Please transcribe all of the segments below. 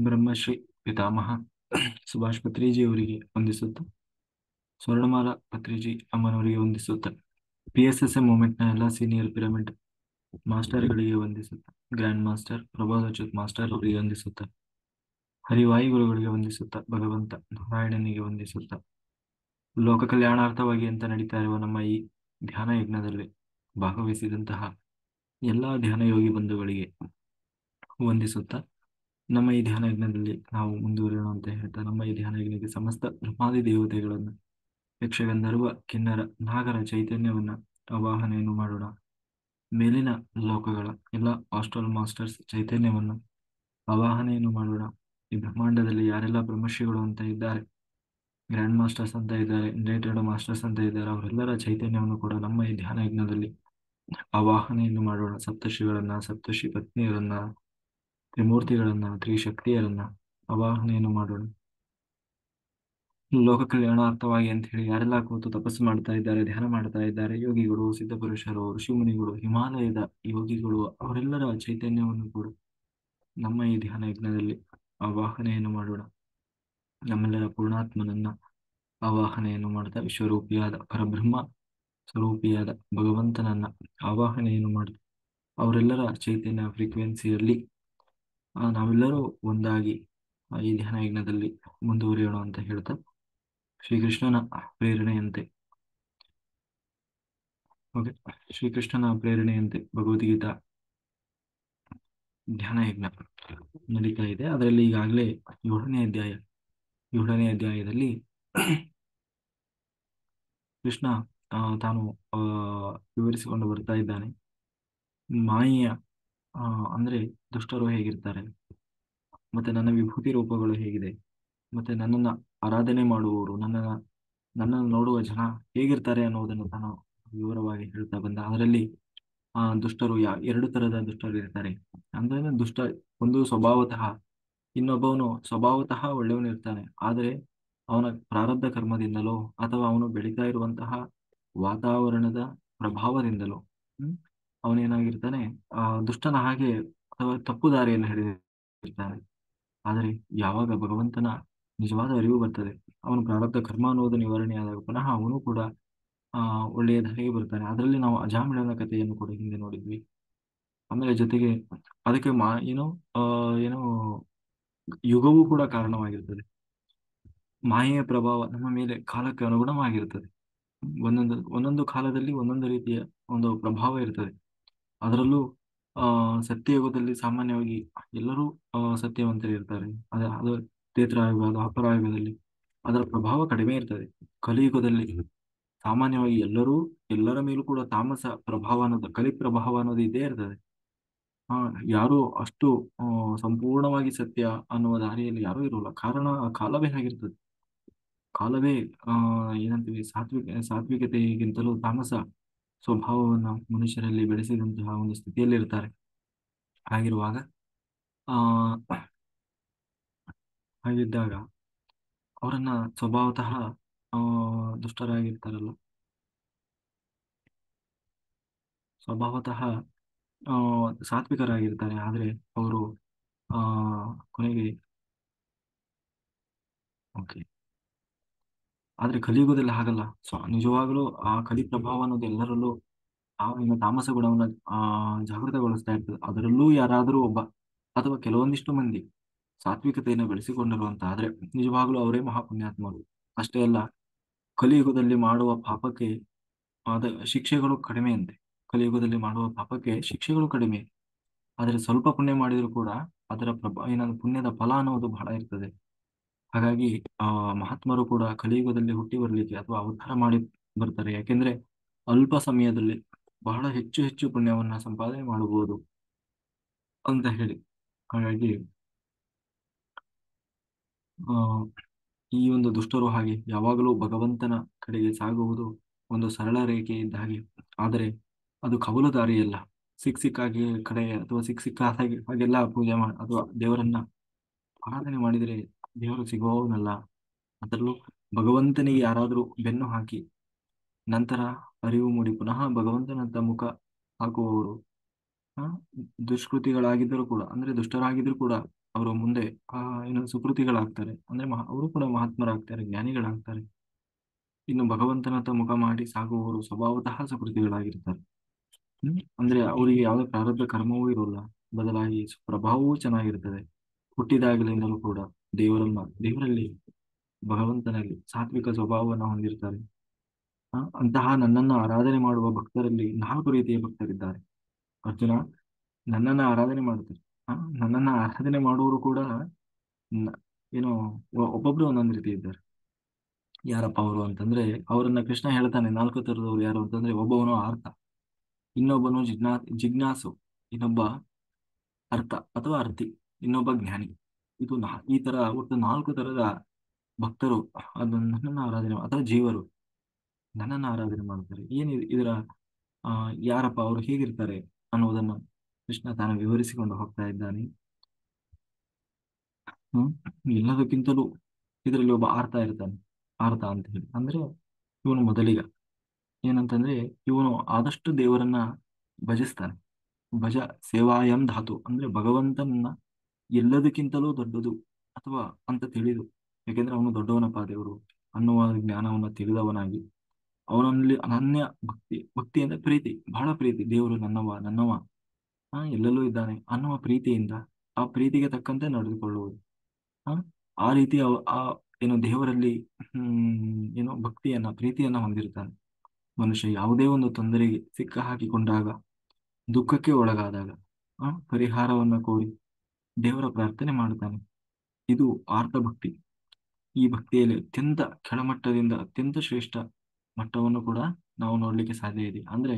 ಬ್ರಹ್ಮಶ್ರೀ ಪಿತಾಮಹ ಸುಭಾಷ್ ಪತ್ರಿಜಿ ಅವರಿಗೆ ವಂದಿಸುತ್ತಾ, ಸ್ವರ್ಣಮಾಲಾ ಪತ್ರಿಜಿ ಅಮ್ಮನವರಿಗೆ ವಂದಿಸುತ್ತಾ, PSSM ಮೂವ್ಮೆಂಟ್ನ ಎಲ್ಲ ಸೀನಿಯರ್ ಪಿರಮಿಡ್ ಮಾಸ್ಟರ್ಗಳಿಗೆ ವಂದಿಸುತ್ತಾ, ಗ್ರ್ಯಾಂಡ್ ಮಾಸ್ಟರ್ ಪ್ರಭಾವಚ್ಯುತ್ ಮಾಸ್ಟರ್ ಅವರಿಗೆ ವಂದಿಸುತ್ತಾ, ಹರಿವಾಯುಗುರುಗಳಿಗೆ ವಂದಿಸುತ್ತಾ, ಭಗವಂತ ನಾರಾಯಣನಿಗೆ ವಂದಿಸುತ್ತಾ, ಲೋಕ ಕಲ್ಯಾಣಾರ್ಥವಾಗಿ ಅಂತ ನಡೀತಾ ಇರುವ ನಮ್ಮ ಈ ಧ್ಯಾನ ಯಜ್ಞದಲ್ಲಿ ಭಾಗವಹಿಸಿದಂತಹ ಎಲ್ಲ ಧ್ಯಾನ ಯೋಗಿ ಬಂಧುಗಳಿಗೆ ವಂದಿಸುತ್ತಾ, ನಮ್ಮ ಈ ಧ್ಯಾನ ಯಜ್ಞದಲ್ಲಿ ನಾವು ಮುಂದುವರಿಯೋಣ ಅಂತ ಹೇಳ್ತಾ, ನಮ್ಮ ಈ ಧ್ಯಾನ ಯಜ್ಞಕ್ಕೆ ಸಮಸ್ತ ಬ್ರಹ್ಮಾದಿ ದೇವತೆಗಳನ್ನು, ಯಕ್ಷಗಂಧರ್ವ ಕಿನ್ನರ ನಾಗರ ಚೈತನ್ಯವನ್ನ ಆವಾಹನೆಯನ್ನು ಮಾಡೋಣ. ಮೇಲಿನ ಲೋಕಗಳ ಎಲ್ಲ ಆಸ್ಟ್ರಲ್ ಮಾಸ್ಟರ್ಸ್ ಚೈತನ್ಯವನ್ನು ಆವಾಹನೆಯನ್ನು ಮಾಡೋಣ. ಈ ಬ್ರಹ್ಮಾಂಡದಲ್ಲಿ ಯಾರೆಲ್ಲ ಬ್ರಹ್ಮಶ್ರೀಗಳು ಅಂತ ಇದ್ದಾರೆ, ಗ್ರ್ಯಾಂಡ್ ಮಾಸ್ಟರ್ಸ್ ಅಂತ ಇದ್ದಾರೆ, ಯುನೈಟೆಡ್ ಮಾಸ್ಟರ್ಸ್ ಅಂತ ಇದ್ದಾರೆ, ಅವರೆಲ್ಲರ ಚೈತನ್ಯವನ್ನು ಕೂಡ ನಮ್ಮ ಈ ಧ್ಯಾನ ಯಜ್ಞದಲ್ಲಿ ಆವಾಹನೆಯನ್ನು ಮಾಡೋಣ. ಸಪ್ತರ್ಷಿಗಳನ್ನ, ಸಪ್ತರ್ಷಿ ಪತ್ನಿಯರನ್ನ, ತ್ರಿಮೂರ್ತಿಗಳನ್ನ, ತ್ರಿಶಕ್ತಿಯರನ್ನ ಆವಾಹನೆಯನ್ನು ಮಾಡೋಣ. ಲೋಕ ಕಲ್ಯಾಣಾರ್ಥವಾಗಿ ಅಂತ ಹೇಳಿ ಯಾರೆಲ್ಲ ಕೂತು ತಪಸ್ಸು ಮಾಡ್ತಾ ಇದ್ದಾರೆ, ಧ್ಯಾನ ಮಾಡ್ತಾ ಇದ್ದಾರೆ, ಯೋಗಿಗಳು, ಸಿದ್ಧಪುರುಷರು, ಋಷಿಮುನಿಗಳು, ಹಿಮಾಲಯದ ಯೋಗಿಗಳು, ಅವರೆಲ್ಲರ ಚೈತನ್ಯವನ್ನು ಕೂಡ ನಮ್ಮ ಈ ಧ್ಯಾನ ಯಜ್ಞದಲ್ಲಿ ಆವಾಹನೆಯನ್ನು ಮಾಡೋಣ. ನಮ್ಮೆಲ್ಲರ ಪೂರ್ಣಾತ್ಮನನ್ನ ಆವಾಹನೆಯನ್ನು ಮಾಡ್ತಾ, ವಿಶ್ವರೂಪಿಯಾದ ಪರಬ್ರಹ್ಮ ಸ್ವರೂಪಿಯಾದ ಭಗವಂತನನ್ನ ಆವಾಹನೆಯನ್ನು ಮಾಡ್ತಾ, ಅವರೆಲ್ಲರ ಚೈತನ್ಯ ಫ್ರೀಕ್ವೆನ್ಸಿಯಲ್ಲಿ ನಾವೆಲ್ಲರೂ ಒಂದಾಗಿ ಈ ಧ್ಯಾನ ಯಜ್ಞದಲ್ಲಿ ಮುಂದುವರಿಯೋಣ ಅಂತ ಹೇಳ್ತಾ, ಶ್ರೀಕೃಷ್ಣನ ಪ್ರೇರಣೆಯಂತೆ ಭಗವದ್ಗೀತಾ ಧ್ಯಾನ ಯಜ್ಞ ನಡೀತಾ ಇದೆ. ಅದರಲ್ಲಿ ಈಗಾಗಲೇ ಏಳನೇ ಅಧ್ಯಾಯದಲ್ಲಿ ಕೃಷ್ಣ ತಾನು ವಿವರಿಸಿಕೊಂಡು ಬರ್ತಾ ಇದ್ದಾನೆ. ಮಾಯೆಯ ಅಂದ್ರೆ ದುಷ್ಟರು ಹೇಗಿರ್ತಾರೆ, ಮತ್ತೆ ನನ್ನ ವಿಭೂತಿ ರೂಪಗಳು ಹೇಗಿದೆ, ಮತ್ತೆ ನನ್ನನ್ನ ಆರಾಧನೆ ಮಾಡುವವರು, ನನ್ನನ್ನು ನೋಡುವ ಜನ ಹೇಗಿರ್ತಾರೆ ಅನ್ನೋದನ್ನು ತಾನು ವಿವರವಾಗಿ ಹೇಳ್ತಾ ಬಂದ. ಅದರಲ್ಲಿ ದುಷ್ಟರು ಎರಡು ತರದ ದುಷ್ಟರು ಇರ್ತಾರೆ. ಅಂದ್ರೆ ದುಷ್ಟ ಒಂದು ಸ್ವಭಾವತಃ, ಇನ್ನೊಬ್ಬವನು ಸ್ವಭಾವತಃ ಒಳ್ಳೆಯವನು ಇರ್ತಾನೆ, ಆದರೆ ಅವನ ಪ್ರಾರಬ್ಧ ಕರ್ಮದಿಂದಲೋ ಅಥವಾ ಅವನು ಬೆಳೀತಾ ಇರುವಂತಹ ವಾತಾವರಣದ ಪ್ರಭಾವದಿಂದಲೋ ಅವನೇನಾಗಿರ್ತಾನೆ, ದುಷ್ಟನ ಹಾಗೆ ಅಥವಾ ತಪ್ಪು ದಾರಿಯನ್ನು ಹಿಡಿದಿರ್ತಾನೆ. ಆದರೆ ಯಾವಾಗ ಭಗವಂತನ ನಿಜವಾದ ಅರಿವು ಬರ್ತದೆ, ಅವನು ಪ್ರಾರಬ್ಧ ಕರ್ಮ ಅನ್ನೋದು ನಿವಾರಣೆ ಆದಾಗ ಪುನಃ ಅವನು ಕೂಡ ಒಳ್ಳೆಯ ದಾರಿಗೆ ಬರ್ತಾನೆ. ಅದರಲ್ಲಿ ನಾವು ಅಜಾಮಿಳನ ಕಥೆಯನ್ನು ಕೂಡ ಹಿಂದೆ ನೋಡಿದ್ವಿ. ಆಮೇಲೆ ಜೊತೆಗೆ ಅದಕ್ಕೆ ಏನೋ ಯುಗವೂ ಕೂಡ ಕಾರಣವಾಗಿರ್ತದೆ. ಮಾಯೆಯ ಪ್ರಭಾವ ನಮ್ಮ ಮೇಲೆ ಕಾಲಕ್ಕೆ ಅನುಗುಣವಾಗಿರ್ತದೆ. ಒಂದೊಂದು ಕಾಲದಲ್ಲಿ ಒಂದೊಂದು ರೀತಿಯ ಒಂದು ಪ್ರಭಾವ ಇರ್ತದೆ. ಅದರಲ್ಲೂ ಸತ್ಯಯುಗದಲ್ಲಿ ಸಾಮಾನ್ಯವಾಗಿ ಎಲ್ಲರೂ ಸತ್ಯವಂತರು ಇರ್ತಾರೆ. ಅದು ತ್ರೇತಾಯುಗ, ದ್ವಾಪರಾಯುಗದಲ್ಲಿ ಅದರ ಪ್ರಭಾವ ಕಡಿಮೆ ಇರ್ತದೆ. ಕಲಿಯುಗದಲ್ಲಿ ಸಾಮಾನ್ಯವಾಗಿ ಎಲ್ಲರ ಮೇಲೂ ಕೂಡ ತಾಮಸ ಪ್ರಭಾವ ಅನ್ನೋದು, ಕಲಿ ಪ್ರಭಾವ ಅನ್ನೋದು ಇದ್ದೇ ಇರ್ತದೆ. ಯಾರು ಅಷ್ಟು ಸಂಪೂರ್ಣವಾಗಿ ಸತ್ಯ ಅನ್ನುವ ದಾರಿಯಲ್ಲಿ ಯಾರೂ ಇರೋಲ್ಲ. ಕಾರಣ ಆ ಕಾಲವೇ ಆಗಿರ್ತದೆ. ಕಾಲವೇ ಏನಂತೀವಿ, ಸಾತ್ವಿಕತೆಗಿಂತಲೂ ತಾಮಸ ಸ್ವಭಾವವನ್ನ ಮನುಷ್ಯರಲ್ಲಿ ಬೆಳೆಸಿದಂತಹ ಒಂದು ಸ್ಥಿತಿಯಲ್ಲಿ ಇರ್ತಾರೆ. ಹಾಗಿರುವಾಗ ಹಾಗಿದ್ದಾಗ ಅವರನ್ನ ಸ್ವಭಾವತಃ ದುಷ್ಟರಾಗಿರ್ತಾರಲ್ಲ, ಸ್ವಭಾವತಃ ಸಾತ್ವಿಕರಾಗಿರ್ತಾರೆ. ಆದರೆ ಅವರು ಕೊನೆಗೆ ಓಕೆ, ಆದ್ರೆ ಕಲಿಯುಗದಲ್ಲಿ ಹಾಗಲ್ಲ. ನಿಜವಾಗ್ಲೂ ಆ ಕಲಿ ಪ್ರಭಾವ ಅನ್ನೋದು ಎಲ್ಲರಲ್ಲೂ ಇನ್ನು ತಾಮಸ ಗುಣವನ್ನ ಜಾಗೃತಗೊಳಿಸ್ತಾ ಇರ್ತದೆ. ಅದರಲ್ಲೂ ಯಾರಾದರೂ ಒಬ್ಬ ಅಥವಾ ಕೆಲವೊಂದಿಷ್ಟು ಮಂದಿ ಸಾತ್ವಿಕತೆಯನ್ನು ಬೆಳೆಸಿಕೊಂಡಿರುವಂತ ಆದ್ರೆ ನಿಜವಾಗ್ಲೂ ಅವರೇ ಮಹಾಪುಣ್ಯಾತ್ಮರು. ಅಷ್ಟೇ ಅಲ್ಲ, ಕಲಿಯುಗದಲ್ಲಿ ಮಾಡುವ ಪಾಪಕ್ಕೆ ಶಿಕ್ಷೆಗಳು ಕಡಿಮೆ ಅಂತೆ. ಕಲಿಯುಗದಲ್ಲಿ ಮಾಡುವ ಪಾಪಕ್ಕೆ ಶಿಕ್ಷೆಗಳು ಕಡಿಮೆ, ಆದರೆ ಸ್ವಲ್ಪ ಪುಣ್ಯ ಮಾಡಿದ್ರು ಕೂಡ ಅದರ ಏನಂದ್ರೆ ಪುಣ್ಯದ ಫಲ ಅನ್ನೋದು ಬಹಳ ಇರ್ತದೆ. ಹಾಗಾಗಿ ಮಹಾತ್ಮರು ಕೂಡ ಕಲಿಯುಗದಲ್ಲಿ ಹುಟ್ಟಿ ಬರ್ಲಿಕ್ಕೆ ಅಥವಾ ಅವತಾರ ಮಾಡಿ ಬರ್ತಾರೆ. ಯಾಕೆಂದ್ರೆ ಅಲ್ಪ ಸಮಯದಲ್ಲಿ ಬಹಳ ಹೆಚ್ಚು ಹೆಚ್ಚು ಪುಣ್ಯವನ್ನ ಸಂಪಾದನೆ ಮಾಡಬಹುದು ಅಂತ ಹೇಳಿ. ಹಾಗಾಗಿ ಈ ಒಂದು ದುಷ್ಟರು ಹಾಗೆ ಯಾವಾಗಲೂ ಭಗವಂತನ ಕಡೆಗೆ ಸಾಗುವುದು ಒಂದು ಸರಳ ರೇಖೆ ಇದ್ದ ಹಾಗೆ. ಆದರೆ ಅದು ಕವಲು ದಾರಿಯಲ್ಲ. ಸಿಕ್ಕಾಗಿ ಕಡೆ ಅಥವಾ ಸಿಕ್ಕ ಹಾಗೆಲ್ಲ ಪೂಜೆ ಅಥವಾ ದೇವರನ್ನ ಆರಾಧನೆ ಮಾಡಿದರೆ ದೇವರು ಸಿಗುವವನಲ್ಲ. ಅದರಲ್ಲೂ ಭಗವಂತನಿಗೆ ಯಾರಾದರೂ ಬೆನ್ನು ಹಾಕಿ ನಂತರ ಅರಿವು ಮೂಡಿ ಪುನಃ ಭಗವಂತನಂತ ಮುಖ ಹಾಕುವವರು ದುಷ್ಕೃತಿಗಳಾಗಿದ್ದರೂ ಕೂಡ, ಅಂದ್ರೆ ದುಷ್ಟರಾಗಿದ್ರು ಕೂಡ ಅವರು ಮುಂದೆ ಏನು ಸುಕೃತಿಗಳಾಗ್ತಾರೆ, ಅಂದ್ರೆ ಅವರು ಕೂಡ ಮಹಾತ್ಮರಾಗ್ತಾರೆ, ಜ್ಞಾನಿಗಳಾಗ್ತಾರೆ. ಇನ್ನು ಭಗವಂತನತ್ತ ಮುಖ ಮಾಡಿ ಸಾಗುವವರು ಸ್ವಭಾವತಃ ಸುಕೃತಿಗಳಾಗಿರ್ತಾರೆ. ಅಂದ್ರೆ ಅವರಿಗೆ ಯಾವುದೇ ಪ್ರಾರಬ್ಧ ಕರ್ಮವೂ ಇರೋಲ್ಲ, ಬದಲಾಗಿ ಪ್ರಭಾವವೂ ಚೆನ್ನಾಗಿರ್ತದೆ. ಹುಟ್ಟಿದಾಗಲಿಂದಲೂ ಕೂಡ ದೇವರಲ್ಲಿ, ಭಗವಂತನಲ್ಲಿ ಸಾತ್ವಿಕ ಸ್ವಭಾವವನ್ನು ಹೊಂದಿರ್ತಾರೆ. ಅಂತಹ ನನ್ನನ್ನು ಆರಾಧನೆ ಮಾಡುವ ಭಕ್ತರಲ್ಲಿ 4 ರೀತಿಯ ಭಕ್ತರಿದ್ದಾರೆ. ಅರ್ಜುನ, ನನ್ನನ್ನು ಆರಾಧನೆ ಮಾಡ್ತಾರೆ. ಆ, ನನ್ನನ್ನು ಆರಾಧನೆ ಮಾಡುವವರು ಕೂಡ ನ- ಏನು ಒಬ್ಬೊಬ್ರು ಒಂದೊಂದು ರೀತಿ ಇದ್ದಾರೆ. ಯಾರಪ್ಪ ಅವರು ಅಂತಂದ್ರೆ, ಅವರನ್ನ ಕೃಷ್ಣ ಹೇಳ್ತಾನೆ 4 ತರದವ್ರು ಯಾರು ಅಂತಂದ್ರೆ, ಒಬ್ಬವನು ಆರ್ತ, ಇನ್ನೊಬ್ಬನು ಜಿಜ್ಞಾಸು, ಇನ್ನೊಬ್ಬ ಅರ್ಥ ಅಥವಾ ಅರ್ಥಿ, ಇನ್ನೊಬ್ಬ ಜ್ಞಾನಿ. ಈ ತರ ಒಟ್ಟು 4 ತರದ ಭಕ್ತರು ಅದನ್ನು ನನ್ನನ್ನು ಆರಾಧನೆ ಅಥವಾ ಜೀವರು ನನ್ನನ್ನು ಆರಾಧನೆ ಮಾಡ್ತಾರೆ. ಇದರ ಆ ಯಾರಪ್ಪ ಅವರು ಹೇಗಿರ್ತಾರೆ ಅನ್ನುವುದನ್ನು ಕೃಷ್ಣ ತಾನು ವಿವರಿಸಿಕೊಂಡು ಹೋಗ್ತಾ ಇದ್ದಾನೆ. ಹ್ಮ್ ಎಲ್ಲದಕ್ಕಿಂತಲೂ ಇದರಲ್ಲಿ ಒಬ್ಬ ಆರ್ತ ಇರ್ತಾನೆ. ಆರ್ತ ಅಂತ ಹೇಳಿ ಅಂದ್ರೆ ಇವನು ಮೊದಲಿಗ. ಏನಂತಂದ್ರೆ ಇವನು ಆದಷ್ಟು ದೇವರನ್ನ ಭಜಿಸ್ತಾನೆ. ಭಜ ಸೇವಾಯಂ ಧಾತು ಅಂದ್ರೆ ಭಗವಂತನನ್ನ ಎಲ್ಲದಕ್ಕಿಂತಲೂ ದೊಡ್ಡದು ಅಥವಾ ಅಂತ ತಿಳಿದು, ಯಾಕೆಂದ್ರೆ ಅವನು ದೊಡ್ಡವನಪ್ಪ ದೇವರು ಅನ್ನುವ ಜ್ಞಾನವನ್ನು ತಿಳಿದವನಾಗಿ ಅವನಲ್ಲಿ ಅನನ್ಯ ಭಕ್ತಿ ಅಂದ್ರೆ ಪ್ರೀತಿ, ಬಹಳ ಪ್ರೀತಿ. ದೇವರು ನನ್ನವ ಎಲ್ಲೆಲ್ಲೂ ಇದ್ದಾನೆ ಅನ್ನುವ ಪ್ರೀತಿಯಿಂದ ಆ ಪ್ರೀತಿಗೆ ತಕ್ಕಂತೆ ನಡೆದುಕೊಳ್ಳುವುದು. ಆ ಆ ರೀತಿ ಏನು ದೇವರಲ್ಲಿ ಏನು ಪ್ರೀತಿಯನ್ನ ಹೊಂದಿರ್ತಾನೆ. ಮನುಷ್ಯ ಯಾವುದೇ ಒಂದು ತೊಂದರೆಗೆ ಸಿಕ್ಕ ಹಾಕಿಕೊಂಡಾಗ, ದುಃಖಕ್ಕೆ ಒಳಗಾದಾಗ ಪರಿಹಾರವನ್ನ ಕೋರಿ ದೇವರ ಪ್ರಾರ್ಥನೆ ಮಾಡ್ತಾನೆ. ಇದು ಆರ್ತ ಭಕ್ತಿ. ಈ ಭಕ್ತಿಯಲ್ಲಿ ಅತ್ಯಂತ ಕೆಳಮಟ್ಟದಿಂದ ಅತ್ಯಂತ ಶ್ರೇಷ್ಠ ಮಟ್ಟವನ್ನು ಕೂಡ ನಾವು ನೋಡ್ಲಿಕ್ಕೆ ಸಾಧ್ಯ ಇದೆ. ಅಂದ್ರೆ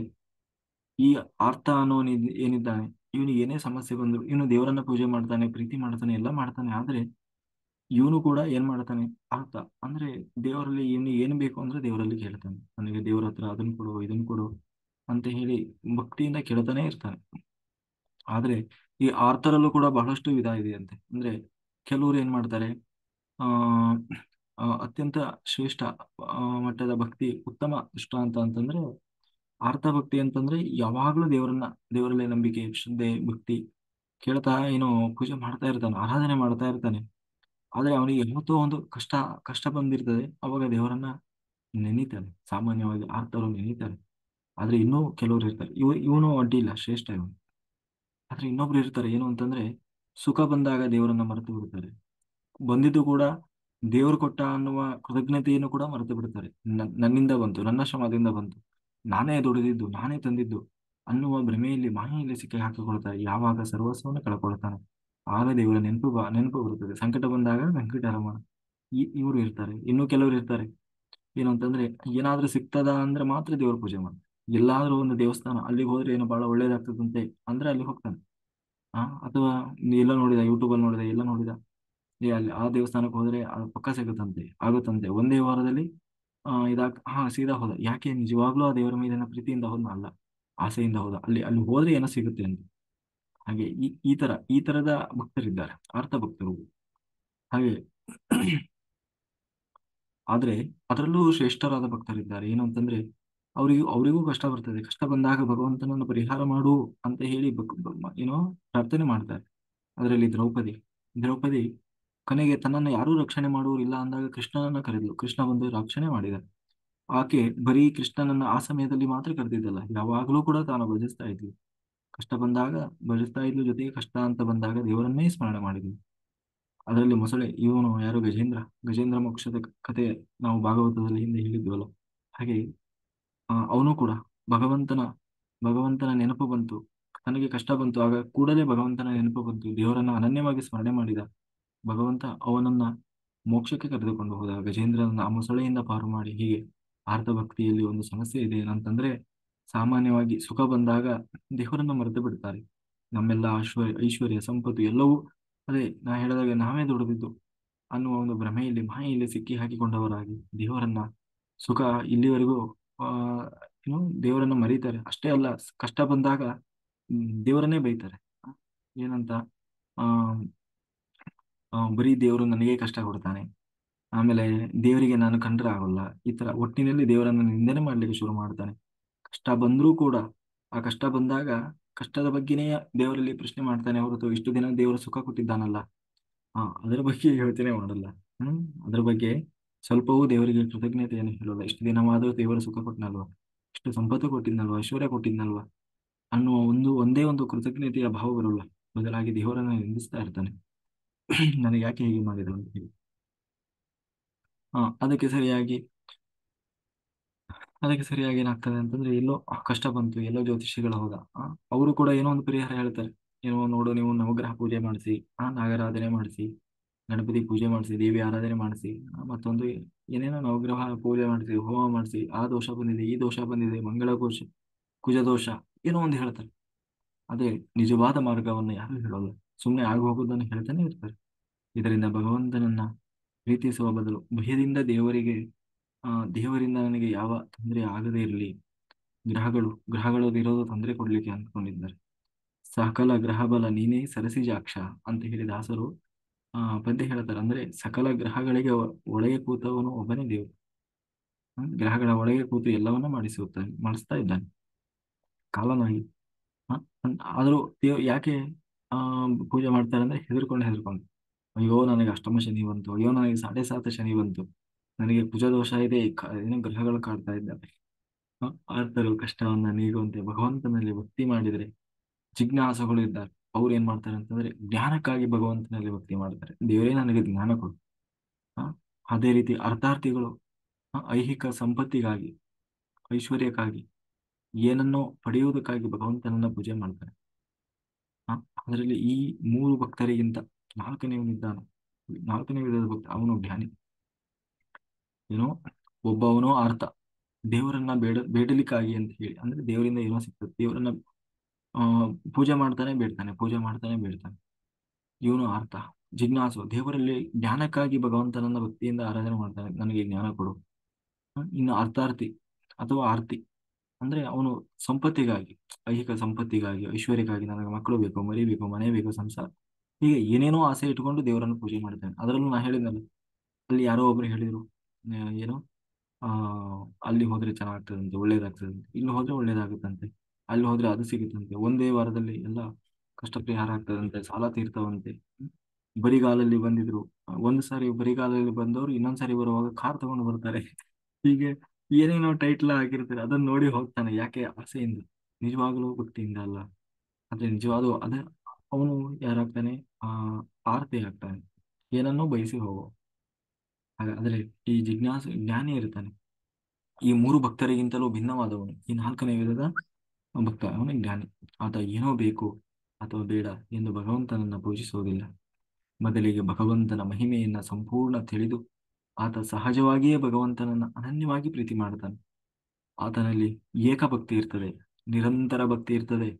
ಈ ಆರ್ತ ಅನ್ನೋನ್ ಏನಿದ್ದಾನೆ, ಇವನಿಗೆ ಏನೇ ಸಮಸ್ಯೆ ಬಂದ್ರು ಇವನು ದೇವರನ್ನ ಪೂಜೆ ಮಾಡ್ತಾನೆ, ಪ್ರೀತಿ ಮಾಡ್ತಾನೆ, ಎಲ್ಲ ಮಾಡ್ತಾನೆ. ಆದ್ರೆ ಇವನು ಕೂಡ ಏನ್ ಮಾಡ್ತಾನೆ, ಆರ್ತ ಅಂದ್ರೆ ದೇವರಲ್ಲಿ ಇವನಿಗೆ ಏನ್ ಬೇಕು ಅಂದ್ರೆ ದೇವರಲ್ಲಿ ಕೇಳ್ತಾನೆ. ನನಗೆ ದೇವರ ಹತ್ರ ಅದನ್ನ ಕೊಡು, ಇದನ್ನ ಕೊಡು ಅಂತ ಹೇಳಿ ಭಕ್ತಿಯಿಂದ ಕೇಳ್ತಾನೆ ಇರ್ತಾನೆ. ಆದ್ರೆ ಈ ಆರ್ತರಲ್ಲೂ ಕೂಡ ಬಹಳಷ್ಟು ವಿಧ ಇದೆ ಅಂತೆ. ಅಂದ್ರೆ ಕೆಲವರು ಏನ್ ಮಾಡ್ತಾರೆ, ಆ ಅತ್ಯಂತ ಶ್ರೇಷ್ಠ ಮಟ್ಟದ ಭಕ್ತಿ, ಉತ್ತಮ ದೃಷ್ಟಾಂತ ಅಂತಂದ್ರೆ ಆರ್ತ ಭಕ್ತಿ ಅಂತಂದ್ರೆ ಯಾವಾಗ್ಲೂ ದೇವರಲ್ಲಿ ನಂಬಿಕೆ, ಶ್ರದ್ಧೆ, ಭಕ್ತಿ ಕೇಳ್ತಾ ಏನೋ ಪೂಜೆ ಮಾಡ್ತಾ ಇರ್ತಾನೆ, ಆರಾಧನೆ ಮಾಡ್ತಾ ಇರ್ತಾನೆ. ಆದ್ರೆ ಅವನಿಗೆ ಯಾವತ್ತೋ ಒಂದು ಕಷ್ಟ ಬಂದಿರ್ತದೆ, ಅವಾಗ ದೇವರನ್ನ ನೆನೀತಾನೆ. ಸಾಮಾನ್ಯವಾಗಿ ಆರ್ತರು ನೆನೀತಾರೆ. ಆದ್ರೆ ಇನ್ನೂ ಕೆಲವರು ಇರ್ತಾರೆ, ಇವನು ಅಡ್ಡಿ ಇಲ್ಲ, ಶ್ರೇಷ್ಠ ಇವನು. ಆದ್ರೆ ಇನ್ನೊಬ್ರು ಇರ್ತಾರೆ, ಏನು ಅಂತಂದ್ರೆ ಸುಖ ಬಂದಾಗ ದೇವರನ್ನ ಮರೆತು ಬಿಡ್ತಾರೆ. ಬಂದಿದ್ದು ಕೂಡ ದೇವರು ಕೊಟ್ಟ ಅನ್ನುವ ಕೃತಜ್ಞತೆಯನ್ನು ಕೂಡ ಮರೆತು ಬಿಡ್ತಾರೆ. ನನ್ನಿಂದ ಬಂತು, ನನ್ನ ಶ್ರಮದಿಂದ ಬಂತು, ನಾನೇ ದುಡಿದಿದ್ದು, ನಾನೇ ತಂದಿದ್ದು ಅನ್ನುವ ಭ್ರಮೆಯಲ್ಲಿ, ಮಾಯೆಯಲ್ಲಿ ಸಿಕ್ಕಿ ಹಾಕಿಕೊಳ್ತಾರೆ. ಯಾವಾಗ ಸರ್ವಸ್ವವನ್ನು ಕಳ್ಕೊಳ್ತಾನೆ ಆಗ ದೇವರ ನೆನಪು ಬರುತ್ತದೆ. ಸಂಕಟ ಬಂದಾಗ ವೆಂಕಟರಮಣ ಇವರು ಇರ್ತಾರೆ. ಇನ್ನು ಕೆಲವರು ಇರ್ತಾರೆ, ಏನು ಅಂತಂದ್ರೆ ಏನಾದ್ರೂ ಸಿಗ್ತದ ಅಂದ್ರೆ ಮಾತ್ರ ದೇವ್ರ ಪೂಜೆ ಮಾಡಿ. ಎಲ್ಲಾದ್ರೂ ಒಂದು ದೇವಸ್ಥಾನ ಅಲ್ಲಿಗೆ ಹೋದ್ರೆ ಏನೋ ಬಹಳ ಒಳ್ಳೇದಾಗ್ತದಂತೆ ಅಂದ್ರೆ ಅಲ್ಲಿ ಹೋಗ್ತಾನೆ. ಅಥವಾ ಎಲ್ಲ ನೋಡಿದ, ಯೂಟ್ಯೂಬ್ ಅಲ್ಲಿ ನೋಡಿದ, ಎಲ್ಲ ನೋಡಿದ, ಅಲ್ಲಿ ಆ ದೇವಸ್ಥಾನಕ್ಕೆ ಹೋದ್ರೆ ಅದು ಪಕ್ಕ ಸಿಗುತ್ತಂತೆ, ಆಗುತ್ತಂತೆ, ಒಂದೇ ವಾರದಲ್ಲಿ ಸೀದಾ ಹೋದ. ಯಾಕೆ, ನಿಜವಾಗ್ಲೂ ಆ ದೇವರ ಮೇಲಿನ ಪ್ರೀತಿಯಿಂದ ಹೋದ್ನ? ಅಲ್ಲ, ಆಸೆಯಿಂದ ಹೋದ. ಅಲ್ಲಿ ಹೋದ್ರೆ ಏನೋ ಸಿಗುತ್ತೆ ಅಂತ. ಹಾಗೆ ಈ ತರದ ಭಕ್ತರಿದ್ದಾರೆ, ಅರ್ಥ ಭಕ್ತರು. ಹಾಗೆ ಆದ್ರೆ ಅದರಲ್ಲೂ ಶ್ರೇಷ್ಠರಾದ ಭಕ್ತರಿದ್ದಾರೆ. ಏನು ಅಂತಂದ್ರೆ ಅವರಿಗೂ ಕಷ್ಟ ಬರ್ತದೆ. ಕಷ್ಟ ಬಂದಾಗ ಭಗವಂತನನ್ನು ಪರಿಹಾರ ಮಾಡು ಅಂತ ಹೇಳಿ ಏನೋ ಪ್ರಾರ್ಥನೆ ಮಾಡ್ತಾರೆ. ಅದರಲ್ಲಿ ದ್ರೌಪದಿ ಕೊನೆಗೆ ತನ್ನನ್ನು ಯಾರೂ ರಕ್ಷಣೆ ಮಾಡುವರಿಲ್ಲ ಅಂದಾಗ ಕೃಷ್ಣನನ್ನ ಕರೆದ್ಲು. ಕೃಷ್ಣ ಬಂದು ರಕ್ಷಣೆ ಮಾಡಿದ. ಆಕೆ ಬರೀ ಕೃಷ್ಣನನ್ನ ಆ ಸಮಯದಲ್ಲಿ ಮಾತ್ರ ಕರೆದಿದ್ದಲ್ಲ, ಯಾವಾಗಲೂ ಕೂಡ ತಾನು ಭಜಿಸ್ತಾ ಇದ್ಲು. ಕಷ್ಟ ಬಂದಾಗ ಭಜಿಸ್ತಾ ಇದ್ಲು, ಜೊತೆಗೆ ಕಷ್ಟ ಅಂತ ಬಂದಾಗ ದೇವರನ್ನೇ ಸ್ಮರಣೆ ಮಾಡಿದ್ಲು. ಅದರಲ್ಲಿ ಮೊಸಳೆ ಇವನು ಯಾರು, ಗಜೇಂದ್ರ ಮೋಕ್ಷದ ಕತೆ ನಾವು ಭಾಗವತದಲ್ಲಿ ಹಿಂದೆ ಹೇಳಿದ್ವಲ್ಲ. ಹಾಗೆ ಅವನು ಕೂಡ ಭಗವಂತನ ಭಗವಂತನ ನೆನಪು ಬಂತು. ತನಗೆ ಕಷ್ಟ ಬಂತು, ಆಗ ಕೂಡಲೇ ಭಗವಂತನ ನೆನಪು ಬಂತು, ದೇವರನ್ನ ಅನನ್ಯವಾಗಿ ಸ್ಮರಣೆ ಮಾಡಿದ. ಭಗವಂತ ಅವನನ್ನ ಮೋಕ್ಷಕ್ಕೆ ಕರೆದುಕೊಂಡು ಹೋದ. ಗಜೇಂದ್ರನನ್ನ ಆ ಮೊಸಳೆಯಿಂದ ಪಾರು ಮಾಡಿ. ಹೀಗೆ ಆರ್ತ ಭಕ್ತಿಯಲ್ಲಿ ಒಂದು ಸಮಸ್ಯೆ ಇದೆ ಏನಂತಂದ್ರೆ, ಸಾಮಾನ್ಯವಾಗಿ ಸುಖ ಬಂದಾಗ ದೇವರನ್ನ ಮರೆತು ಬಿಡ್ತಾರೆ. ನಮ್ಮೆಲ್ಲ ಐಶ್ವರ್ಯ ಸಂಪತ್ತು ಎಲ್ಲವೂ ನಾ ಹೇಳಿದಾಗ ನಾವೇ ದುಡಿದಿದ್ದು ಅನ್ನುವ ಒಂದು ಭ್ರಮೆಯಲ್ಲಿ, ಮಾಯೆಯಲ್ಲಿ ಸಿಕ್ಕಿ ಹಾಕಿಕೊಂಡವರಾಗಿ ದೇವರನ್ನ ಸುಖ ಇಲ್ಲಿವರೆಗೂ ಆ ಏನು ದೇವರನ್ನ ಮರೀತಾರೆ. ಅಷ್ಟೇ ಅಲ್ಲ, ಕಷ್ಟ ಬಂದಾಗ ದೇವರನ್ನೇ ಬೈತಾರೆ. ಏನಂತ, ಆ ಬರೀ ದೇವರು ನನಗೆ ಕಷ್ಟ ಕೊಡ್ತಾನೆ, ಆಮೇಲೆ ದೇವರಿಗೆ ನಾನು ಕಂಡ್ರೆ ಆಗೋಲ್ಲ, ಈ ತರ ಒಟ್ಟಿನಲ್ಲಿ ದೇವರನ್ನು ನಿಂದನೆ ಮಾಡ್ಲಿಕ್ಕೆ ಶುರು ಮಾಡ್ತಾನೆ. ಕಷ್ಟ ಬಂದ್ರೂ ಕೂಡ ಆ ಕಷ್ಟ ಬಂದಾಗ ಕಷ್ಟದ ಬಗ್ಗೆನೇ ದೇವರಲ್ಲಿ ಪ್ರಶ್ನೆ ಮಾಡ್ತಾನೆ ಹೊರತು ಇಷ್ಟು ದಿನ ದೇವರು ಸುಖ ಕೊಟ್ಟಿದ್ದಾನಲ್ಲ, ಅದರ ಬಗ್ಗೆ ಯೋಚನೆ ಮಾಡಲ್ಲ. ಅದ್ರ ಬಗ್ಗೆ ಸ್ವಲ್ಪವೂ ದೇವರಿಗೆ ಕೃತಜ್ಞತೆಯನ್ನು ಹೇಳೋಲ್ಲ. ಇಷ್ಟು ದಿನವಾದರೂ ದೇವರು ಸುಖ ಕೊಟ್ಟನಲ್ವಾ, ಇಷ್ಟು ಸಂಪತ್ತು ಕೊಟ್ಟಿದ್ನಲ್ವಾ, ಐಶ್ವರ್ಯ ಕೊಟ್ಟಿದ್ನಲ್ವಾ ಅನ್ನುವ ಒಂದೇ ಒಂದು ಕೃತಜ್ಞತೆಯ ಭಾವ ಬರೋಲ್ಲ. ಬದಲಾಗಿ ದೇವರನ್ನು ನಿಂದಿಸ್ತಾ ಇರ್ತಾನೆ. ನನಗೆ ಯಾಕೆ ಹೀಗೆ ಮಾಡಿದ್ರು ಅಂತ ಹೇಳಿ. ಅದಕ್ಕೆ ಸರಿಯಾಗಿ ಏನಾಗ್ತದೆ ಅಂತಂದ್ರೆ, ಎಲ್ಲೋ ಕಷ್ಟ ಬಂತು, ಎಲ್ಲೋ ಜ್ಯೋತಿಷಿಗಳು ಹೋದ. ಅವರು ಕೂಡ ಏನೋ ಒಂದು ಪರಿಹಾರ ಹೇಳ್ತಾರೆ. ಏನೋ ನೋಡು, ನೀವು ನವಗ್ರಹ ಪೂಜೆ ಮಾಡಿಸಿ, ನಾಗರಾಧನೆ ಮಾಡಿಸಿ, ಗಣಪತಿ ಪೂಜೆ ಮಾಡಿಸಿ, ದೇವಿ ಆರಾಧನೆ ಮಾಡಿಸಿ, ಮತ್ತೊಂದು ಏನೇನೋ ನವಗ್ರಹ ಪೂಜೆ ಮಾಡಿಸಿ, ಹೋಮ ಮಾಡಿಸಿ, ಆ ದೋಷ ಬಂದಿದೆ, ಈ ದೋಷ ಬಂದಿದೆ, ಮಂಗಳ ದೋಷ, ಕುಜ ದೋಷ, ಏನೋ ಒಂದು ಹೇಳ್ತಾರೆ. ಅದೇ ನಿಜವಾದ ಮಾರ್ಗವನ್ನು ಯಾರು ಹೇಳೋಲ್ಲ. ಸುಮ್ಮನೆ ಆಗಿ ಹೋಗೋದನ್ನು ಹೇಳ್ತಾನೆ ಇರ್ತಾರೆ. ಇದರಿಂದ ಭಗವಂತನನ್ನ ಪ್ರೀತಿಸುವ ಬದಲು ಭಯದಿಂದ ದೇವರಿಂದ ನನಗೆ ಯಾವ ತೊಂದರೆ ಆಗದೇ ಇರಲಿ, ಗ್ರಹಗಳು ಇರೋದು ತೊಂದರೆ ಕೊಡ್ಲಿಕ್ಕೆ ಅಂದ್ಕೊಂಡಿದ್ದಾರೆ. ಸಕಲ ಗ್ರಹ ಬಲ ನೀನೇ ಸರಸಿಜಾಕ್ಷ ಅಂತ ಹೇಳಿ ದಾಸರು ಪದ್ಯ ಹೇಳ್ತಾರೆ. ಅಂದ್ರೆ ಸಕಲ ಗ್ರಹಗಳಿಗೆ ಒಳಗೆ ಕೂತವನು ಒಬ್ಬನೇ ದೇವರು. ಗ್ರಹಗಳ ಒಳಗೆ ಕೂತು ಎಲ್ಲವನ್ನ ಮಾಡಿಸ್ತಾ ಇದ್ದಾನೆ ಕಾಲನಾಗಿ. ಹ? ಆದ್ರೂ ಯಾಕೆ ಆ ಪೂಜೆ ಮಾಡ್ತಾರೆ ಅಂದ್ರೆ, ಹೆದರ್ಕೊಂಡು ಅಯ್ಯೋ ನನಗೆ ಅಷ್ಟಮ ಶನಿ ಬಂತು, ಅಯ್ಯೋ ನನಗೆ 7.5 ಶನಿ ಬಂತು, ನನಗೆ ಕುಜ ದೋಷ ಇದೆ, ಏನೋ ಗ್ರಹಗಳು ಕಾಡ್ತಾ ಇದ್ದಾವೆ. ಆರ್ತರು ಕಷ್ಟವನ್ನ ನೀಗುವಂತೆ ಭಗವಂತನಲ್ಲಿ ಭಕ್ತಿ ಮಾಡಿದರೆ, ಜಿಜ್ಞಾಸುಗಳು ಇದ್ದಾರೆ, ಅವ್ರು ಏನ್ ಮಾಡ್ತಾರೆ ಅಂತಂದ್ರೆ ಜ್ಞಾನಕ್ಕಾಗಿ ಭಗವಂತನಲ್ಲಿ ಭಕ್ತಿ ಮಾಡ್ತಾರೆ. ದೇವರೇ ನನಗೆ ಜ್ಞಾನ ಕೊಡು. ಆ, ಅದೇ ರೀತಿ ಅರ್ಥಾರ್ಥಿಗಳು ಐಹಿಕ ಸಂಪತ್ತಿಗಾಗಿ, ಐಶ್ವರ್ಯಕ್ಕಾಗಿ, ಏನನ್ನೋ ಪಡೆಯುವುದಕ್ಕಾಗಿ ಭಗವಂತನನ್ನ ಪೂಜೆ ಮಾಡ್ತಾರೆ. ಅದರಲ್ಲಿ ಈ 3 ಭಕ್ತರಿಗಿಂತ ನಾಲ್ಕನೇ ವಿಧದ ಭಕ್ತ ಅವನು ಜ್ಞಾನಿ. ಏನೋ ಒಬ್ಬವನೋ ಅರ್ಥ, ದೇವರನ್ನ ಬೇಡಲಿಕ್ಕಾಗಿ ಅಂತ ಹೇಳಿ, ಅಂದ್ರೆ ದೇವರಿಂದ ಏನೋ ಸಿಗ್ತದೆ, ದೇವರನ್ನ ಆ ಪೂಜೆ ಮಾಡ್ತಾನೆ ಬೇಡ್ತಾನೆ, ಪೂಜೆ ಮಾಡ್ತಾನೆ ಬೇಡ್ತಾನೆ. ಇವನು ಅರ್ಥ ಜಿಜ್ಞಾಸು, ದೇವರಲ್ಲಿ ಜ್ಞಾನಕ್ಕಾಗಿ ಭಗವಂತನನ್ನ ಭಕ್ತಿಯಿಂದ ಆರಾಧನೆ ಮಾಡ್ತಾನೆ, ನನಗೆ ಜ್ಞಾನ ಕೊಡು. ಇನ್ನು ಅರ್ಥಾರ್ಥಿ ಅಥವಾ ಆರ್ತಿ, ಅಂದ್ರೆ ಅವನು ಸಂಪತ್ತಿಗಾಗಿ, ಐಹಿಕ ಸಂಪತ್ತಿಗಾಗಿ, ಐಶ್ವರ್ಯಕ್ಕಾಗಿ, ನನಗೆ ಮಕ್ಕಳು ಬೇಕು, ಮರಿ ಬೇಕು, ಮನೆ ಬೇಕು, ಸಂಸಾರ, ಹೀಗೆ ಏನೇನೋ ಆಸೆ ಇಟ್ಟುಕೊಂಡು ದೇವರನ್ನು ಪೂಜೆ ಮಾಡ್ತಾನೆ. ಅದರಲ್ಲೂ ನಾ ಹೇಳಿದ್ನಲ್ಲ, ಅಲ್ಲಿ ಯಾರೋ ಒಬ್ರು ಹೇಳಿದ್ರು, ಏನೋ ಆ ಅಲ್ಲಿ ಹೋದ್ರೆ ಚೆನ್ನಾಗ್ತದಂತೆ, ಒಳ್ಳೇದಾಗ್ತದಂತೆ, ಇಲ್ಲಿ ಹೋದ್ರೆ ಒಳ್ಳೇದಾಗುತ್ತಂತೆ, ಅಲ್ಲಿ ಹೋದ್ರೆ ಅದು ಸಿಗುತ್ತಂತೆ, ಒಂದೇ ವಾರದಲ್ಲಿ ಎಲ್ಲ ಕಷ್ಟ ಪರಿಹಾರ ಆಗ್ತದಂತೆ, ಸಾಲ ತೀರ್ತಾವಂತೆ. ಬರಿಗಾಲಲ್ಲಿ ಬಂದಿದ್ರು, ಒಂದು ಸಾರಿ ಬರಿಗಾಲಲ್ಲಿ ಬಂದವರು ಇನ್ನೊಂದ್ ಸಾರಿ ಬರುವಾಗ ಕಾರ್ ತಗೊಂಡು ಬರ್ತಾರೆ. ಹೀಗೆ ಏನೇನೋ ಟೈಟ್ಲ್ ಆಗಿರ್ತಾರೆ, ಅದನ್ನ ನೋಡಿ ಹೋಗ್ತಾನೆ. ಯಾಕೆ? ಆಸೆಯಿಂದ, ನಿಜವಾಗ್ಲೂ ಭಕ್ತಿಯಿಂದ ಅಲ್ಲ. ಆದ್ರೆ ನಿಜವಾದ ಅದೇ ಅವನು ಯಾರಾಗ್ತಾನೆ? ಆ ಆರ್ತಿ ಆಗ್ತಾನೆ, ಏನನ್ನೋ ಬಯಸಿ ಹೋಗೋ. ಆದ್ರೆ ಈ ಜ್ಞಾನಿ ಇರ್ತಾನೆ, ಈ 3 ಭಕ್ತರಿಗಿಂತಲೂ ಭಿನ್ನವಾದವನು, ಈ 4ನೇ ವಿಧದ ಭಕ್ತ, ಅವನೇ ಜ್ಞಾನಿ. ಆತ ಏನೋ ಬೇಕು ಅಥವಾ ಬೇಡ ಎಂದು ಭಗವಂತನನ್ನ ಪೂಜಿಸುವುದಿಲ್ಲ. ಬದಲಿಗೆ ಭಗವಂತನ ಮಹಿಮೆಯನ್ನ ಸಂಪೂರ್ಣ ತಿಳಿದು ಆತ ಸಹಜವಾಗಿಯೇ ಭಗವಂತನನ್ನ ಅನನ್ಯವಾಗಿ ಪ್ರೀತಿ ಮಾಡ್ತಾನೆ. ಆತನಲ್ಲಿ ಏಕಭಕ್ತಿ ಇರ್ತದೆ, ನಿರಂತರ ಭಕ್ತಿ ಇರ್ತದೆ.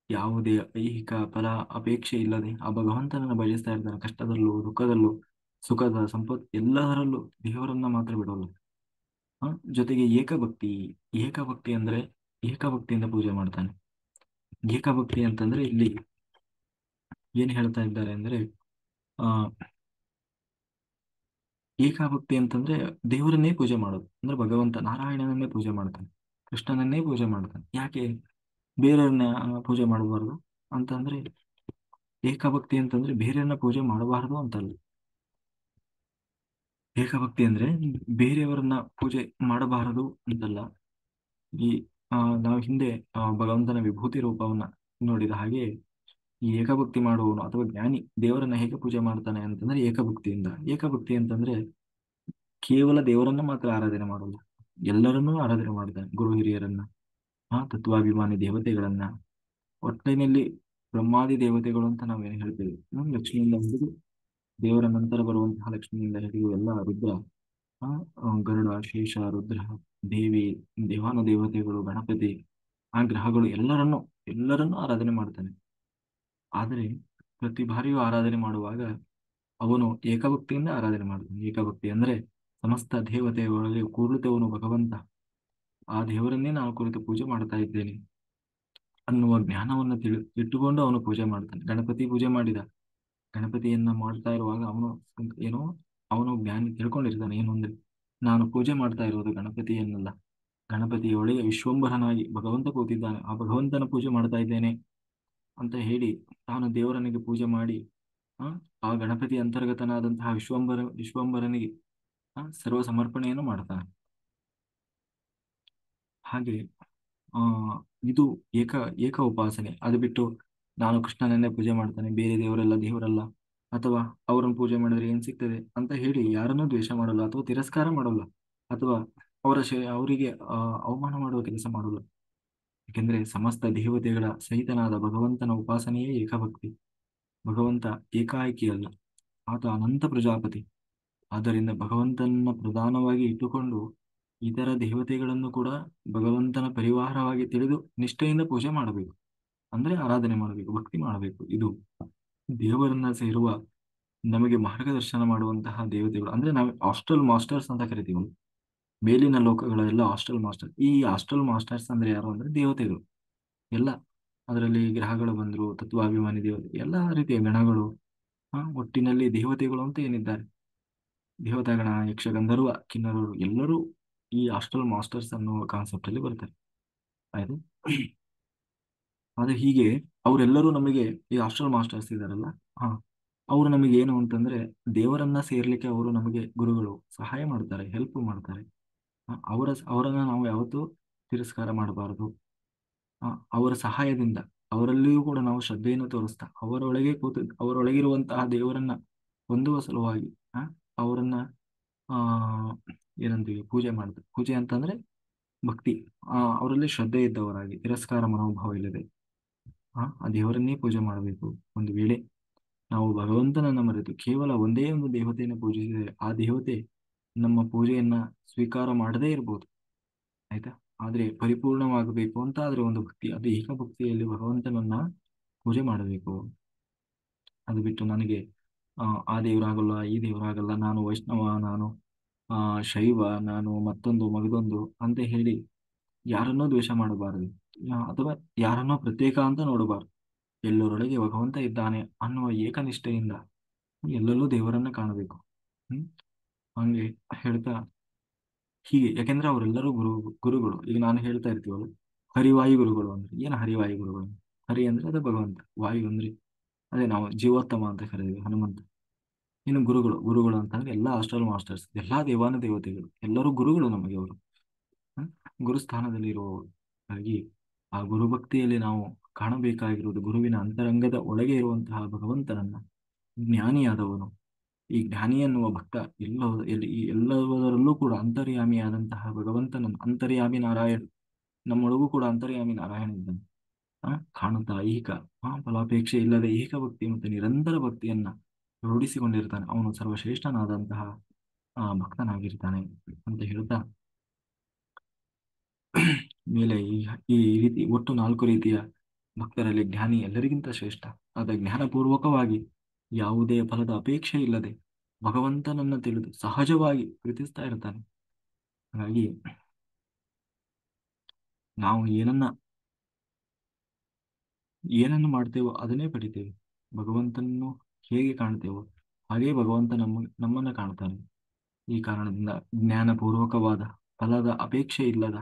ಯಾವುದೇ ಐಹಿಕ ಫಲ ಅಪೇಕ್ಷೆ ಇಲ್ಲದೆ ಆ ಭಗವಂತನನ್ನ ಭಜಿಸ್ತಾ ಇರ್ತಾನೆ. ಕಷ್ಟದಲ್ಲೂ ದುಃಖದಲ್ಲೂ, ಸುಖದ ಸಂಪತ್ತು ಎಲ್ಲದರಲ್ಲೂ ದೇವರನ್ನ ಮಾತ್ರ ಬಿಡೋಲ್ಲ. ಜೊತೆಗೆ ಏಕಭಕ್ತಿ ಅಂದ್ರೆ ಏಕಭಕ್ತಿಯಿಂದ ಪೂಜೆ ಮಾಡ್ತಾನೆ. ಏಕಭಕ್ತಿ ಅಂತಂದ್ರೆ ಇಲ್ಲಿ ಏನ್ ಹೇಳ್ತಾ ಇದ್ದಾರೆ ಅಂದ್ರೆ, ಆ ಏಕಾಭಕ್ತಿ ಅಂತಂದ್ರೆ ದೇವರನ್ನೇ ಪೂಜೆ ಮಾಡೋದು. ಅಂದ್ರೆ ಭಗವಂತ ನಾರಾಯಣನನ್ನೇ ಪೂಜೆ ಮಾಡ್ತಾನೆ, ಕೃಷ್ಣನನ್ನೇ ಪೂಜೆ ಮಾಡ್ತಾನೆ. ಯಾಕೆ ಬೇರೆಯವ್ರನ್ನ ಪೂಜೆ ಮಾಡಬಾರ್ದು ಅಂತಂದ್ರೆ, ಏಕಭಕ್ತಿ ಅಂತಂದ್ರೆ ಬೇರೆಯವ್ರನ್ನ ಪೂಜೆ ಮಾಡಬಾರದು ಅಂತಲ್ಲ. ಏಕಭಕ್ತಿ ಅಂದ್ರೆ ಬೇರೆಯವರನ್ನ ಪೂಜೆ ಮಾಡಬಾರದು ಅಂತಲ್ಲ. ಈ ನಾವು ಹಿಂದೆ ಭಗವಂತನ ವಿಭೂತಿ ರೂಪವನ್ನ ನೋಡಿದ ಹಾಗೆ, ಈ ಏಕಭಕ್ತಿ ಮಾಡುವವನು ಅಥವಾ ಜ್ಞಾನಿ ದೇವರನ್ನ ಹೇಗೆ ಪೂಜೆ ಮಾಡ್ತಾನೆ ಅಂತಂದ್ರೆ ಏಕಭಕ್ತಿಯಿಂದ. ಏಕಭಕ್ತಿ ಅಂತಂದ್ರೆ ಕೇವಲ ದೇವರನ್ನ ಮಾತ್ರ ಆರಾಧನೆ ಮಾಡೋದು, ಎಲ್ಲರನ್ನೂ ಆರಾಧನೆ ಮಾಡ್ತಾನೆ. ಗುರು ಹಿರಿಯರನ್ನ, ತತ್ವಾಭಿಮಾನಿ ದೇವತೆಗಳನ್ನ, ಒಟ್ಟಿನಲ್ಲಿ ಬ್ರಹ್ಮಾದಿ ದೇವತೆಗಳು ಅಂತ ನಾವೇನು ಹೇಳ್ತೇವೆ. ಲಕ್ಷ್ಮಿಯಿಂದ ಹಿಡಿದು ದೇವರ ನಂತರ ಬರುವಂತಹ ಲಕ್ಷ್ಮಿಯಿಂದ ಹಿಡಿದು ಎಲ್ಲ ರುದ್ರ, ಗರುಡ, ಶೇಷ, ರುದ್ರ, ದೇವಿ, ದೇವಾನು ದೇವತೆಗಳು, ಗಣಪತಿ, ಆ ಗ್ರಹಗಳು, ಎಲ್ಲರನ್ನೂ ಆರಾಧನೆ ಮಾಡ್ತಾನೆ. ಆದರೆ ಪ್ರತಿ ಬಾರಿಯೂ ಆರಾಧನೆ ಮಾಡುವಾಗ ಅವನು ಏಕಭಕ್ತಿಯಿಂದ ಆರಾಧನೆ ಮಾಡ್ತಾನೆ. ಏಕಭಕ್ತಿ ಅಂದ್ರೆ ಸಮಸ್ತ ದೇವತೆಗಳಲ್ಲಿ ಕೂರುತ್ತವನು ಭಗವಂತ, ಆ ದೇವರನ್ನೇ ನಾನು ಕುರಿತು ಪೂಜೆ ಮಾಡ್ತಾ ಇದ್ದೇನೆ ಅನ್ನುವ ಜ್ಞಾನವನ್ನು ಇಟ್ಟುಕೊಂಡು ಅವನು ಪೂಜೆ ಮಾಡ್ತಾನೆ. ಗಣಪತಿ ಪೂಜೆ ಮಾಡಿದ, ಗಣಪತಿಯನ್ನ ಮಾಡ್ತಾ ಇರುವಾಗ ಏನೋ ಅವನು ಜ್ಞಾನಿ ತಿಳ್ಕೊಂಡಿರ್ತಾನೆ. ಏನು ಅಂದ್ರೆ, ನಾನು ಪೂಜೆ ಮಾಡ್ತಾ ಇರೋದು ಗಣಪತಿಯನ್ನಲ್ಲ, ಗಣಪತಿಯ ಒಳಗೆ ವಿಶ್ವಂಭರನಾಗಿ ಭಗವಂತ ಕೂತಿದ್ದಾನೆ, ಆ ಭಗವಂತನ ಪೂಜೆ ಮಾಡ್ತಾ ಇದ್ದೇನೆ ಅಂತ ಹೇಳಿ ತಾನು ದೇವರನಿಗೆ ಪೂಜೆ ಮಾಡಿ ಆ ಆ ಗಣಪತಿ ಅಂತರ್ಗತನಾದಂತಹ ವಿಶ್ವಂಬರನಿಗೆ ಸರ್ವ ಸಮರ್ಪಣೆಯನ್ನು ಮಾಡ್ತಾನೆ. ಹಾಗೆ ಆ ಇದು ಏಕ ಏಕ ಉಪಾಸನೆ. ಅದು ಬಿಟ್ಟು ನಾನು ಕೃಷ್ಣನನ್ನೇ ಪೂಜೆ ಮಾಡ್ತಾನೆ, ಬೇರೆ ದೇವರೆಲ್ಲ ದೇವರಲ್ಲ, ಅಥವಾ ಅವರನ್ನು ಪೂಜೆ ಮಾಡಿದ್ರೆ ಏನ್ ಸಿಗ್ತದೆ ಅಂತ ಹೇಳಿ ಯಾರನ್ನೂ ದ್ವೇಷ ಮಾಡಲ್ಲ ಅಥವಾ ತಿರಸ್ಕಾರ ಮಾಡಲ್ಲ, ಅಥವಾ ಅವರಿಗೆ ಅವಮಾನ ಮಾಡುವ ಕೆಲಸ ಮಾಡಲ್ಲ. ಯಾಕೆಂದ್ರೆ ಸಮಸ್ತ ದೇವತೆಗಳ ಸಹಿತನಾದ ಭಗವಂತನ ಉಪಾಸನೆಯೇ ಏಕಭಕ್ತಿ. ಭಗವಂತ ಏಕಾಏಕಿ ಅಲ್ಲ, ಆತ ಅನಂತ ಪ್ರಜಾಪತಿ. ಆದ್ದರಿಂದ ಭಗವಂತನ ಪ್ರಧಾನವಾಗಿ ಇಟ್ಟುಕೊಂಡು ಇತರ ದೇವತೆಗಳನ್ನು ಕೂಡ ಭಗವಂತನ ಪರಿವಾರವಾಗಿ ತಿಳಿದು ನಿಷ್ಠೆಯಿಂದ ಪೂಜೆ ಮಾಡಬೇಕು. ಅಂದ್ರೆ ಆರಾಧನೆ ಮಾಡಬೇಕು, ಭಕ್ತಿ ಮಾಡಬೇಕು. ಇದು ದೇವರನ್ನ ಸೇರುವ, ನಮಗೆ ಮಾರ್ಗದರ್ಶನ ಮಾಡುವಂತಹ ದೇವತೆಗಳು. ಅಂದ್ರೆ ನಾವು ಹಾಸ್ಟೆಲ್ ಮಾಸ್ಟರ್ಸ್ ಅಂತ ಕರಿತೀವಿ. ಮೇಲಿನ ಲೋಕಗಳೆಲ್ಲ ಹಾಸ್ಟೆಲ್ ಮಾಸ್ಟರ್. ಈ ಹಾಸ್ಟೆಲ್ ಮಾಸ್ಟರ್ಸ್ ಅಂದ್ರೆ ಯಾರು ಅಂದ್ರೆ ದೇವತೆಗಳು ಎಲ್ಲ. ಅದರಲ್ಲಿ ಗ್ರಹಗಳು ಬಂದ್ರು, ತತ್ವಾಭಿಮಾನಿ ದೇವತೆ, ಎಲ್ಲಾ ರೀತಿಯ ಗಣಗಳು, ಒಟ್ಟಿನಲ್ಲಿ ದೇವತೆಗಳು ಅಂತ ಏನಿದ್ದಾರೆ, ದೇವತಾಗಣ, ಯಕ್ಷ, ಗಂಧರ್ವ, ಕಿನ್ನರರು ಎಲ್ಲರೂ ಈ ಹಾಸ್ಟೆಲ್ ಮಾಸ್ಟರ್ಸ್ ಅನ್ನೋ ಕಾನ್ಸೆಪ್ಟ್ ಅಲ್ಲಿ ಬರ್ತಾರೆ. ಆಯ್ತು. ಆದ್ರೆ ಹೀಗೆ ಅವರೆಲ್ಲರೂ ನಮಗೆ, ಈ ಹಾಸ್ಟೆಲ್ ಮಾಸ್ಟರ್ಸ್ ಇದಾರಲ್ಲ, ಹಾ ಅವರು ನಮಗೆ ಏನು ಅಂತಂದ್ರೆ ದೇವರನ್ನ ಸೇರ್ಲಿಕ್ಕೆ ಅವರು ನಮಗೆ ಗುರುಗಳು, ಸಹಾಯ ಮಾಡ್ತಾರೆ, ಹೆಲ್ಪ್ ಮಾಡ್ತಾರೆ. ಅವರನ್ನ ನಾವು ಯಾವತ್ತೂ ತಿರಸ್ಕಾರ ಮಾಡಬಾರದು. ಅವರ ಸಹಾಯದಿಂದ ಅವರಲ್ಲಿಯೂ ಕೂಡ ನಾವು ಶ್ರದ್ಧೆಯನ್ನು ತೋರಿಸ್ತಾ ಅವರೊಳಗೆ ಕೂತು ಅವರೊಳಗಿರುವಂತಹ ದೇವರನ್ನ ಹೊಂದುವ ಸಲುವಾಗಿ ಅವರನ್ನ ಆ ಏನಂತೀವಿ, ಪೂಜೆ ಮಾಡ್ತಾರೆ. ಪೂಜೆ ಅಂತಂದ್ರೆ ಭಕ್ತಿ. ಅವರಲ್ಲಿ ಶ್ರದ್ಧೆ ಇದ್ದವರಾಗಿ, ತಿರಸ್ಕಾರ ಮನೋಭಾವ ಇಲ್ಲದೆ ಆ ದೇವರನ್ನೇ ಪೂಜೆ ಮಾಡಬೇಕು. ಒಂದು ವೇಳೆ ನಾವು ಭಗವಂತನನ್ನ ಮರೆತು ಕೇವಲ ಒಂದೇ ಒಂದು ದೇವತೆಯನ್ನು ಪೂಜಿಸಿದರೆ ಆ ದೇವತೆ ನಮ್ಮ ಪೂಜೆಯನ್ನ ಸ್ವೀಕಾರ ಮಾಡದೇ ಇರಬಹುದು. ಆಯ್ತಾ. ಆದ್ರೆ ಪರಿಪೂರ್ಣವಾಗಬೇಕು ಅಂತ ಆದ್ರೆ ಒಂದು ಭಕ್ತಿ, ಅದು ಏಕ ಭಕ್ತಿಯಲ್ಲಿ ಭಗವಂತನನ್ನ ಪೂಜೆ ಮಾಡಬೇಕು. ಅದು ಬಿಟ್ಟು ನನಗೆ ಆ ದೇವರಾಗಲ್ಲ, ಈ ದೇವರಾಗಲ್ಲ, ನಾನು ವೈಷ್ಣವ, ನಾನು ಶೈವ, ನಾನು ಮತ್ತೊಂದು ಮಗದೊಂದು ಅಂತ ಹೇಳಿ ಯಾರನ್ನೋ ದ್ವೇಷ ಮಾಡಬಾರದು. ಅಥವಾ ಯಾರನ್ನೋ ಪ್ರತ್ಯೇಕ ಅಂತ ನೋಡಬಾರದು. ಎಲ್ಲರೊಳಗೆ ಭಗವಂತ ಇದ್ದಾನೆ ಅನ್ನುವ ಏಕನಿಷ್ಠೆಯಿಂದ ಎಲ್ಲೆಲ್ಲೂ ದೇವರನ್ನ ಕಾಣಬೇಕು. ಹ್ಮ್ ಹಂಗೆ ಹೇಳ್ತಾ ಹೀಗೆ, ಯಾಕೆಂದ್ರೆ ಅವರೆಲ್ಲರೂ ಗುರುಗಳು. ಈಗ ನಾನು ಹೇಳ್ತಾ ಇರ್ತೀವಲ್ಲ, ಹರಿವಾಯು ಗುರುಗಳು ಅಂದ್ರೆ ಏನು? ಹರಿವಾಯು ಗುರುಗಳು, ಹರಿ ಅಂದ್ರೆ ಅದು ಭಗವಂತ, ವಾಯು ಅಂದ್ರೆ ಅದೇ ನಾವು ಜೀವೋತ್ತಮ ಅಂತ ಕರೀತೀವಿ, ಹನುಮಂತ. ಇನ್ನು ಗುರುಗಳು ಅಂತಂದ್ರೆ ಎಲ್ಲಾ ಹಾಸ್ಟೆಲ್ ಮಾಸ್ಟರ್ಸ್, ಎಲ್ಲಾ ದೇವಾನ ದೇವತೆಗಳು ಎಲ್ಲರೂ ಗುರುಗಳು ನಮಗೆ. ಅವರು ಗುರುಸ್ಥಾನದಲ್ಲಿ ಇರುವವರು. ಹಾಗಾಗಿ ಆ ಗುರುಭಕ್ತಿಯಲ್ಲಿ ನಾವು ಕಾಣಬೇಕಾಗಿರುವುದು ಗುರುವಿನ ಅಂತರಂಗದ ಒಳಗೆ ಇರುವಂತಹ ಭಗವಂತನನ್ನ. ಜ್ಞಾನಿಯಾದವನು, ಈ ಜ್ಞಾನಿ ಎನ್ನುವ ಭಕ್ತ ಎಲ್ಲದರಲ್ಲೂ ಕೂಡ ಅಂತರ್ಯಾಮಿಯಾದಂತಹ ಭಗವಂತನನ್ನು, ಅಂತರ್ಯಾಮಿ ನಾರಾಯಣ, ನಮ್ಮೊಳಗೂ ಕೂಡ ಅಂತರ್ಯಾಮಿ ನಾರಾಯಣ ಇದ್ದಾನೆ. ಕಾಣುತ್ತಾ ಫಲಾಪೇಕ್ಷೆ ಇಲ್ಲದೆ ಏಕ ಭಕ್ತಿ ಮತ್ತು ನಿರಂತರ ಭಕ್ತಿಯನ್ನ ರೂಢಿಸಿಕೊಂಡಿರ್ತಾನೆ. ಅವನು ಸರ್ವಶ್ರೇಷ್ಠನಾದಂತಹ ಭಕ್ತನಾಗಿರ್ತಾನೆ ಅಂತ ಹೇಳ್ತಾ, ಮೇಲೆ ಈ ರೀತಿ ಒಟ್ಟು 4 ರೀತಿಯ ಭಕ್ತರಲ್ಲಿ ಜ್ಞಾನಿ ಎಲ್ಲರಿಗಿಂತ ಶ್ರೇಷ್ಠ. ಆದ ಜ್ಞಾನಪೂರ್ವಕವಾಗಿ ಯಾವುದೇ ಫಲದ ಅಪೇಕ್ಷೆ ಇಲ್ಲದೆ ಭಗವಂತನನ್ನ ತಿಳಿದು ಸಹಜವಾಗಿ ಪ್ರೀತಿಸ್ತಾ ಇರ್ತಾನೆ. ಹಾಗಾಗಿ ನಾವು ಏನನ್ನು ಮಾಡ್ತೇವೋ ಅದನ್ನೇ ಪಡಿತೇವೆ. ಭಗವಂತನನ್ನು ಹೇಗೆ ಕಾಣ್ತೇವೋ ಹಾಗೇ ಭಗವಂತ ನಮ್ಮನ್ನ ಕಾಣ್ತಾನೆ. ಈ ಕಾರಣದಿಂದ ಜ್ಞಾನಪೂರ್ವಕವಾದ, ಫಲದ ಅಪೇಕ್ಷೆ ಇಲ್ಲದ,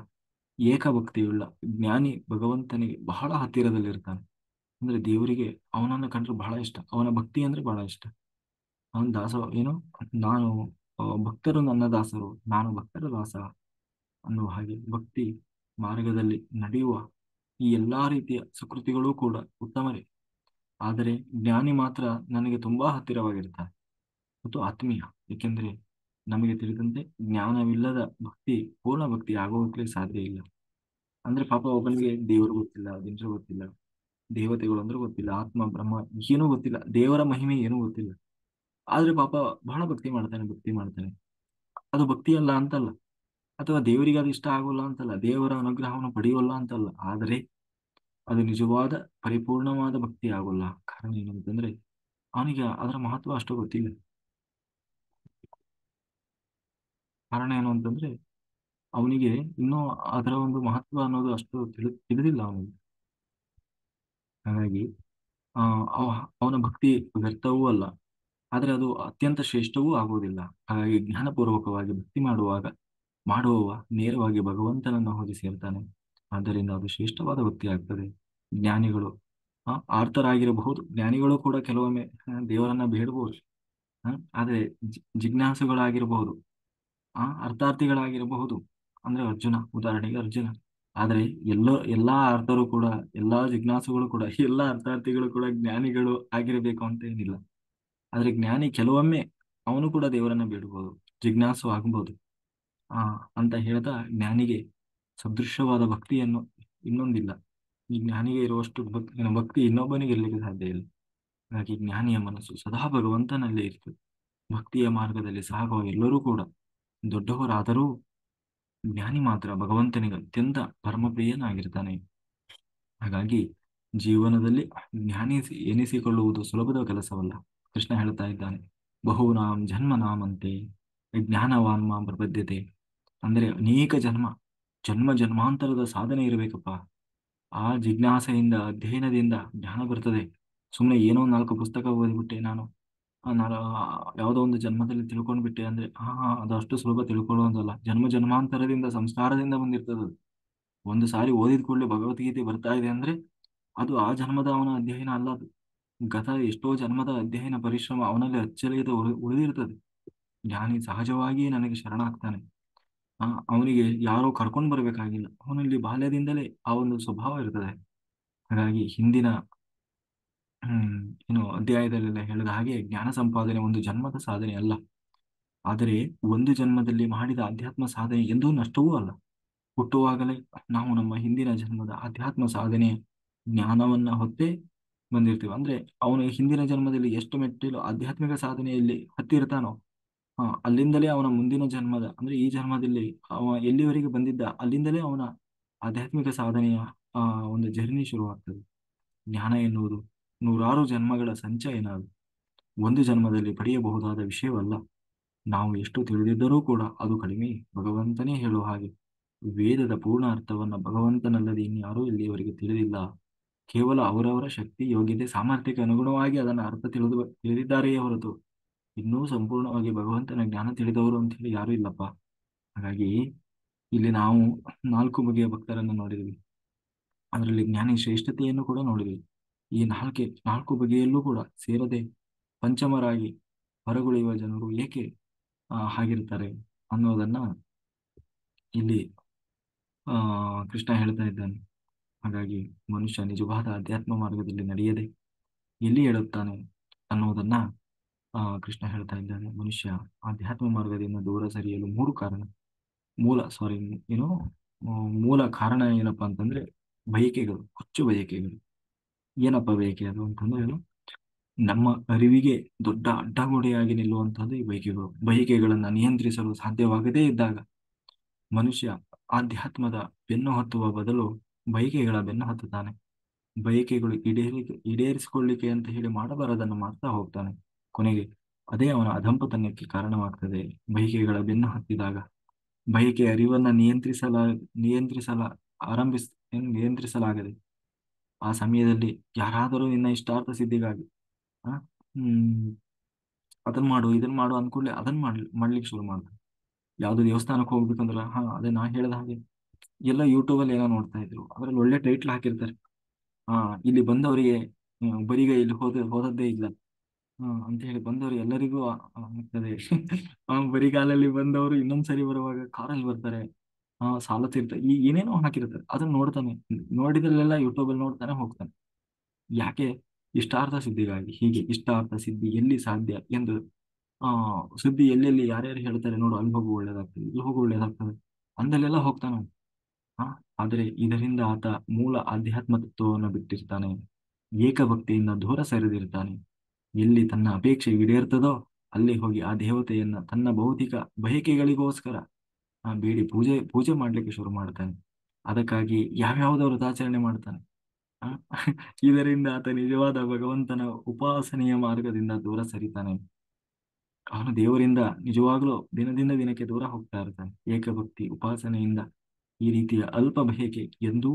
ಏಕಭಕ್ತಿಯುಳ್ಳ ಜ್ಞಾನಿ ಭಗವಂತನಿಗೆ ಬಹಳ ಹತ್ತಿರದಲ್ಲಿರ್ತಾನೆ. ಅಂದ್ರೆ ದೇವರಿಗೆ ಅವನನ್ನು ಕಂಡ್ರೆ ಬಹಳ ಇಷ್ಟ, ಅವನ ಭಕ್ತಿ ಅಂದ್ರೆ ಬಹಳ ಇಷ್ಟ. ಅವನ ಏನು, ನಾನು ಭಕ್ತರು ನನ್ನ ದಾಸರು, ನಾನು ಭಕ್ತರ ದಾಸ ಅನ್ನುವ ಹಾಗೆ ಭಕ್ತಿ ಮಾರ್ಗದಲ್ಲಿ ನಡೆಯುವ ಈ ಎಲ್ಲಾ ರೀತಿಯ ಸುಕೃತಿಗಳೂ ಕೂಡ ಉತ್ತಮರೇ. ಆದರೆ ಜ್ಞಾನಿ ಮಾತ್ರ ನನಗೆ ತುಂಬಾ ಹತ್ತಿರವಾಗಿರ್ತಾರೆ ಮತ್ತು ಆತ್ಮೀಯ. ಏಕೆಂದ್ರೆ ನಮಗೆ ತಿಳಿದಂತೆ ಜ್ಞಾನವಿಲ್ಲದ ಭಕ್ತಿ ಪೂರ್ಣ ಭಕ್ತಿ ಆಗೋಗ್ಲಿಕ್ಕೆ ಸಾಧ್ಯ ಇಲ್ಲ. ಅಂದ್ರೆ ಪಾಪ ಒಬ್ಬನಿಗೆ ದೇವರು ಗೊತ್ತಿಲ್ಲ, ದಿನರು ಗೊತ್ತಿಲ್ಲ, ದೇವತೆಗಳು ಅಂದ್ರೆ ಗೊತ್ತಿಲ್ಲ, ಆತ್ಮ ಬ್ರಹ್ಮ ಏನೂ ಗೊತ್ತಿಲ್ಲ, ದೇವರ ಮಹಿಮೆ ಏನೂ ಗೊತ್ತಿಲ್ಲ. ಆದ್ರೆ ಪಾಪ ಬಹಳ ಭಕ್ತಿ ಮಾಡ್ತಾನೆ. ಅದು ಭಕ್ತಿ ಅಲ್ಲ ಅಂತಲ್ಲ, ಅಥವಾ ದೇವರಿಗೆ ಅದು ಇಷ್ಟ ಆಗೋಲ್ಲ ಅಂತಲ್ಲ, ದೇವರ ಅನುಗ್ರಹವನ್ನು ಪಡೆಯೋಲ್ಲ ಅಂತಲ್ಲ. ಆದರೆ ಅದು ನಿಜವಾದ ಪರಿಪೂರ್ಣವಾದ ಭಕ್ತಿ ಆಗೋಲ್ಲ. ಕಾರಣ ಏನು ಅಂತಂದ್ರೆ ಅವನಿಗೆ ಅದರ ಮಹತ್ವ ಅಷ್ಟು ಗೊತ್ತಿಲ್ಲ. ಕಾರಣ ಏನು ಅಂತಂದ್ರೆ ಅವನಿಗೆ ಇನ್ನೂ ಅದರ ಒಂದು ಮಹತ್ವ ಅನ್ನೋದು ಅಷ್ಟು ತಿಳಿದಿಲ್ಲ ಅವನಿಗೆ. ಹಾಗಾಗಿ ಆ ಅವನ ಭಕ್ತಿ ವ್ಯರ್ಥವೂ ಅಲ್ಲ, ಆದರೆ ಅದು ಅತ್ಯಂತ ಶ್ರೇಷ್ಠವೂ ಆಗುವುದಿಲ್ಲ. ಹಾಗಾಗಿ ಜ್ಞಾನಪೂರ್ವಕವಾಗಿ ಭಕ್ತಿ ಮಾಡುವವ ನೇರವಾಗಿ ಭಗವಂತನನ್ನು ಹೋಗಿ ಸೇರ್ತಾನೆ. ಆದ್ದರಿಂದ ಅದು ಶ್ರೇಷ್ಠವಾದ ಭಕ್ತಿ ಆಗ್ತದೆ. ಜ್ಞಾನಿಗಳು ಆರ್ತರಾಗಿರಬಹುದು. ಜ್ಞಾನಿಗಳು ಕೂಡ ಕೆಲವೊಮ್ಮೆ ದೇವರನ್ನ ಬೇಡಬಹುದು. ಆದ್ರೆ ಜಿಜ್ಞಾಸುಗಳಾಗಿರಬಹುದು, ಅರ್ಥಾರ್ಥಿಗಳಾಗಿರಬಹುದು. ಅಂದ್ರೆ ಅರ್ಜುನ, ಉದಾಹರಣೆಗೆ ಅರ್ಜುನ. ಆದ್ರೆ ಎಲ್ಲಾ ಅರ್ಥರು ಕೂಡ, ಎಲ್ಲಾ ಜಿಜ್ಞಾಸುಗಳು ಕೂಡ, ಎಲ್ಲಾ ಅರ್ಥಾರ್ಥಿಗಳು ಕೂಡ ಜ್ಞಾನಿಗಳು ಆಗಿರಬೇಕು ಅಂತ ಏನಿಲ್ಲ. ಆದ್ರೆ ಜ್ಞಾನಿ ಕೆಲವೊಮ್ಮೆ ಅವನು ಕೂಡ ದೇವರನ್ನ ಬೇಡಬಹುದು, ಜಿಜ್ಞಾಸು ಆಗಬಹುದು. ಆ ಅಂತ ಹೇಳ್ತಾ, ಜ್ಞಾನಿಗೆ ಸದೃಶವಾದ ಭಕ್ತಿಯನ್ನು ಇನ್ನೊಂದಿಲ್ಲ. ಈ ಜ್ಞಾನಿಗೆ ಇರುವಷ್ಟು ಭಕ್ತಿ ಇನ್ನೊಬ್ಬನಿಗೆ ಇರಲಿಕ್ಕೆ ಸಾಧ್ಯ ಇಲ್ಲ. ಹಾಗಾಗಿ ಜ್ಞಾನಿಯ ಮನಸ್ಸು ಸದಾ ಭಗವಂತನಲ್ಲೇ ಇರ್ತದೆ. ಭಕ್ತಿಯ ಮಾರ್ಗದಲ್ಲಿ ಸಾಗುವ ಎಲ್ಲರೂ ಕೂಡ ದೊಡ್ಡವರಾದರೂ ಜ್ಞಾನಿ ಮಾತ್ರ ಭಗವಂತನಿಗೆ ಅತ್ಯಂತ ಪರಮಪ್ರಿಯನಾಗಿರ್ತಾನೆ. ಹಾಗಾಗಿ ಜೀವನದಲ್ಲಿ ಜ್ಞಾನಿ ಎನಿಸಿಕೊಳ್ಳುವುದು ಸುಲಭದ ಕೆಲಸವಲ್ಲ. ಕೃಷ್ಣ ಹೇಳ್ತಾ ಇದ್ದಾನೆ, ಬಹೂನಾಂ ಜನ್ಮನಾಮಂತೆ ಜ್ಞಾನವಾನ್ ಮಾಂ ಪ್ರಪದ್ಯತೆ. ಅಂದ್ರೆ ಅನೇಕ ಜನ್ಮ ಜನ್ಮಾಂತರದ ಸಾಧನೆ ಇರಬೇಕಪ್ಪ. ಆ ಜಿಜ್ಞಾಸೆಯಿಂದ, ಅಧ್ಯಯನದಿಂದ ಜ್ಞಾನ ಬರ್ತದೆ. ಸುಮ್ಮನೆ ಏನೋ 4 ಪುಸ್ತಕ ಓದಿಬಿಟ್ಟೆ ನಾನು, ನಾನು ಯಾವುದೋ ಒಂದು ಜನ್ಮದಲ್ಲಿ ತಿಳ್ಕೊಂಡ್ಬಿಟ್ಟೆ ಅಂದ್ರೆ ಅದು ಅಷ್ಟು ಸುಲಭ ತಿಳ್ಕೊಳ್ಳೋದಲ್ಲ. ಜನ್ಮಾಂತರದಿಂದ, ಸಂಸ್ಕಾರದಿಂದ ಬಂದಿರ್ತದೆ ಅದು. ಒಂದು ಸಾರಿ ಓದಿದ ಕೂಡಲೇ ಭಗವದ್ಗೀತೆ ಬರ್ತಾ ಇದೆ ಅಂದ್ರೆ ಅದು ಆ ಜನ್ಮದ ಅವನ ಅಧ್ಯಯನ ಅಲ್ಲ. ಅದು ಗತ ಎಷ್ಟೋ ಜನ್ಮದ ಅಧ್ಯಯನ ಪರಿಶ್ರಮ ಅವನಲ್ಲಿ ಅಚ್ಚಳಿಯದೆ ಉಳಿದಿರ್ತದೆ. ಜ್ಞಾನಿ ಸಹಜವಾಗಿಯೇ ನನಗೆ ಶರಣಾಗ್ತಾನೆ. ಅವನಿಗೆ ಯಾರೋ ಕರ್ಕೊಂಡು ಬರ್ಬೇಕಾಗಿಲ್ಲ, ಅವನಲ್ಲಿ ಬಾಲ್ಯದಿಂದಲೇ ಆ ಒಂದು ಸ್ವಭಾವ ಇರ್ತದೆ. ಹಾಗಾಗಿ ಹಿಂದಿನ ಹ್ಮ್ ಏನು ಅಧ್ಯಾಯದಲ್ಲೆಲ್ಲ ಹೇಳಿದ ಹಾಗೆ ಜ್ಞಾನ ಸಂಪಾದನೆ ಒಂದು ಜನ್ಮದ ಸಾಧನೆ ಅಲ್ಲ, ಆದರೆ ಒಂದು ಜನ್ಮದಲ್ಲಿ ಮಾಡಿದ ಅಧ್ಯಾತ್ಮ ಸಾಧನೆ ಎಂದೂ ನಷ್ಟವೂ ಅಲ್ಲ. ಹುಟ್ಟುವಾಗಲೇ ನಾವು ನಮ್ಮ ಹಿಂದಿನ ಜನ್ಮದ ಅಧ್ಯಾತ್ಮ ಸಾಧನೆಯ ಜ್ಞಾನವನ್ನ ಹೊತ್ತೇ ಬಂದಿರ್ತೀವಿ. ಅಂದ್ರೆ ಅವನು ಹಿಂದಿನ ಜನ್ಮದಲ್ಲಿ ಎಷ್ಟು ಮೆಟ್ಟಿಲು ಆಧ್ಯಾತ್ಮಿಕ ಸಾಧನೆಯಲ್ಲಿ ಹತ್ತಿರ್ತಾನೋ, ಅಲ್ಲಿಂದಲೇ ಅವನ ಮುಂದಿನ ಜನ್ಮದ, ಅಂದ್ರೆ ಈ ಜನ್ಮದಲ್ಲಿ ಅವ ಎಲ್ಲಿವರೆಗೆ ಬಂದಿದ್ದ ಅಲ್ಲಿಂದಲೇ ಅವನ ಆಧ್ಯಾತ್ಮಿಕ ಸಾಧನೆಯ ಆ ಒಂದು ಜರ್ನಿ ಶುರುವಾಗ್ತದೆ. ಜ್ಞಾನ ಎನ್ನುವುದು ನೂರಾರು ಜನ್ಮಗಳ ಸಂಚಯನ. ಅದು ಒಂದು ಜನ್ಮದಲ್ಲಿ ಪಡೆಯಬಹುದಾದ ವಿಷಯವಲ್ಲ. ನಾವು ಎಷ್ಟು ತಿಳಿದಿದ್ದರೂ ಕೂಡ ಅದು ಕಡಿಮೆ. ಭಗವಂತನೇ ಹೇಳುವ ಹಾಗೆ, ವೇದದ ಪೂರ್ಣ ಅರ್ಥವನ್ನ ಭಗವಂತನಲ್ಲದೆ ಇನ್ಯಾರೂ ಇಲ್ಲಿಯವರೆಗೆ ತಿಳಿದಿಲ್ಲ. ಕೇವಲ ಅವರವರ ಶಕ್ತಿ, ಯೋಗ್ಯತೆ, ಸಾಮರ್ಥ್ಯಕ್ಕೆ ಅನುಗುಣವಾಗಿ ಅದನ್ನ ಅರ್ಥ ತಿಳಿದಿದ್ದಾರೆಯೇ ಹೊರತು ಇನ್ನೂ ಸಂಪೂರ್ಣವಾಗಿ ಭಗವಂತನ ಜ್ಞಾನ ತಿಳಿದವರು ಅಂತ ಹೇಳಿ ಯಾರೂ ಇಲ್ಲಪ್ಪ. ಹಾಗಾಗಿ ಇಲ್ಲಿ ನಾವು 4 ಬಗೆಯ ಭಕ್ತರನ್ನು ನೋಡಿದ್ವಿ. ಅದರಲ್ಲಿ ಜ್ಞಾನಿ ಶ್ರೇಷ್ಠತೆಯನ್ನು ಕೂಡ ನೋಡಿದ್ವಿ. ಈ 4 ಬಗೆಯಲ್ಲೂ ಕೂಡ ಸೇರದೆ ಪಂಚಮರಾಗಿ ಹೊರಗುಳಿಯುವ ಜನರು ಏಕೆ ಹಾಗಿರ್ತಾರೆ ಅನ್ನೋದನ್ನ ಇಲ್ಲಿ ಕೃಷ್ಣ ಹೇಳ್ತಾ ಇದ್ದಾನೆ. ಹಾಗಾಗಿ ಮನುಷ್ಯ ನಿಜವಾದ ಅಧ್ಯಾತ್ಮ ಮಾರ್ಗದಲ್ಲಿ ನಡೆಯದೆ ಎಲ್ಲಿ ಹೇಳುತ್ತಾನೆ ಅನ್ನೋದನ್ನ ಕೃಷ್ಣ ಹೇಳ್ತಾ ಇದ್ದಾನೆ. ಮನುಷ್ಯ ಆಧ್ಯಾತ್ಮ ಮಾರ್ಗದಿಂದ ದೂರ ಸರಿಯಲು 3 ಕಾರಣ. ಏನು ಮೂಲ ಕಾರಣ ಏನಪ್ಪಾ ಅಂತಂದ್ರೆ ಬಯಕೆಗಳು, ಹುಚ್ಚು ಬಯಕೆಗಳು. ಏನಪ್ಪ ಬಯಕೆ ಅದು ಅಂತಂದ್ರೆ ನಮ್ಮ ಅರಿವಿಗೆ ದೊಡ್ಡ ಅಡ್ಡಗೋಡೆಯಾಗಿ ನಿಲ್ಲುವಂತಹದ್ದು ಈ ಬಯಕೆಗಳನ್ನ ನಿಯಂತ್ರಿಸಲು ಸಾಧ್ಯವಾಗದೇ ಇದ್ದಾಗ ಮನುಷ್ಯ ಆಧ್ಯಾತ್ಮದ ಬೆನ್ನು ಹತ್ತುವ ಬದಲು ಬಯಕೆಗಳ ಬೆನ್ನು ಹತ್ತುತ್ತಾನೆ. ಬಯಕೆಗಳು ಈಡೇರಿಸಿಕೊಳ್ಳಿಕೆ ಅಂತ ಹೇಳಿ ಮಾಡಬಾರದನ್ನು ಮಾಡ್ತಾ ಹೋಗ್ತಾನೆ. ಕೊನೆಗೆ ಅದೇ ಅವನ ಅಧಂಪತನಕ್ಕೆ ಕಾರಣವಾಗ್ತದೆ. ಬಯಕೆಗಳ ಬೆನ್ನು ಹತ್ತಿದಾಗ ಬಯಕೆ ಅರಿವನ್ನ ನಿಯಂತ್ರಿಸಲ ನಿಯಂತ್ರಿಸಲಾಗದೆ ಆ ಸಮಯದಲ್ಲಿ ಯಾರಾದರೂ ನಿನ್ನ ಇಷ್ಟಾರ್ಥ ಸಿದ್ಧಿಗಾಗಿ ಆ ಹ್ಮ್ ಅದನ್ನ ಮಾಡು ಇದನ್ನ ಮಾಡು ಅಂದ್ಕೂಡ್ಲೆ ಅದನ್ನ ಮಾಡ್ಲಿಕ್ಕೆ ಶುರು ಮಾಡ್ತಾರೆ. ಯಾವ್ದು ದೇವಸ್ಥಾನಕ್ಕೆ ಹೋಗ್ಬೇಕಂದ್ರ ಅದೇ ನಾ ಹೇಳ್ದ ಹಾಗೆ ಎಲ್ಲ ಯೂಟ್ಯೂಬಲ್ಲಿ ಏನೋ ನೋಡ್ತಾ ಇದ್ರು, ಅದ್ರಲ್ಲಿ ಒಳ್ಳೆ ಟೈಟ್ಲ್ ಹಾಕಿರ್ತಾರೆ. ಇಲ್ಲಿ ಬಂದವರಿಗೆ ಬರಿಗೈಯಲ್ಲಿ ಹೋದದ್ದೇ ಇಲ್ಲ ಅಂತ ಹೇಳಿ ಬಂದವರು ಎಲ್ಲರಿಗೂ ಆಗ್ತದೆ. ಬರಿಗಾಲಲ್ಲಿ ಬಂದವರು ಇನ್ನೊಂದ್ಸರಿ ಬರುವಾಗ ಕಾರಲ್ಲಿ ಬರ್ತಾರೆ. ಸಾಲ ತೀರ್ತಾರೆ, ಏನೇನೋ ಹಾಕಿರ್ತಾರೆ. ಅದನ್ನ ನೋಡ್ತಾನೆ, ನೋಡಿದಲ್ಲೆಲ್ಲ ಯೂಟ್ಯೂಬಲ್ಲಿ ನೋಡ್ತಾನೆ ಹೋಗ್ತಾನೆ. ಯಾಕೆ? ಇಷ್ಟಾರ್ಥ ಸಿದ್ಧಿಗಾಗಿ. ಹೀಗೆ ಇಷ್ಟಾರ್ಥ ಸಿದ್ಧಿ ಎಲ್ಲಿ ಸಾಧ್ಯ ಎಂದು ಸುದ್ದಿ ಎಲ್ಲೆಲ್ಲಿ ಯಾರ್ಯಾರು ಹೇಳ್ತಾರೆ ನೋಡು, ಅಲ್ಲಿ ಹೋಗು ಒಳ್ಳೇದಾಗ್ತದೆ, ಇಲ್ಲಿ ಹೋಗು ಒಳ್ಳೇದಾಗ್ತದೆ ಅಂದಲ್ಲೆಲ್ಲ ಹೋಗ್ತಾನೆ. ಆದರೆ ಇದರಿಂದ ಆತ ಮೂಲ ಆಧ್ಯಾತ್ಮ ತತ್ವವನ್ನು ಬಿಟ್ಟಿರ್ತಾನೆ. ಏಕಭಕ್ತಿಯಿಂದ ದೂರ ಸರಿದಿರ್ತಾನೆ. ಎಲ್ಲಿ ತನ್ನ ಅಪೇಕ್ಷೆ ಈಡೇರ್ತದೋ ಅಲ್ಲಿ ಹೋಗಿ ಆ ದೇವತೆಯನ್ನ ತನ್ನ ಭೌತಿಕ ಬಯಕೆಗಳಿಗೋಸ್ಕರ ಬೇಡಿ ಪೂಜೆ ಮಾಡ್ಲಿಕ್ಕೆ ಶುರು ಮಾಡ್ತಾನೆ. ಅದಕ್ಕಾಗಿ ಯಾವ್ಯಾವುದೋ ವ್ರತಾಚರಣೆ ಮಾಡ್ತಾನೆ. ಆ ಇದರಿಂದ ಆತ ನಿಜವಾದ ಭಗವಂತನ ಉಪಾಸನೆಯ ಮಾರ್ಗದಿಂದ ದೂರ ಸರಿತಾನೆ. ಅವನು ದೇವರಿಂದ ನಿಜವಾಗ್ಲೂ ದಿನದಿಂದ ದಿನಕ್ಕೆ ದೂರ ಹೋಗ್ತಾ ಇರ್ತಾನೆ. ಏಕಭಕ್ತಿ ಉಪಾಸನೆಯಿಂದ ಈ ರೀತಿಯ ಅಲ್ಪ ಬಯಕೆ ಎಂದೂ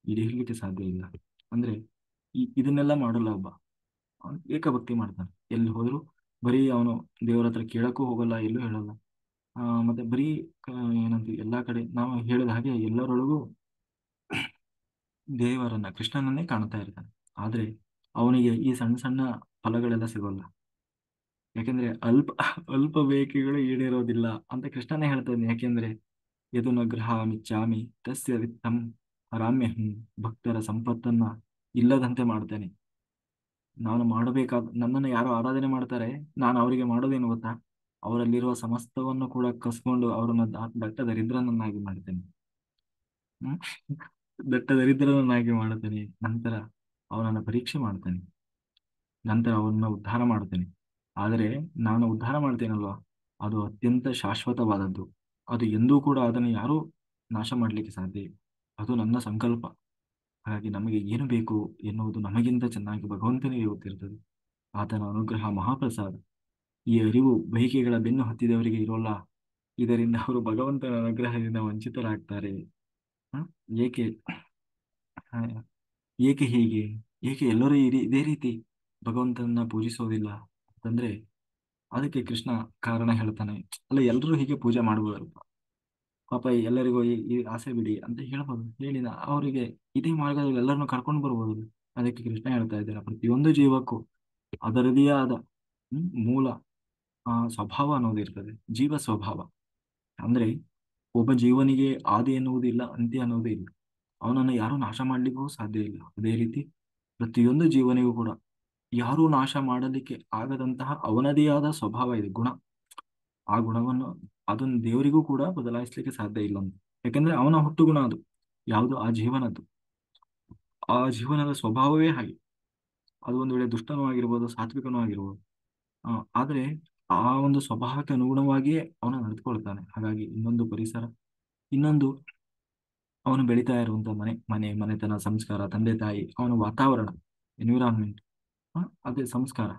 ಈಡೇರಲಿಕ್ಕೆ ಸಾಧ್ಯ ಇಲ್ಲ. ಅಂದ್ರೆ ಇದನ್ನೆಲ್ಲ ಮಾಡಲ್ಲ ಒಬ್ಬ. ಅವನು ಏಕಭಕ್ತಿ ಮಾಡ್ತಾನೆ. ಎಲ್ಲಿ ಹೋದ್ರು ಬರೀ ಅವನು ದೇವರ ಹತ್ರ ಕೇಳಕ್ಕೂ ಹೋಗಲ್ಲ, ಎಲ್ಲೂ ಹೇಳಲ್ಲ. ಮತ್ತೆ ಬರೀ ಏನಂತ ಎಲ್ಲಾ ಕಡೆ ನಾವು ಹೇಳಿದ ಹಾಗೆ ಎಲ್ಲರೊಳಗೂ ದೇವರನ್ನ, ಕೃಷ್ಣನನ್ನೇ ಕಾಣ್ತಾ ಇರ್ತಾನೆ. ಆದ್ರೆ ಅವನಿಗೆ ಈ ಸಣ್ಣ ಸಣ್ಣ ಫಲಗಳೆಲ್ಲ ಸಿಗೋಲ್ಲ. ಯಾಕೆಂದ್ರೆ ಅಲ್ಪ ಬಯಕೆಗಳು ಈಡೇರೋದಿಲ್ಲ ಅಂತ ಕೃಷ್ಣನೇ ಹೇಳ್ತಾನೆ. ಯಾಕೆಂದ್ರೆ ಯದು ನ ಗೃಹಾಮಿಚ್ಛಾಮಿ ತಸ್ಯ ವಿತ್ತಂ ಹರಾಮ್ಯಹಂ. ಭಕ್ತರ ಸಂಪತ್ತನ್ನ ಇಲ್ಲದಂತೆ ಮಾಡ್ತೇನೆ. ನಾನು ಮಾಡಬೇಕಾದ, ನನ್ನನ್ನು ಯಾರು ಆರಾಧನೆ ಮಾಡ್ತಾರೆ, ನಾನು ಅವರಿಗೆ ಮಾಡೋದೇನು ಗೊತ್ತಾ? ಅವರಲ್ಲಿರುವ ಸಮಸ್ತವನ್ನು ಕೂಡ ಕಸ್ಕೊಂಡು ಅವರನ್ನ ದಟ್ಟ ದರಿದ್ರನನ್ನಾಗಿ ಮಾಡ್ತೇನೆ. ಹ್ಮ್ ದಟ್ಟ ದರಿದ್ರನನ್ನಾಗಿ ಮಾಡ್ತೇನೆ. ನಂತರ ಅವನನ್ನ ಪರೀಕ್ಷೆ ಮಾಡ್ತೇನೆ. ನಂತರ ಅವನ್ನ ಉದ್ಧಾರ ಮಾಡ್ತೇನೆ. ಆದರೆ ನಾನು ಉದ್ಧಾರ ಮಾಡ್ತೇನಲ್ವಾ, ಅದು ಅತ್ಯಂತ ಶಾಶ್ವತವಾದದ್ದು. ಅದು ಎಂದೂ ಕೂಡ ಅದನ್ನು ಯಾರೂ ನಾಶ ಮಾಡಲಿಕ್ಕೆ ಸಾಧ್ಯ ಇಲ್ಲ. ಅದು ನನ್ನ ಸಂಕಲ್ಪ. ಹಾಗಾಗಿ ನಮಗೆ ಏನು ಬೇಕು ಎನ್ನುವುದು ನಮಗಿಂತ ಚೆನ್ನಾಗಿ ಭಗವಂತನಿಗೆ ಗೊತ್ತಿರ್ತದೆ. ಆತನ ಅನುಗ್ರಹ ಮಹಾಪ್ರಸಾದ. ಈ ಅರಿವು ಬಯಕೆಗಳ ಬೆನ್ನು ಹತ್ತಿದವರಿಗೆ ಇರೋಲ್ಲ. ಇದರಿಂದ ಅವರು ಭಗವಂತನ ಅನುಗ್ರಹದಿಂದ ವಂಚಿತರಾಗ್ತಾರೆ. ಹ? ಏಕೆ ಹ, ಏಕೆ ಹೀಗೆ? ಏಕೆ ಎಲ್ಲರೂ ಇದೇ ರೀತಿ ಭಗವಂತನನ್ನ ಪೂಜಿಸೋದಿಲ್ಲ ಅಂತಂದ್ರೆ, ಅದಕ್ಕೆ ಕೃಷ್ಣ ಕಾರಣ ಹೇಳ್ತಾನೆ. ಅಲ್ಲ, ಎಲ್ಲರೂ ಹೀಗೆ ಪೂಜೆ ಮಾಡ್ಬೋದು ಪಾಪ, ಎಲ್ಲರಿಗೂ ಈ ಆಸೆ ಬಿಡಿ ಅಂತ ಹೇಳ್ಬೋದು. ಹೇಳಿದ ಅವರಿಗೆ ಇದೇ ಮಾರ್ಗದಲ್ಲಿ ಎಲ್ಲರನ್ನು ಕರ್ಕೊಂಡು ಬರ್ಬೋದು. ಅದಕ್ಕೆ ಕೃಷ್ಣ ಹೇಳ್ತಾ ಇದ್ದಾರೆ, ಪ್ರತಿಯೊಂದು ಜೀವಕ್ಕೂ ಅದರದೇ ಆದ ಮೂಲ ಸ್ವಭಾವ ಅನ್ನೋದು ಇರ್ತದೆ. ಜೀವ ಸ್ವಭಾವ ಅಂದ್ರೆ, ಒಬ್ಬ ಜೀವನಿಗೆ ಆದಿ ಎನ್ನುವುದು ಇಲ್ಲ, ಅಂತ್ಯ ಅನ್ನೋದು ಇಲ್ಲ. ಅವನನ್ನು ಯಾರೂ ನಾಶ ಮಾಡ್ಲಿಕ್ಕೂ ಸಾಧ್ಯ ಇಲ್ಲ. ಅದೇ ರೀತಿ ಪ್ರತಿಯೊಂದು ಜೀವನಿಗೂ ಕೂಡ ಯಾರೂ ನಾಶ ಮಾಡಲಿಕ್ಕೆ ಆಗದಂತಹ ಅವನದೇ ಆದ ಸ್ವಭಾವ ಇದೆ, ಗುಣ. ಆ ಗುಣವನ್ನು ಅದನ್ನು ದೇವರಿಗೂ ಕೂಡ ಬದಲಾಯಿಸಲಿಕ್ಕೆ ಸಾಧ್ಯ ಇಲ್ಲ ಅಂತ. ಯಾಕಂದ್ರೆ ಅವನ ಹುಟ್ಟು ಗುಣ ಅದು, ಯಾವುದು ಆ ಜೀವನದ್ದು. ಆ ಜೀವನದ ಸ್ವಭಾವವೇ ಹಾಗೆ. ಅದು ಒಂದು ವೇಳೆ ದುಷ್ಟನೂ ಆಗಿರ್ಬೋದು, ಸಾತ್ವಿಕನೂ ಆಗಿರ್ಬೋದು. ಆದ್ರೆ ಆ ಒಂದು ಸ್ವಭಾವಕ್ಕೆ ಅನುಗುಣವಾಗಿಯೇ ಅವನು ನಡೆದುಕೊಳ್ತಾನೆ. ಹಾಗಾಗಿ ಇನ್ನೊಂದು ಪರಿಸರ, ಇನ್ನೊಂದು ಅವನು ಬೆಳೀತಾ ಇರುವಂತ ಮನೆತನ, ಸಂಸ್ಕಾರ, ತಂದೆ ತಾಯಿ, ಅವನ ವಾತಾವರಣ, ಎನ್ವಿರಾನ್ಮೆಂಟ್, ಅದೇ ಸಂಸ್ಕಾರ,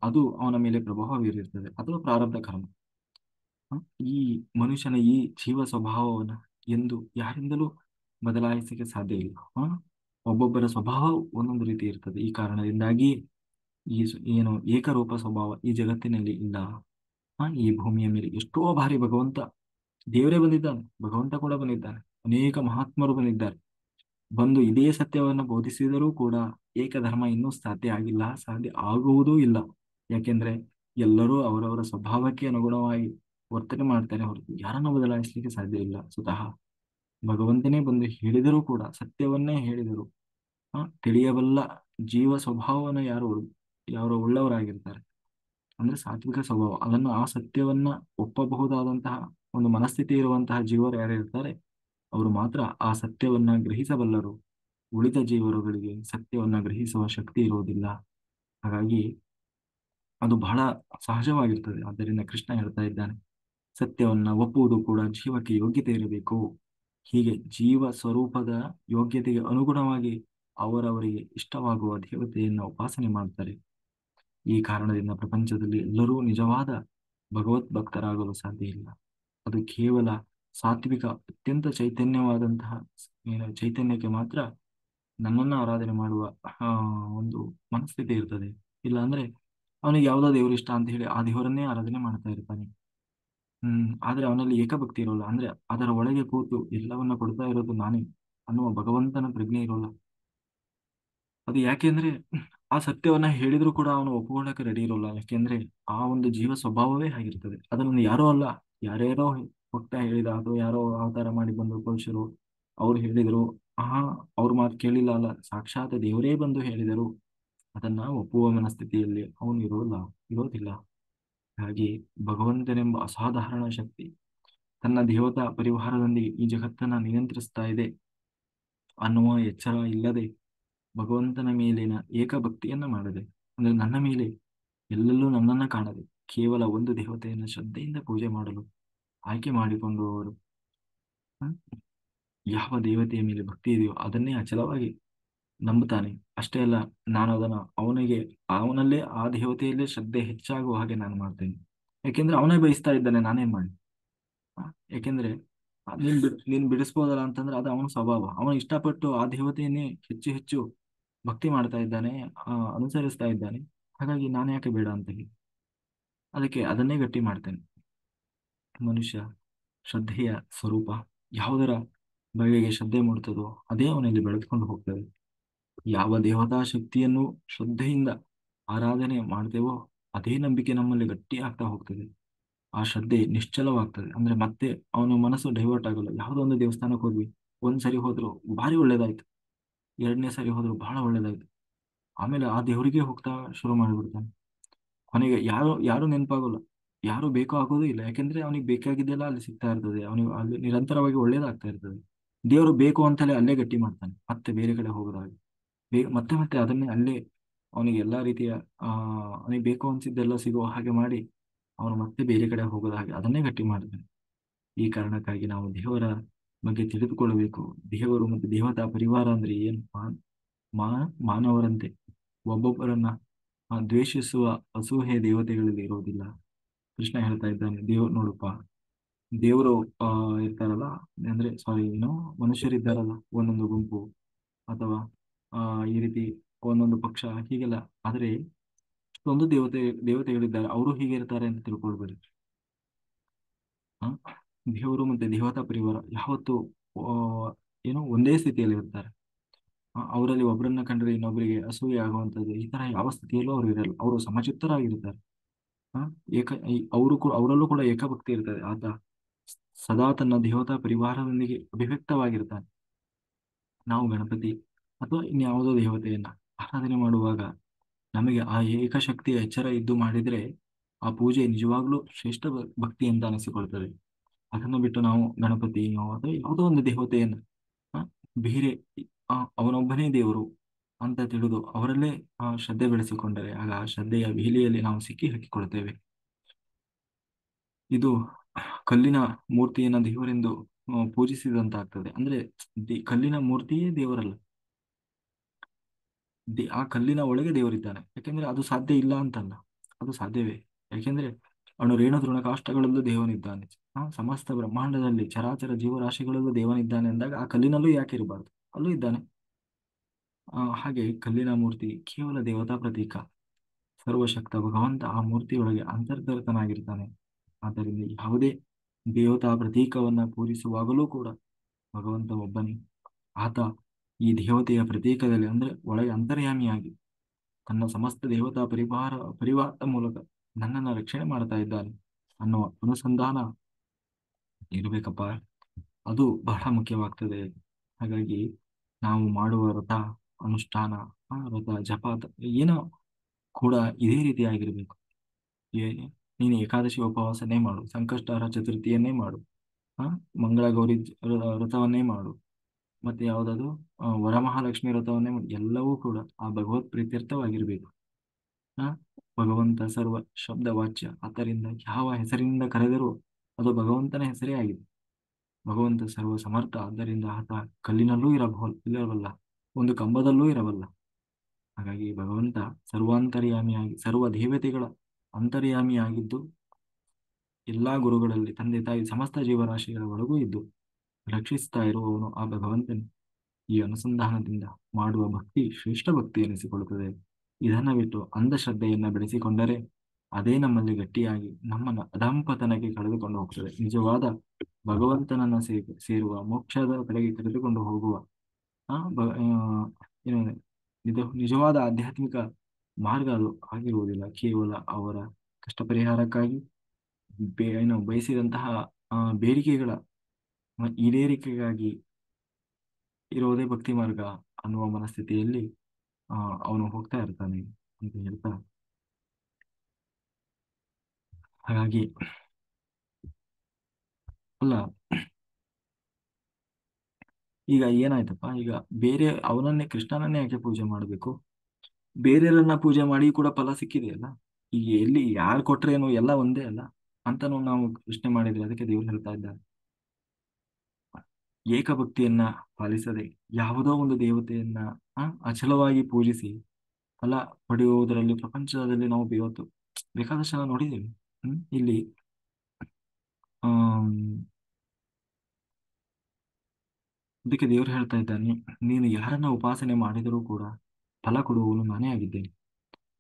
ಅದು ಅವನ ಮೇಲೆ ಪ್ರಭಾವ ಬೀರಿರ್ತದೆ. ಅದು ಪ್ರಾರಬ್ಧ ಕರ್ಮ. ಹ? ಈ ಮನುಷ್ಯನ ಈ ಜೀವ ಸ್ವಭಾವವನ್ನ ಎಂದು ಯಾರಿಂದಲೂ ಬದಲಾಯಿಸಲಿಕ್ಕೆ ಸಾಧ್ಯ ಇಲ್ಲ. ಒಬ್ಬೊಬ್ಬರ ಸ್ವಭಾವ ಒಂದೊಂದು ರೀತಿ ಇರ್ತದೆ. ಈ ಕಾರಣದಿಂದಾಗಿ ಏನು ಏಕರೂಪ ಸ್ವಭಾವ ಈ ಜಗತ್ತಿನಲ್ಲಿ ಇಲ್ಲ. ಈ ಭೂಮಿಯ ಮೇಲೆ ಎಷ್ಟೋ ಬಾರಿ ಭಗವಂತ, ದೇವರೇ ಬಂದಿದ್ದಾನೆ, ಭಗವಂತ ಕೂಡ ಬಂದಿದ್ದಾನೆ, ಅನೇಕ ಮಹಾತ್ಮರು ಬಂದಿದ್ದಾರೆ. ಬಂದು ಇದೇ ಸತ್ಯವನ್ನು ಬೋಧಿಸಿದರೂ ಕೂಡ ಏಕಧರ್ಮ ಇನ್ನೂ ಸಾಧ್ಯ ಆಗಿಲ್ಲ, ಸಾಧ್ಯ ಆಗುವುದೂ ಇಲ್ಲ. ಯಾಕೆಂದ್ರೆ ಎಲ್ಲರೂ ಅವರವರ ಸ್ವಭಾವಕ್ಕೆ ಅನುಗುಣವಾಗಿ ವರ್ತನೆ ಮಾಡ್ತಾರೆ ಹೊರತು ಯಾರನ್ನು ಬದಲಾಯಿಸಲಿಕ್ಕೆ ಸಾಧ್ಯ ಇಲ್ಲ. ಸ್ವತಃ ಭಗವಂತನೇ ಬಂದು ಹೇಳಿದರೂ ಕೂಡ, ಸತ್ಯವನ್ನೇ ಹೇಳಿದರು, ತಿಳಿಯಬಲ್ಲ ಜೀವ ಸ್ವಭಾವವನ್ನು ಯಾರು ಉಳ್ಳವರಾಗಿರ್ತಾರೆ, ಅಂದ್ರೆ ಸಾತ್ವಿಕ ಸ್ವಭಾವ, ಅದನ್ನು ಆ ಸತ್ಯವನ್ನ ಒಪ್ಪಬಹುದಾದಂತಹ ಒಂದು ಮನಸ್ಥಿತಿ ಇರುವಂತಹ ಜೀವರು ಯಾರು ಇರ್ತಾರೆ, ಅವರು ಮಾತ್ರ ಆ ಸತ್ಯವನ್ನ ಗ್ರಹಿಸಬಲ್ಲರು. ಉಳಿದ ಜೀವರುಗಳಿಗೆ ಸತ್ಯವನ್ನ ಗ್ರಹಿಸುವ ಶಕ್ತಿ ಇರುವುದಿಲ್ಲ. ಹಾಗಾಗಿ ಅದು ಬಹಳ ಸಹಜವಾಗಿರ್ತದೆ. ಆದ್ದರಿಂದ ಕೃಷ್ಣ ಹೇಳ್ತಾ ಇದ್ದಾನೆ, ಸತ್ಯವನ್ನ ಒಪ್ಪುವುದು ಕೂಡ ಜೀವಕ್ಕೆ ಯೋಗ್ಯತೆ ಇರಬೇಕು. ಹೀಗೆ ಜೀವ ಸ್ವರೂಪದ ಯೋಗ್ಯತೆಗೆ ಅನುಗುಣವಾಗಿ ಅವರವರಿಗೆ ಇಷ್ಟವಾಗುವ ದೇವತೆಯನ್ನ ಉಪಾಸನೆ ಮಾಡ್ತಾರೆ. ಈ ಕಾರಣದಿಂದ ಪ್ರಪಂಚದಲ್ಲಿ ಎಲ್ಲರೂ ನಿಜವಾದ ಭಗವತ್ ಭಕ್ತರಾಗಲು ಸಾಧ್ಯ ಇಲ್ಲ. ಅದು ಕೇವಲ ಸಾತ್ವಿಕ, ಅತ್ಯಂತ ಚೈತನ್ಯವಾದಂತಹ ಚೈತನ್ಯಕ್ಕೆ ಮಾತ್ರ ನನ್ನನ್ನ ಆರಾಧನೆ ಮಾಡುವ ಒಂದು ಮನಸ್ಥಿತಿ ಇರ್ತದೆ. ಇಲ್ಲ ಅಂದ್ರೆ ಅವನಿಗೆ ಯಾವುದೋ ದೇವರು ಇಷ್ಟ ಅಂತ ಹೇಳಿ ಆ ದೇವರನ್ನೇ ಆರಾಧನೆ ಮಾಡ್ತಾ ಇರ್ತಾನೆ. ಆದ್ರೆ ಅವನಲ್ಲಿ ಏಕಭಕ್ತಿ ಇರೋಲ್ಲ. ಅಂದ್ರೆ ಅದರ ಒಳಗೆ ಕೂತು ಎಲ್ಲವನ್ನ ಕೊಡ್ತಾ ಇರೋದು ನಾನೇ ಅನ್ನುವ ಭಗವಂತನ ಪ್ರಜ್ಞೆ ಇರೋಲ್ಲ. ಅದು ಯಾಕೆಂದ್ರೆ ಆ ಸತ್ಯವನ್ನ ಹೇಳಿದ್ರು ಕೂಡ ಅವನು ಒಪ್ಪಿಕೊಳ್ಳಕ್ಕೆ ರೆಡಿ ಇರೋಲ್ಲ. ಯಾಕೆಂದ್ರೆ ಆ ಒಂದು ಜೀವ ಸ್ವಭಾವವೇ ಆಗಿರ್ತದೆ. ಅದನ್ನು ಯಾರೋ ಅಲ್ಲ, ಯಾರ್ಯಾರೋ ಹುಟ್ಟ ಹೇಳಿದ, ಅಥವಾ ಯಾರೋ ಅವತಾರ ಮಾಡಿ ಬಂದು ಪುರುಷರು ಅವ್ರು ಹೇಳಿದರು, ಅವ್ರ ಮಾತು ಕೇಳಿಲ್ಲ ಅಲ್ಲ, ಸಾಕ್ಷಾತ್ ದೇವರೇ ಬಂದು ಹೇಳಿದರು, ಅದನ್ನ ಒಪ್ಪುವ ಮನಸ್ಥಿತಿಯಲ್ಲಿ ಅವನು ಇರೋದಿಲ್ಲ. ಹಾಗೆ ಭಗವಂತನೆಂಬ ಅಸಾಧಾರಣ ಶಕ್ತಿ ತನ್ನ ದೇವತಾ ಪರಿವಾರದೊಂದಿಗೆ ಈ ಜಗತ್ತನ್ನ ನಿಯಂತ್ರಿಸ್ತಾ ಇದೆ ಅನ್ನುವ ಎಚ್ಚರ ಇಲ್ಲದೆ, ಭಗವಂತನ ಮೇಲಿನ ಏಕಭಕ್ತಿಯನ್ನ ಮಾಡದೆ, ಅಂದ್ರೆ ನನ್ನ ಮೇಲೆ ಎಲ್ಲೆಲ್ಲೂ ನನ್ನನ್ನ ಕಾಣದೆ ಕೇವಲ ಒಂದು ದೇವತೆಯನ್ನು ಶ್ರದ್ಧೆಯಿಂದ ಪೂಜೆ ಮಾಡಲು ಆಯ್ಕೆ ಮಾಡಿಕೊಂಡು ಅವರು ಯಾವ ದೇವತೆಯ ಮೇಲೆ ಭಕ್ತಿ ಇದೆಯೋ ಅದನ್ನೇ ಅಚಲವಾಗಿ ನಂಬುತ್ತಾನೆ. ಅಷ್ಟೇ ಅಲ್ಲ, ನಾನು ಅದನ್ನ ಅವನಲ್ಲೇ ಆ ದೇವತೆಯಲ್ಲೇ ಶ್ರದ್ಧೆ ಹೆಚ್ಚಾಗುವ ಹಾಗೆ ನಾನು ಮಾಡ್ತೇನೆ. ಯಾಕೆಂದ್ರೆ ಅವನೇ ಬಯಸ್ತಾ ಇದ್ದಾನೆ, ನಾನೇನ್ ಮಾಡಿ. ಆ, ಯಾಕೆಂದ್ರೆ ನೀನ್ ಬಿಡಿಸ್ಬೋದಲ್ಲ ಅಂತಂದ್ರೆ ಅದು ಅವನ ಸ್ವಭಾವ. ಅವನು ಇಷ್ಟಪಟ್ಟು ಆ ದೇವತೆಯನ್ನೇ ಹೆಚ್ಚು ಹೆಚ್ಚು ಭಕ್ತಿ ಮಾಡ್ತಾ ಇದ್ದಾನೆ, ಅನುಸರಿಸ್ತಾ ಇದ್ದಾನೆ. ಹಾಗಾಗಿ ನಾನು ಯಾಕೆ ಬೇಡ ಅಂತ ಹೇಳಿ ಅದಕ್ಕೆ ಅದನ್ನೇ ಗಟ್ಟಿ ಮಾಡ್ತೇನೆ. ಮನುಷ್ಯ ಶ್ರದ್ಧೆಯ ಸ್ವರೂಪ, ಯಾವುದರ ಬಗೆಗೆ ಶ್ರದ್ಧೆ ಮೂಡ್ತದೋ ಅದೇ ಅವನಲ್ಲಿ ಬೆಳೆದುಕೊಂಡು ಹೋಗ್ತದೆ. ಯಾವ ದೇವತಾ ಶಕ್ತಿಯನ್ನು ಶ್ರದ್ಧೆಯಿಂದ ಆರಾಧನೆ ಮಾಡ್ತೇವೋ ಅದೇ ನಂಬಿಕೆ ನಮ್ಮಲ್ಲಿ ಗಟ್ಟಿ ಆಗ್ತಾ ಹೋಗ್ತದೆ. ಆ ಶ್ರದ್ಧೆ ನಿಶ್ಚಲವಾಗ್ತದೆ. ಅಂದ್ರೆ ಮತ್ತೆ ಅವನ ಮನಸ್ಸು ಡೈವರ್ಟ್ ಆಗಲ್ಲ. ಯಾವುದೋ ಒಂದು ದೇವಸ್ಥಾನಕ್ಕೆ ಹೋದ್ವಿ, ಒಂದ್ ಸರಿ ಹೋದ್ರು ಭಾರಿ ಒಳ್ಳೇದಾಯ್ತು, ಎರಡನೇ ಸರಿ ಹೋದ್ರು ಬಹಳ ಒಳ್ಳೇದಾಯ್ತು, ಆಮೇಲೆ ಆ ದೇವರಿಗೆ ಹೋಗ್ತಾ ಶುರು ಮಾಡಿಬಿಡ್ತಾನೆ. ಕೊನೆಗೆ ಯಾರು ಯಾರು ನೆನಪಾಗೋಲ್ಲ, ಯಾರು ಬೇಕೋ ಆಗೋದೇ ಇಲ್ಲ. ಯಾಕೆಂದ್ರೆ ಅವನಿಗೆ ಬೇಕಾಗಿದ್ದೆಲ್ಲ ಅಲ್ಲಿ ಸಿಗ್ತಾ ಇರ್ತದೆ, ಅವನಿಗೆ ಅಲ್ಲಿ ನಿರಂತರವಾಗಿ ಒಳ್ಳೇದಾಗ್ತಾ ಇರ್ತದೆ. ದೇವರು ಬೇಕು ಅಂತಲೇ ಅಲ್ಲೇ ಗಟ್ಟಿ ಮಾಡ್ತಾನೆ, ಮತ್ತೆ ಬೇರೆ ಕಡೆ ಹೋಗೋದಾಗ ಮತ್ತೆ ಮತ್ತೆ ಅದನ್ನೇ ಅಲ್ಲೇ ಅವನಿಗೆ ಎಲ್ಲಾ ರೀತಿಯ ಆ ಅವನಿಗೆ ಬೇಕು ಅನ್ಸಿದ್ದೆಲ್ಲ ಸಿಗೋ ಹಾಗೆ ಮಾಡಿ ಅವನು ಮತ್ತೆ ಬೇರೆ ಕಡೆ ಹೋಗೋದ ಹಾಗೆ ಅದನ್ನೇ ಗಟ್ಟಿ ಮಾಡ್ತಾನೆ. ಈ ಕಾರಣಕ್ಕಾಗಿ ನಾವು ದೇವರ ಬಗ್ಗೆ ತಿಳಿದುಕೊಳ್ಳಬೇಕು. ದೇವರು ಮತ್ತು ದೇವತಾ ಪರಿವಾರ ಅಂದ್ರೆ ಏನು? ಮಾ ಮಾನವರಂತೆ ಒಬ್ಬೊಬ್ಬರನ್ನ ದ್ವೇಷಿಸುವ ಅಸೂಹೆ ದೇವತೆಗಳಲ್ಲಿ ಇರೋದಿಲ್ಲ. ಕೃಷ್ಣ ಹೇಳ್ತಾ ಇದ್ದಾನೆ, ನೋಡಪ್ಪ, ದೇವರು ಇರ್ತಾರಲ್ಲ, ಅಂದ್ರೆ ಸಾರಿ ಏನು, ಮನುಷ್ಯರಿದ್ದಾರಲ್ಲ ಒಂದೊಂದು ಗುಂಪು ಅಥವಾ ಆ ಈ ರೀತಿ ಒಂದೊಂದು ಪಕ್ಷ ಹೀಗೆಲ್ಲ. ಆದ್ರೆ ಒಂದು ದೇವತೆಗಳಿದ್ದಾರೆ, ಅವರು ಹೀಗೆ ಇರ್ತಾರೆ ಅಂತ ತಿಳ್ಕೊಳ್ಬೇಡಿ. ಆ ದೇವರು ಮತ್ತೆ ದೇವತಾ ಪರಿವಾರ ಯಾವತ್ತು ಆ, ಏನು ಒಂದೇ ಸ್ಥಿತಿಯಲ್ಲಿ ಇರ್ತಾರೆ. ಅವರಲ್ಲಿ ಒಬ್ಬರನ್ನ ಕಂಡ್ರೆ ಇನ್ನೊಬ್ಬರಿಗೆ ಅಸೂಯೆ ಆಗುವಂಥದ್ದು ಈ ತರ ಯಾವ ಸ್ಥಿತಿಯಲ್ಲೂ ಅವರು ಇರಲ್ಲ. ಅವರು ಸಮಚಿತ್ತರಾಗಿರ್ತಾರೆ. ಆ ಅವರು ಕೂಡ, ಅವರಲ್ಲೂ ಕೂಡ ಏಕಭಕ್ತಿ ಇರ್ತದೆ. ಆತ ಸದಾ ತನ್ನ ದೇವತಾ ಪರಿವಾರದೊಂದಿಗೆ ಅಭಿವ್ಯಕ್ತವಾಗಿರ್ತಾನೆ. ನಾವು ಗಣಪತಿ ಅಥವಾ ಇನ್ಯಾವುದೋ ದೇವತೆಯನ್ನ ಆರಾಧನೆ ಮಾಡುವಾಗ ನಮಗೆ ಆ ಏಕಶಕ್ತಿಯ ಎಚ್ಚರ ಇದ್ದು ಮಾಡಿದ್ರೆ ಆ ಪೂಜೆ ನಿಜವಾಗ್ಲೂ ಶ್ರೇಷ್ಠ ಭಕ್ತಿ ಅಂತ ಅನಿಸಿಕೊಳ್ತದೆ. ಅದನ್ನು ಬಿಟ್ಟು ನಾವು ಗಣಪತಿಯೋ ಅಥವಾ ಯಾವುದೋ ಒಂದು ದೇವತೆಯನ್ನು ಆ, ಬೇರೆ ಅವನೊಬ್ಬನೇ ದೇವರು ಅಂತ ತಿಳಿದು ಅವರಲ್ಲೇ ಶ್ರದ್ಧೆ ಬೆಳೆಸಿಕೊಂಡರೆ ಆಗ ಆ ಶ್ರದ್ಧೆಯ ಬೇಲಿಯಲ್ಲಿ ನಾವು ಸಿಕ್ಕಿ ಹಾಕಿಕೊಳ್ತೇವೆ. ಇದು ಕಲ್ಲಿನ ಮೂರ್ತಿಯನ್ನ ದೇವರೆಂದು ಪೂಜಿಸಿದಂತಾಗ್ತದೆ. ಅಂದ್ರೆ ಕಲ್ಲಿನ ಮೂರ್ತಿಯೇ ದೇವರಲ್ಲ, ಆ ಕಲ್ಲಿನ ಒಳಗೆ ದೇವರಿದ್ದಾನೆ. ಯಾಕೆಂದ್ರೆ ಅದು ಸಾಧ್ಯ ಇಲ್ಲ ಅಂತಲ್ಲ, ಅದು ಸಾಧ್ಯವೇ. ಯಾಕೆಂದ್ರೆ ಅವನು ರೇಣು ತೃಣಕಾಷ್ಟಗಳಲ್ಲೂ ದೇವನಿದ್ದಾನೆ. ಸಮಸ್ತ ಬ್ರಹ್ಮಾಂಡದಲ್ಲಿ ಚರಾಚರ ಜೀವರಾಶಿಗಳಲ್ಲೂ ದೇವನಿದ್ದಾನೆ ಅಂದಾಗ ಆ ಕಲ್ಲಿನಲ್ಲೂ ಯಾಕೆ ಇರಬಾರ್ದು? ಅಲ್ಲೂ ಇದ್ದಾನೆ. ಹಾಗೆ ಕಲ್ಲಿನ ಮೂರ್ತಿ ಕೇವಲ ದೇವತಾ ಪ್ರತೀಕ. ಸರ್ವಶಕ್ತ ಭಗವಂತ ಆ ಮೂರ್ತಿಯೊಳಗೆ ಅಂತರ್ಗತನಾಗಿರ್ತಾನೆ. ಆದ್ದರಿಂದ ಯಾವುದೇ ದೇವತಾ ಪ್ರತೀಕವನ್ನ ಪೂಜಿಸುವಾಗಲೂ ಕೂಡ ಭಗವಂತ ಒಬ್ಬನೇ. ಆತ ಈ ದೇವತೆಯ ಪ್ರತೀಕದಲ್ಲಿ ಅಂದ್ರೆ ಒಳಗೆ ಅಂತರ್ಯಾಮಿಯಾಗಿ ತನ್ನ ಸಮಸ್ತ ದೇವತಾ ಪರಿವಾರದ ಮೂಲಕ ನನ್ನನ್ನು ರಕ್ಷಣೆ ಮಾಡ್ತಾ ಇದ್ದಾನೆ ಅನ್ನುವ ಅನುಸಂಧಾನ ಇರಬೇಕಪ್ಪ. ಅದು ಬಹಳ ಮುಖ್ಯವಾಗ್ತದೆ. ಹಾಗಾಗಿ ನಾವು ಮಾಡುವ ವ್ರತ, ಅನುಷ್ಠಾನ, ವ್ರತ ಜಪ ಏನೋ ಕೂಡ ಇದೇ ರೀತಿಯಾಗಿರ್ಬೇಕು. ನೀನು ಏಕಾದಶಿ ಉಪವಾಸನೇ ಮಾಡು, ಸಂಕಷ್ಟಹರ ಚತುರ್ಥಿಯನ್ನೇ ಮಾಡು, ಆ ಮಂಗಳ ಗೌರಿ ವ್ರತವನ್ನೇ ಮಾಡು, ಮತ್ತೆ ಯಾವುದಾದ್ರು ವರಮಹಾಲಕ್ಷ್ಮಿ ವ್ರತವನ್ನೇ ಮಾಡು. ಎಲ್ಲವೂ ಕೂಡ ಆ ಭಗವತ್ ಪ್ರೀತ್ಯರ್ಥವಾಗಿರ್ಬೇಕು. ಆ ಭಗವಂತ ಸರ್ವ ಶಬ್ದ ವಾಚ್ಯ. ಆದ್ದರಿಂದ ಯಾವ ಹೆಸರಿನಿಂದ ಕರೆದರೂ ಅದು ಭಗವಂತನ ಹೆಸರೇ ಆಗಿದೆ. ಭಗವಂತ ಸರ್ವ ಸಮರ್ಥ. ಆದ್ದರಿಂದ ಆತ ಕಲ್ಲಿನಲ್ಲೂ ಇರಬಲ್ಲ, ಒಂದು ಕಂಬದಲ್ಲೂ ಇರಬಲ್ಲ. ಹಾಗಾಗಿ ಭಗವಂತ ಸರ್ವಾಂತರ್ಯಾಮಿಯಾಗಿ ಸರ್ವ ದೇವತೆಗಳ ಅಂತರ್ಯಾಮಿಯಾಗಿದ್ದು ಎಲ್ಲಾ ಗುರುಗಳಲ್ಲಿ ತಂದೆ ತಾಯಿ ಸಮಸ್ತ ಜೀವರಾಶಿಗಳ ಒಳಗೂ ಇದ್ದು ರಕ್ಷಿಸ್ತಾ ಇರುವವನು ಆ ಭಗವಂತನೇ. ಈ ಅನುಸಂಧಾನದಿಂದ ಮಾಡುವ ಭಕ್ತಿ ಶ್ರೇಷ್ಠ ಭಕ್ತಿ ಎನಿಸಿಕೊಳ್ಳುತ್ತದೆ. ಇದನ್ನ ಬಿಟ್ಟು ಅಂಧಶ್ರದ್ಧೆಯನ್ನ ಬೆಳೆಸಿಕೊಂಡರೆ ಅದೇ ನಮ್ಮಲ್ಲಿ ಗಟ್ಟಿಯಾಗಿ ನಮ್ಮನ್ನ ಅಧಂಪತನಕ್ಕೆ ಕಳೆದುಕೊಂಡು ಹೋಗ್ತದೆ. ನಿಜವಾದ ಭಗವಂತನನ್ನ ಸೇರುವ ಮೋಕ್ಷದ ಕಡೆಗೆ ಕರೆದುಕೊಂಡು ಹೋಗುವ ಆ ಬ- ಆ, ಏನು ಇದು ನಿಜವಾದ ಆಧ್ಯಾತ್ಮಿಕ ಮಾರ್ಗ ಅದು ಆಗಿರುವುದಿಲ್ಲ. ಕೇವಲ ಅವರ ಕಷ್ಟ ಪರಿಹಾರಕ್ಕಾಗಿ ಬಯಸಿದಂತಹ ಬೇಡಿಕೆಗಳ ಈಡೇರಿಕೆಗಾಗಿ ಇರೋದೇ ಭಕ್ತಿ ಮಾರ್ಗ ಅನ್ನುವ ಮನಸ್ಥಿತಿಯಲ್ಲಿ ಆ ಅವನು ಹೋಗ್ತಾ ಇರ್ತಾನೆ ಅಂತ ಹೇಳ್ತಾ, ಹಾಗಾಗಿ ಅಲ್ಲ, ಈಗ ಏನಾಯ್ತಪ್ಪ, ಈಗ ಬೇರೆ ಅವನನ್ನೇ ಕೃಷ್ಣನನ್ನೇ ಯಾಕೆ ಪೂಜೆ ಮಾಡಬೇಕು? ಬೇರೆಯವರನ್ನ ಪೂಜೆ ಮಾಡಿ ಕೂಡ ಫಲ ಸಿಕ್ಕಿದೆಯಲ್ಲ. ಈಗ ಎಲ್ಲಿ ಯಾರು ಕೊಟ್ರೇನು ಎಲ್ಲ ಒಂದೇ ಅಲ್ಲ ಅಂತಾನು ನಾವು ಪ್ರಶ್ನೆ ಮಾಡಿದ್ರೆ ಅದಕ್ಕೆ ದೇವ್ರು ಹೇಳ್ತಾ ಇದ್ದಾರೆ, ಏಕಭಕ್ತಿಯನ್ನ ಪಾಲಿಸದೆ ಯಾವುದೋ ಒಂದು ದೇವತೆಯನ್ನ ಅಚಲವಾಗಿ ಪೂಜಿಸಿ ಫಲ ಪಡೆಯುವುದರಲ್ಲಿ ಪ್ರಪಂಚದಲ್ಲಿ ನಾವು ಇವತ್ತು ಬೇಕಾದಷ್ಟು ನಾವು ನೋಡಿದ್ದೇವೆ. ಇಲ್ಲಿ ಆಮ್, ಅದಕ್ಕೆ ದೇವರು ಹೇಳ್ತಾ ಇದ್ದಾನೆ, ನೀನು ಯಾರನ್ನ ಉಪಾಸನೆ ಮಾಡಿದರೂ ಕೂಡ ಫಲ ಕೊಡುವವನು ನಾನೇ ಆಗಿದ್ದೇನೆ.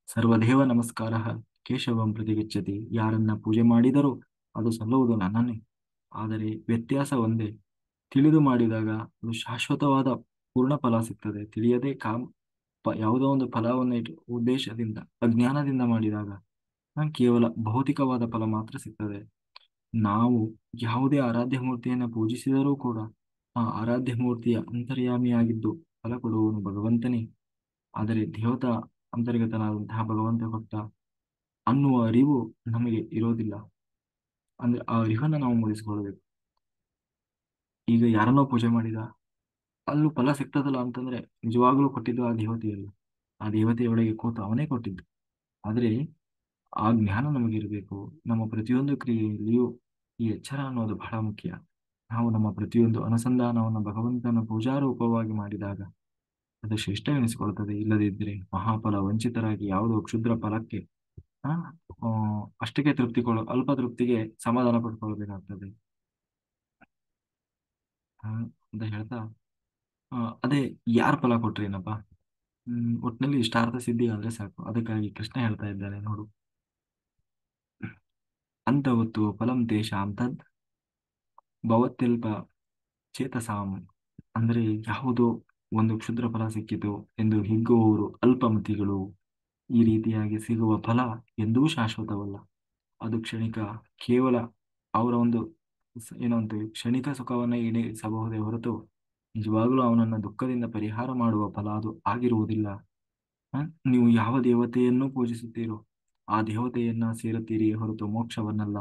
ಸರ್ವದೇವ ನಮಸ್ಕಾರ ಕೇಶವಂ ಪ್ರತಿಗಚ್ಚತಿ. ಯಾರನ್ನ ಪೂಜೆ ಮಾಡಿದರೂ ಅದು ಸಲ್ಲುವುದು ನನ್ನನ್ನೇ. ಆದರೆ ವ್ಯತ್ಯಾಸ ಒಂದೇ, ತಿಳಿದು ಮಾಡಿದಾಗ ಅದು ಶಾಶ್ವತವಾದ ಪೂರ್ಣ ಫಲ ಸಿಗ್ತದೆ. ತಿಳಿಯದೆ ಯಾವುದೋ ಒಂದು ಫಲವನ್ನು ಇಟ್ಟು ಉದ್ದೇಶದಿಂದ ಅಜ್ಞಾನದಿಂದ ಮಾಡಿದಾಗ ಕೇವಲ ಭೌತಿಕವಾದ ಫಲ ಮಾತ್ರ ಸಿಗ್ತದೆ. ನಾವು ಯಾವುದೇ ಆರಾಧ್ಯ ಮೂರ್ತಿಯನ್ನು ಪೂಜಿಸಿದರೂ ಕೂಡ ಆ ಆರಾಧ್ಯ ಮೂರ್ತಿಯ ಅಂತರ್ಯಾಮಿಯಾಗಿದ್ದು ಫಲ ಕೊಡುವವನು ಭಗವಂತನೇ. ಆದರೆ ದೇವತಾ ಅಂತರ್ಗತನಾದಂತಹ ಭಗವಂತ ಕೊಟ್ಟ ಅನ್ನುವ ಅರಿವು ನಮಗೆ ಇರೋದಿಲ್ಲ. ಅಂದ್ರೆ ಆ ಅರಿವನ್ನ ನಾವು ಮೂಡಿಸಿಕೊಳ್ಳಬೇಕು. ಈಗ ಯಾರನ್ನೋ ಪೂಜೆ ಮಾಡಿದ ಅಲ್ಲೂ ಫಲ ಸಿಗ್ತದಲ್ಲ ಅಂತಂದ್ರೆ ನಿಜವಾಗ್ಲೂ ಕೊಟ್ಟಿದ್ದು ಆ ದೇವತೆಯಲ್ಲ, ಆ ದೇವತೆಯೊಳಗೆ ಕೂತು ಅವನೇ ಕೊಟ್ಟಿದ್ದು. ಆದ್ರೆ ಆ ಜ್ಞಾನ ನಮಗಿರಬೇಕು. ನಮ್ಮ ಪ್ರತಿಯೊಂದು ಕ್ರಿಯೆಯಲ್ಲಿಯೂ ಈ ಎಚ್ಚರ ಅನ್ನೋದು ಬಹಳ ಮುಖ್ಯ. ನಾವು ನಮ್ಮ ಪ್ರತಿಯೊಂದು ಅನುಸಂಧಾನವನ್ನು ಭಗವಂತನ ಪೂಜಾರೂಪವಾಗಿ ಮಾಡಿದಾಗ ಅದು ಶ್ರೇಷ್ಠವೆನಿಸಿಕೊಳ್ಳುತ್ತದೆ. ಇಲ್ಲದಿದ್ದರೆ ಮಹಾಫಲ ವಂಚಿತರಾಗಿ ಯಾವುದೋ ಕ್ಷುದ್ರ ಫಲಕ್ಕೆ ಆ ಆ, ಅಷ್ಟಕ್ಕೆ ಅಲ್ಪ ತೃಪ್ತಿಗೆ ಸಮಾಧಾನ ಪಡ್ಕೊಳ್ಬೇಕಾಗ್ತದೆ ಆ, ಅಂತ ಹೇಳ್ತಾ ಅದೇ ಯಾರ್ ಫಲ ಕೊಟ್ರೇನಪ್ಪ. ಒಟ್ಟಿನಲ್ಲಿ ಇಷ್ಟಾರ್ಥ ಸಿದ್ಧಿ ಆದ್ರೆ ಸಾಕು. ಅದಕ್ಕಾಗಿ ಕೃಷ್ಣ ಹೇಳ್ತಾ ಇದ್ದಾನೆ ನೋಡು, ಅಂತವತ್ತು ಫಲಂ ತೇಷಾಂ ತದ್ ಭವತ್ಯಲ್ಪ ಚೇತಸಾಂ. ಅಂದ್ರೆ ಯಾವುದೋ ಒಂದು ಕ್ಷುದ್ರ ಫಲ ಸಿಕ್ಕಿತು ಎಂದು ಹಿಗ್ಗುವವರು ಅಲ್ಪಮತಿಗಳು. ಈ ರೀತಿಯಾಗಿ ಸಿಗುವ ಫಲ ಎಂದೂ ಶಾಶ್ವತವಲ್ಲ. ಅದು ಕ್ಷಣಿಕ. ಕೇವಲ ಅವರ ಒಂದು ಏನೋ ಒಂದು ಕ್ಷಣಿಕ ಸುಖವನ್ನ ಈಡೇರಿಸಬಹುದೇ ಹೊರತು ನಿಜವಾಗ್ಲೂ ಅವನನ್ನ ದುಃಖದಿಂದ ಪರಿಹಾರ ಮಾಡುವ ಫಲ ಅದು ಆಗಿರುವುದಿಲ್ಲ. ಹ? ನೀವು ಯಾವ ದೇವತೆಯನ್ನು ಪೂಜಿಸುತ್ತೀರೋ ಆ ದೇವತೆಯನ್ನ ಸೇರುತ್ತೀರಿ ಹೊರತು ಮೋಕ್ಷವನ್ನಲ್ಲ.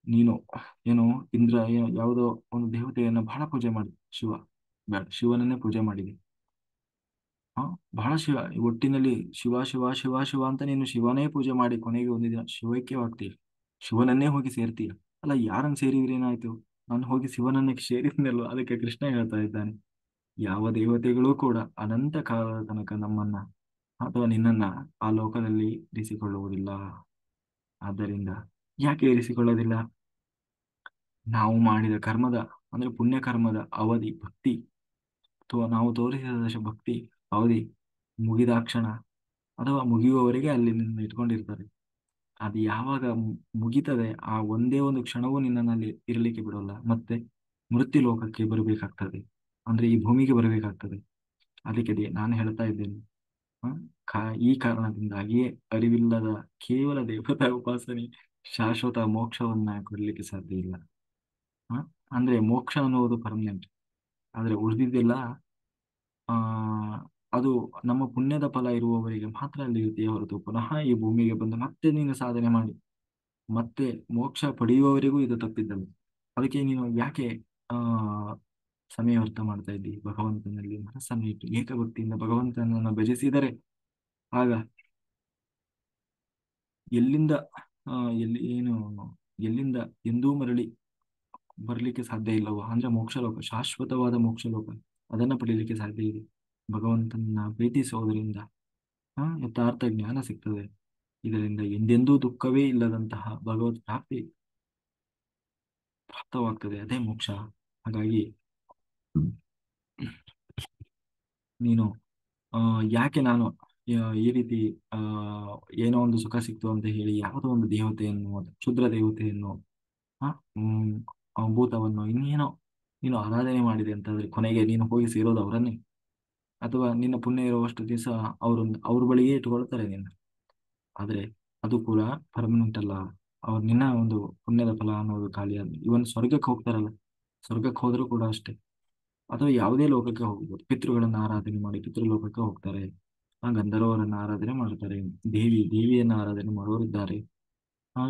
ನೀನು ಏನು ಯಾವುದೋ ಒಂದು ದೇವತೆಯನ್ನ ಬಹಳ ಪೂಜೆ ಮಾಡಿ, ಶಿವ ಬೇಡ, ಶಿವನನ್ನೇ ಪೂಜೆ ಮಾಡಿದೆ. ಹ ಬಹಳ ಒಟ್ಟಿನಲ್ಲಿ ಶಿವ ಶಿವ ಶಿವ ಶಿವ ಅಂತ ನೀನು ಶಿವನೇ ಪೂಜೆ ಮಾಡಿ ಕೊನೆಗೆ ಒಂದು ದಿನ ಶಿವೈಕ್ಯವಾಗ್ತೀಯ, ಶಿವನನ್ನೇ ಹೋಗಿ ಸೇರ್ತೀಯ. ಅಲ್ಲ, ಯಾರನ್ನು ಸೇರಿದ್ರೆ ಏನಾಯ್ತು? ನಾನು ಹೋಗಿ ಶಿವನನ್ನೇ ಸೇರಿದ್ನಲ್ವ. ಅದಕ್ಕೆ ಕೃಷ್ಣ ಹೇಳ್ತಾ ಇದ್ದಾನೆ, ಯಾವ ದೇವತೆಗಳೂ ಕೂಡ ಅನಂತ ಕಾಲದ ತನಕ ನಮ್ಮನ್ನ ಅಥವಾ ನಿನ್ನನ್ನ ಆ ಲೋಕದಲ್ಲಿ ಇರಿಸಿಕೊಳ್ಳುವುದಿಲ್ಲ. ಆದ್ದರಿಂದ ಯಾಕೆ ಇರಿಸಿಕೊಳ್ಳೋದಿಲ್ಲ? ನಾವು ಮಾಡಿದ ಕರ್ಮದ ಅಂದ್ರೆ ಪುಣ್ಯ ಕರ್ಮದ ಅವಧಿ ಭಕ್ತಿ ಅಥವಾ ನಾವು ತೋರಿಸಿದ ಭಕ್ತಿ ಅವಧಿ ಮುಗಿದಾಕ್ಷಣ ಅಥವಾ ಮುಗಿಯುವವರೆಗೆ ಅಲ್ಲಿ ನಿನ್ನ ಇಟ್ಕೊಂಡಿರ್ತಾರೆ. ಅದು ಯಾವಾಗ ಮುಗಿತದೆ ಆ ಒಂದೇ ಒಂದು ಕ್ಷಣವೂ ನಿನ್ನಲ್ಲಿ ಇರಲಿಕ್ಕೆ ಬಿಡೋಲ್ಲ. ಮತ್ತೆ ಮೃತ್ಯು ಲೋಕಕ್ಕೆ ಬರಬೇಕಾಗ್ತದೆ, ಅಂದ್ರೆ ಈ ಭೂಮಿಗೆ ಬರಬೇಕಾಗ್ತದೆ. ಅದಕ್ಕೆ ನಾನು ಹೇಳ್ತಾ ಇದ್ದೇನೆ, ಹ? ಈ ಕಾರಣದಿಂದಾಗಿಯೇ ಅರಿವಿಲ್ಲದ ಕೇವಲ ದೇವತಾ ಉಪಾಸನೆ ಶಾಶ್ವತ ಮೋಕ್ಷವನ್ನ ಕೊಡ್ಲಿಕ್ಕೆ ಸಾಧ್ಯ ಇಲ್ಲ. ಹ? ಅಂದ್ರೆ ಮೋಕ್ಷ ಅನ್ನುವುದು ಪರ್ಮನೆಂಟ್, ಆದ್ರೆ ಉಳಿದಿದ್ದೆಲ್ಲ ಆ ಅದು ನಮ್ಮ ಪುಣ್ಯದ ಫಲ ಇರುವವರಿಗೆ ಮಾತ್ರ ಅಲ್ಲಿ ಇರುತ್ತೆಯೇ ಹೊರತು ಪುನಃ ಈ ಭೂಮಿಗೆ ಬಂದು ಮತ್ತೆ ನೀನು ಸಾಧನೆ ಮಾಡಿ ಮತ್ತೆ ಮೋಕ್ಷ ಪಡೆಯುವವರೆಗೂ ಇದು ತಪ್ಪಿದ್ದಲ್ಲ. ಅದಕ್ಕೆ ನೀನು ಯಾಕೆ ಆ ಸಮಯ ವ್ಯರ್ಥ ಮಾಡ್ತಾ ಇದ್ದಿ? ಭಗವಂತನಲ್ಲಿ ಮನಸ್ಸನ್ನು ಇಟ್ಟು ಏಕಭಕ್ತಿಯಿಂದ ಭಗವಂತನನ್ನು ಭಜಿಸಿದರೆ ಆಗ ಎಲ್ಲಿಂದ ಆ ಎಲ್ಲಿ ಏನು ಎಲ್ಲಿಂದ ಎಂದೂ ಮರಳಿ ಬರಲಿಕ್ಕೆ ಸಾಧ್ಯ ಇಲ್ಲವೋ ಅಂದ್ರೆ ಮೋಕ್ಷಲೋಕ, ಶಾಶ್ವತವಾದ ಮೋಕ್ಷಲೋಕ, ಅದನ್ನ ಪಡೀಲಿಕ್ಕೆ ಸಾಧ್ಯ ಇದೆ. ಭಗವಂತನ ಪ್ರೀತಿಸುವುದರಿಂದ ಯಥಾರ್ಥ ಜ್ಞಾನ ಸಿಗ್ತದೆ. ಇದರಿಂದ ಎಂದೆಂದೂ ದುಃಖವೇ ಇಲ್ಲದಂತಹ ಭಗವತ್ ಪ್ರಾಪ್ತಿ ಪ್ರಾಪ್ತವಾಗ್ತದೆ. ಅದೇ ಮೋಕ್ಷ. ಹಾಗಾಗಿ ನೀನು ಯಾಕೆ ನಾನು ಈ ರೀತಿ ಆ ಏನೋ ಒಂದು ಸುಖ ಸಿಕ್ತು ಅಂತ ಹೇಳಿ ಯಾವುದೋ ಒಂದು ದೇವತೆಯನ್ನು ಕ್ಷುದ್ರ ದೇವತೆಯನ್ನು ಆ ಹ್ಮ್ ಭೂತವನ್ನು ಇನ್ನೇನೋ ನೀನು ಆರಾಧನೆ ಮಾಡಿದೆ ಅಂತಂದ್ರೆ ಕೊನೆಗೆ ನೀನು ಹೋಗಿ ಸೇರೋದು ಅವರನ್ನೇ. ಅಥವಾ ನಿನ್ನ ಪುಣ್ಯ ಇರುವಷ್ಟು ದಿವಸ ಅವ್ರ ಬಳಿಯೇ ಇಟ್ಕೊಳ್ತಾರೆ ನಿನ್ನ. ಆದ್ರೆ ಅದು ಕೂಡ ಪರ್ಮನೆಂಟ್ ಅಲ್ಲ. ಅವ್ರು ನಿನ್ನ ಒಂದು ಪುಣ್ಯದ ಫಲ ಅನ್ನೋದು ಖಾಲಿ ಆದ ಇವನ್ ಸ್ವರ್ಗಕ್ಕೆ ಹೋಗ್ತಾರಲ್ಲ, ಸ್ವರ್ಗಕ್ಕೆ ಹೋದ್ರು ಕೂಡ ಅಷ್ಟೇ. ಅಥವಾ ಯಾವುದೇ ಲೋಕಕ್ಕೆ ಹೋಗ್ಬೋದು, ಪಿತೃಗಳನ್ನ ಆರಾಧನೆ ಮಾಡಿ ಪಿತೃಲೋಕಕ್ಕೆ ಹೋಗ್ತಾರೆ. ಗಂಧರ್ವರನ್ನ ಆರಾಧನೆ ಮಾಡ್ತಾರೆ, ದೇವಿಯನ್ನ ಆರಾಧನೆ ಮಾಡೋರಿದ್ದಾರೆ,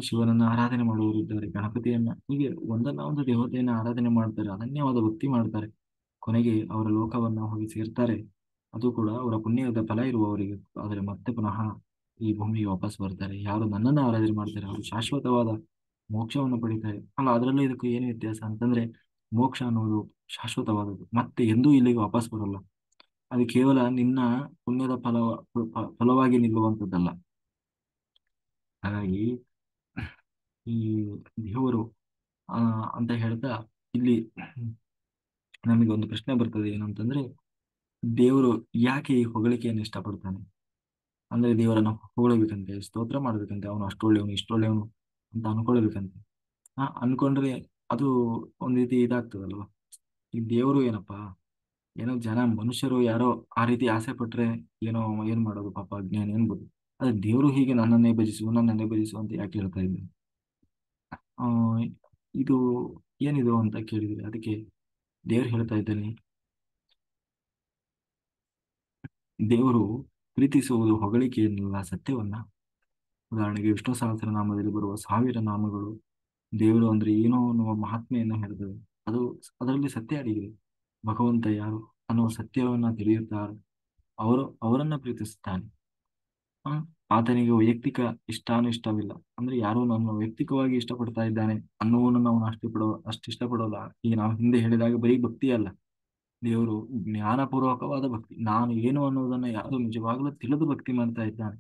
ಶಿವನನ್ನ ಆರಾಧನೆ ಮಾಡುವವರಿದ್ದಾರೆ, ಗಣಪತಿಯನ್ನ, ಹೀಗೆ ಒಂದಲ್ಲ ಒಂದು ದೇವತೆಯನ್ನ ಆರಾಧನೆ ಮಾಡ್ತಾರೆ, ಅನನ್ಯವಾದ ಭಕ್ತಿ ಮಾಡ್ತಾರೆ. ಕೊನೆಗೆ ಅವರ ಲೋಕವನ್ನ ಹೋಗಿ ಸೇರ್ತಾರೆ. ಅದು ಕೂಡ ಅವರ ಪುಣ್ಯದ ಫಲ ಇರುವವರಿಗೆ. ಆದರೆ ಮತ್ತೆ ಪುನಃ ಈ ಭೂಮಿಗೆ ವಾಪಸ್ ಬರ್ತಾರೆ. ಯಾರು ನನ್ನನ್ನು ಆರಾಧನೆ ಮಾಡ್ತಾರೆ ಅವರು ಶಾಶ್ವತವಾದ ಮೋಕ್ಷವನ್ನು ಪಡಿತಾರೆ. ಅಲ್ಲ, ಅದರಲ್ಲೂ ಇದಕ್ಕೂ ಏನು ವ್ಯತ್ಯಾಸ ಅಂತಂದ್ರೆ ಮೋಕ್ಷ ಅನ್ನೋದು ಶಾಶ್ವತವಾದದ್ದು, ಮತ್ತೆ ಎಂದೂ ಇಲ್ಲಿಗೆ ವಾಪಸ್ ಬರಲ್ಲ. ಅದು ಕೇವಲ ನಿನ್ನ ಪುಣ್ಯದ ಫಲವಾಗಿ ನಿಲ್ಲುವಂಥದ್ದಲ್ಲ. ಹಾಗಾಗಿ ಈ ದೇವರು ಆ ಅಂತ ಹೇಳ್ತಾ ಇಲ್ಲಿ ನಮಗೆ ಒಂದು ಪ್ರಶ್ನೆ ಬರ್ತದೆ. ಏನಂತಂದ್ರೆ ದೇವರು ಯಾಕೆ ಈ ಹೊಗಳಿಕೆಯನ್ನು ಇಷ್ಟಪಡ್ತಾನೆ? ಅಂದ್ರೆ ದೇವರನ್ನ ಹೊಗಳಬೇಕಂತೆ, ಸ್ತೋತ್ರ ಮಾಡ್ಬೇಕಂತೆ, ಅವನು ಅಷ್ಟೊಳ್ಳೆಯವನು ಇಷ್ಟೊಳ್ಳೆಯವನು ಅಂತ ಅನ್ಕೊಳ್ಬೇಕಂತೆ. ಅನ್ಕೊಂಡ್ರೆ ಅದು ಒಂದ್ ರೀತಿ ಇದಾಗ್ತದಲ್ವಾ. ಈ ದೇವರು ಏನಪ್ಪಾ, ಏನೋ ಜನ ಮನುಷ್ಯರು ಯಾರೋ ಆ ರೀತಿ ಆಸೆ ಪಟ್ರೆ ಏನೋ ಏನ್ ಮಾಡೋದು ಪಾಪ ಅಜ್ಞಾನಿ ಅನ್ಬೋದು. ಆದ್ರೆ ದೇವರು ಹೀಗೆ ನನ್ನನ್ನೇ ಭಜಿಸು ಅಂತ ಯಾಕೆ ಹೇಳ್ತಾ ಇದ್ದಾನೆ? ಆ ಇದು ಏನಿದು ಅಂತ ಕೇಳಿದ್ರೆ ಅದಕ್ಕೆ ದೇವರು ಹೇಳ್ತಾ ಇದ್ದಾನೆ, ದೇವರು ಪ್ರೀತಿಸುವುದು ಹೊಗಳಿಕೆಯನ್ನೆಲ್ಲ ಸತ್ಯವನ್ನ. ಉದಾಹರಣೆಗೆ ವಿಷ್ಣು ಸಹಸ್ರನಾಮದಲ್ಲಿ ಬರುವ 1000 ನಾಮಗಳು ದೇವರು ಅಂದ್ರೆ ಏನೋ ಅನ್ನುವ ಮಹಾತ್ಮೆಯನ್ನು ಹೇಳ್ತದೆ. ಅದು ಅದರಲ್ಲಿ ಸತ್ಯ ಅಡಗಿದೆ. ಭಗವಂತ ಯಾರು ಅನ್ನುವ ಸತ್ಯವನ್ನ ತಿಳಿಯುತ್ತಾರೆ, ಅವರನ್ನ ಪ್ರೀತಿಸುತ್ತಾನೆ. ಆ, ಆತನಿಗೆ ವೈಯಕ್ತಿಕ ಇಷ್ಟಾನಿಷ್ಟವಿಲ್ಲ. ಅಂದ್ರೆ ಯಾರೋ ನನ್ನ ವೈಯಕ್ತಿಕವಾಗಿ ಇಷ್ಟಪಡ್ತಾ ಇದ್ದಾನೆ ಅನ್ನೋವನ್ನು ನಾವು ಅಷ್ಟು ಇಷ್ಟಪಡೋಲ್ಲ. ಈಗ ನಾವು ಹಿಂದೆ ಹೇಳಿದಾಗ ಬರೀ ಭಕ್ತಿ ಅಲ್ಲ, ದೇವರು ಜ್ಞಾನಪೂರ್ವಕವಾದ ಭಕ್ತಿ. ನಾನು ಏನು ಅನ್ನೋದನ್ನ ಯಾರು ನಿಜವಾಗ್ಲೂ ತಿಳಿದು ಭಕ್ತಿ ಮಾಡ್ತಾ ಇದ್ದಾನೆ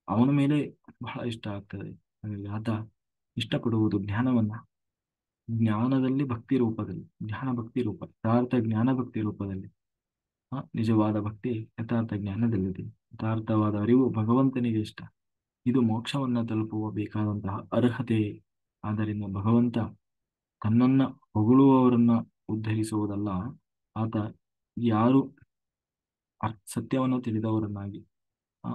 ಅವನ ಮೇಲೆ ಬಹಳ ಇಷ್ಟ ಆಗ್ತದೆ. ಹಾಗಾಗಿ ಆತ ಇಷ್ಟಪಡುವುದು ಜ್ಞಾನವನ್ನ. ಜ್ಞಾನದಲ್ಲಿ ಭಕ್ತಿ ರೂಪದಲ್ಲಿ, ಜ್ಞಾನ ಭಕ್ತಿ ರೂಪ, ಯಥಾರ್ಥ ಜ್ಞಾನ ಭಕ್ತಿ ರೂಪದಲ್ಲಿ. ನಿಜವಾದ ಭಕ್ತಿ ಯಥಾರ್ಥ ಜ್ಞಾನದಲ್ಲಿದೆ. ಯಥಾರ್ಥವಾದ ಅರಿವು ಭಗವಂತನಿಗೆ ಇಷ್ಟ. ಇದು ಮೋಕ್ಷವನ್ನ ತಲುಪುವ ಬೇಕಾದಂತಹ ಅರ್ಹತೆ. ಆದ್ದರಿಂದ ಭಗವಂತ ತನ್ನನ್ನ ಹೊಗಳುವವರನ್ನ ಉದ್ಧರಿಸುವುದಲ್ಲ, ಆತ ಯಾರು ಸತ್ಯವನ್ನು ತಿಳಿದವರನ್ನಾಗಿ ಆ,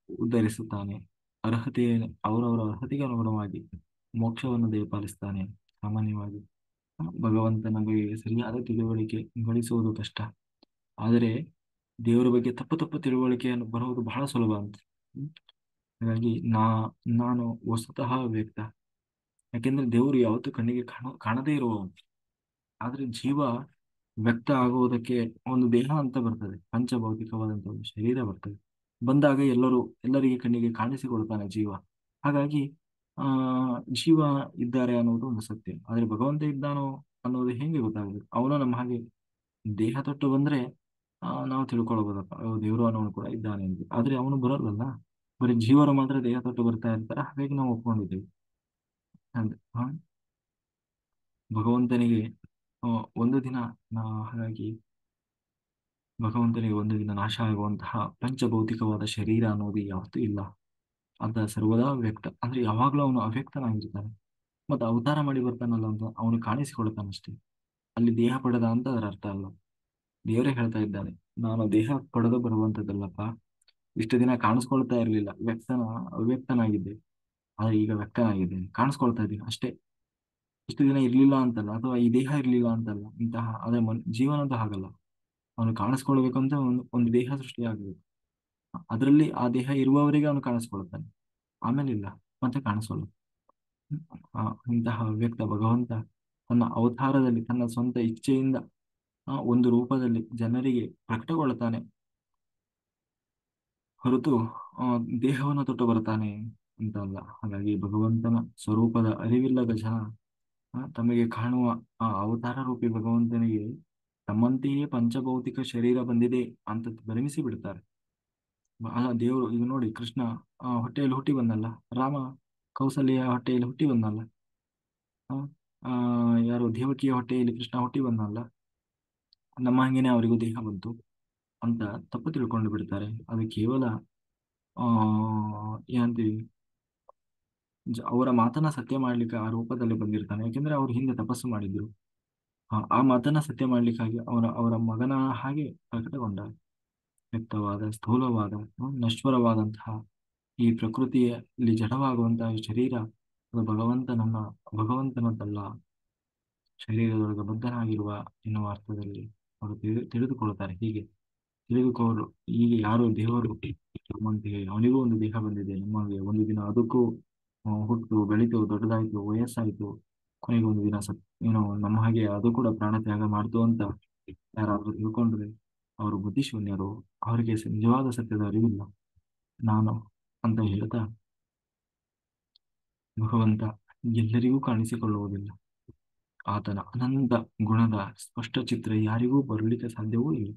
ಉದ್ಧರಿಸುತ್ತಾನೆ. ಅರ್ಹತೆ ಅವರವರ ಅರ್ಹತೆಗೆ ಅನುಗುಣವಾಗಿ ಮೋಕ್ಷವನ್ನು ದಯಪಾಲಿಸ್ತಾನೆ. ಸಾಮಾನ್ಯವಾಗಿ ಭಗವಂತನ ಬಗ್ಗೆ ಸರಿಯಾದ ತಿಳುವಳಿಕೆ ಗಳಿಸುವುದು ಕಷ್ಟ. ಆದರೆ ದೇವರ ಬಗ್ಗೆ ತಪ್ಪು ತಪ್ಪು ತಿಳುವಳಿಕೆಯನ್ನು ಬರುವುದು ಬಹಳ ಸುಲಭ ಅಂತ. ಹ್ಮ್. ಹಾಗಾಗಿ ನಾನು ವಸ್ತುತಃ ವ್ಯಕ್ತ. ಯಾಕೆಂದ್ರೆ ದೇವರು ಯಾವತ್ತೂ ಕಣ್ಣಿಗೆ ಕಾಣದೇ ಇರುವವನು. ಆದ್ರೆ ಜೀವ ವ್ಯಕ್ತ ಆಗುವುದಕ್ಕೆ ಒಂದು ದೇಹ ಅಂತ ಬರ್ತದೆ, ಪಂಚಭೌತಿಕವಾದಂತಹ ಒಂದು ಶರೀರ ಬರ್ತದೆ. ಬಂದಾಗ ಎಲ್ಲರಿಗೆ ಕಣ್ಣಿಗೆ ಕಾಣಿಸಿಕೊಳ್ತಾನೆ ಜೀವ. ಹಾಗಾಗಿ ಆ ಜೀವ ಇದ್ದಾರೆ ಅನ್ನೋದು ಒಂದು ಸತ್ಯ. ಆದ್ರೆ ಭಗವಂತ ಇದ್ದಾನೋ ಅನ್ನೋದು ಹೆಂಗೆ ಗೊತ್ತಾಗಬೇಕು? ಅವನು ನಮ್ಮ ಹಾಗೆ ದೇಹ ತೊಟ್ಟು ಬಂದ್ರೆ ನಾವು ತಿಳ್ಕೊಳ್ಬೋದಪ್ಪ, ದೇವರು ಅನ್ನೋನು ಕೂಡ ಇದ್ದಾನೆ ಅಂತ. ಆದ್ರೆ ಅವನು ಬರಲ್ಲಲ್ಲ, ಬರೀ ಜೀವರು ಮಾತ್ರ ದೇಹ ತೊಟ್ಟು ಬರ್ತಾ ಇರ್ತಾರೆ. ಹಾಗಾಗಿ ನಾವು ಒಪ್ಕೊಂಡಿದ್ದೇವೆ. ಹ ಭಗವಂತನಿಗೆ ಆ, ಒಂದು ದಿನ ಹಾಗಾಗಿ ಭಗವಂತನಿಗೆ ಒಂದು ದಿನ ನಾಶ ಆಗುವಂತಹ ಪಂಚಭೌತಿಕವಾದ ಶರೀರ ಅನ್ನೋದು ಯಾವತ್ತೂ ಇಲ್ಲ. ಅಂತ ಸರ್ವದಾ ವ್ಯಕ್ತ, ಅಂದ್ರೆ ಯಾವಾಗ್ಲೂ ಅವನು ಅವ್ಯಕ್ತನಾಗಿರ್ತಾನೆ. ಮತ್ತೆ ಅವತಾರ ಮಾಡಿ ಬರ್ತಾನಲ್ಲ ಅಂತ ಅವನು ಕಾಣಿಸಿಕೊಳ್ತಾನಷ್ಟೇ. ಅಲ್ಲಿ ದೇಹ ಪಡೆದ ಅಂತ ಅದರ ಅರ್ಥ ಅಲ್ಲ. ದೇವರೇ ಹೇಳ್ತಾ ಇದ್ದಾನೆ, ನಾನು ದೇಹ ಪಡೆದು ಬರುವಂತದ್ದಲ್ಲಪ್ಪ. ಇಷ್ಟು ದಿನ ಕಾಣಿಸ್ಕೊಳ್ತಾ ಇರಲಿಲ್ಲ, ಅವ್ಯಕ್ತನಾಗಿದ್ದೆ. ಆದ್ರೆ ಈಗ ವ್ಯಕ್ತನಾಗಿದ್ದೇನೆ, ಕಾಣಿಸ್ಕೊಳ್ತಾ ಇದ್ದೀನಿ ಅಷ್ಟೇ. ಇಷ್ಟು ದಿನ ಇರ್ಲಿಲ್ಲ ಅಂತಲ್ಲ, ಅಥವಾ ಈ ದೇಹ ಇರ್ಲಿಲ್ಲ ಅಂತಲ್ಲ. ಆದ್ರೆ ಜೀವನ ಅಂತ ಹಾಗಲ್ಲ. ಅವನು ಕಾಣಿಸ್ಕೊಳ್ಬೇಕಂತ ಒಂದು ದೇಹ ಸೃಷ್ಟಿಯಾಗಬೇಕು. ಅದರಲ್ಲಿ ಆ ದೇಹ ಇರುವವರೆಗೆ ಅವನು ಕಾಣಿಸ್ಕೊಳ್ತಾನೆ, ಆಮೇಲೆ ಇಲ್ಲ, ಮತ್ತೆ ಕಾಣಿಸೋಲ್ಲ. ಇಂತಹ ಅವ್ಯಕ್ತ ಭಗವಂತ ತನ್ನ ಅವತಾರದಲ್ಲಿ ತನ್ನ ಸ್ವಂತ ಇಚ್ಛೆಯಿಂದ ಒಂದು ರೂಪದಲ್ಲಿ ಜನರಿಗೆ ಪ್ರಕಟಗೊಳ್ತಾನೆ ಹೊರತು ಆ, ದೇಹವನ್ನು ತೊಟ್ಟು ಬರ್ತಾನೆ ಅಂತ ಅಲ್ಲ. ಹಾಗಾಗಿ ಭಗವಂತನ ಸ್ವರೂಪದ ಅರಿವಿಲ್ಲದ ಜನ ತಮಗೆ ಕಾಣುವ ಆ ಅವತಾರ ರೂಪಿ ಭಗವಂತನಿಗೆ ತಮ್ಮಂತೆಯೇ ಪಂಚಭೌತಿಕ ಶರೀರ ಬಂದಿದೆ ಅಂತ ಭ್ರಮಿಸಿ ಬಿಡ್ತಾರೆ. ಅಲ್ಲ, ದೇವರು ಈಗ ನೋಡಿ, ಕೃಷ್ಣ ಹೊಟ್ಟೆಯಲ್ಲಿ ಹುಟ್ಟಿ ಬಂದಲ್ಲ, ರಾಮ ಕೌಸಲ್ಯ ಹೊಟ್ಟೆಯಲ್ಲಿ ಹುಟ್ಟಿ ಬಂದಲ್ಲ, ಆ, ಆ, ಯಾರು ದೇವಕಿಯ ಹೊಟ್ಟೆಯಲ್ಲಿ ಕೃಷ್ಣ ಹುಟ್ಟಿ ಬಂದಲ್ಲ. ನಮ್ಮ ಹಂಗೇನೆ ಅವರಿಗೂ ದೇಹ ಬಂತು ಅಂತ ತಪ್ಪು ತಿಳ್ಕೊಂಡು ಬಿಡ್ತಾರೆ. ಅದು ಕೇವಲ ಆ ಏನಂತೀವಿ, ಅವರ ಮಾತನ್ನ ಸತ್ಯ ಮಾಡ್ಲಿಕ್ಕೆ ಆ ರೂಪದಲ್ಲಿ ಬಂದಿರ್ತಾನೆ. ಯಾಕೆಂದ್ರೆ ಅವ್ರು ಹಿಂದೆ ತಪಸ್ಸು ಮಾಡಿದ್ರು. ಆ ಮಾತನ್ನ ಸತ್ಯ ಮಾಡ್ಲಿಕ್ಕಾಗಿ ಅವರ ಮಗನ ಹಾಗೆ ಪ್ರಕಟಗೊಂಡ ವ್ಯಕ್ತವಾದ ಸ್ಥೂಲವಾದ ನಶ್ವರವಾದಂತಹ ಈ ಪ್ರಕೃತಿಯಲ್ಲಿ ಜಡವಾಗುವಂತಹ ಈ ಶರೀರ ಅದು ಭಗವಂತನದ್ದಲ್ಲ, ಶರೀರದೊಳಗೆ ಬದ್ಧನಾಗಿರುವ ಎನ್ನುವ ಅರ್ಥದಲ್ಲಿ ಅವರು ತಿಳಿದುಕೊಳ್ಳುತ್ತಾರೆ. ಹೀಗೆ ತಿಳಿದುಕೊಳ್ಳು, ಈಗ ಯಾರು ದೇವರು ನಮ್ಮಂತೆಯೇ ಅವನಿಗೂ ಒಂದು ದೇಹ ಬಂದಿದೆ ನಮಗೆ. ಒಂದು ದಿನ ಅದಕ್ಕೂ ಹುಟ್ಟು ಬೆಳೀತು, ದೊಡ್ಡದಾಯ್ತು, ವಯಸ್ಸಾಯ್ತು, ಕೊನೆಗೆ ಒಂದು ದಿನ ನಮ್ಮ ಹಾಗೆ ಅದು ಕೂಡ ಪ್ರಾಣ ತ್ಯಾಗ ಮಾಡ್ತು ಅಂತ ಯಾರಾದ್ರೂ ತಿಳ್ಕೊಂಡ್ರೆ ಅವರು ಬುದ್ಧಿಶೂನ್ಯರು. ಅವರಿಗೆ ನಿಜವಾದ ಸತ್ಯದ ಅರಿವಿಲ್ಲ. ನಾನು ಅಂತ ಹೇಳ್ತಾ, ಭಗವಂತ ಎಲ್ಲರಿಗೂ ಕಾಣಿಸಿಕೊಳ್ಳುವುದಿಲ್ಲ. ಆತನ ಅನಂತ ಗುಣದ ಸ್ಪಷ್ಟ ಚಿತ್ರ ಯಾರಿಗೂ ಬರಲಿಕ್ಕೆ ಸಾಧ್ಯವೂ ಇಲ್ಲ.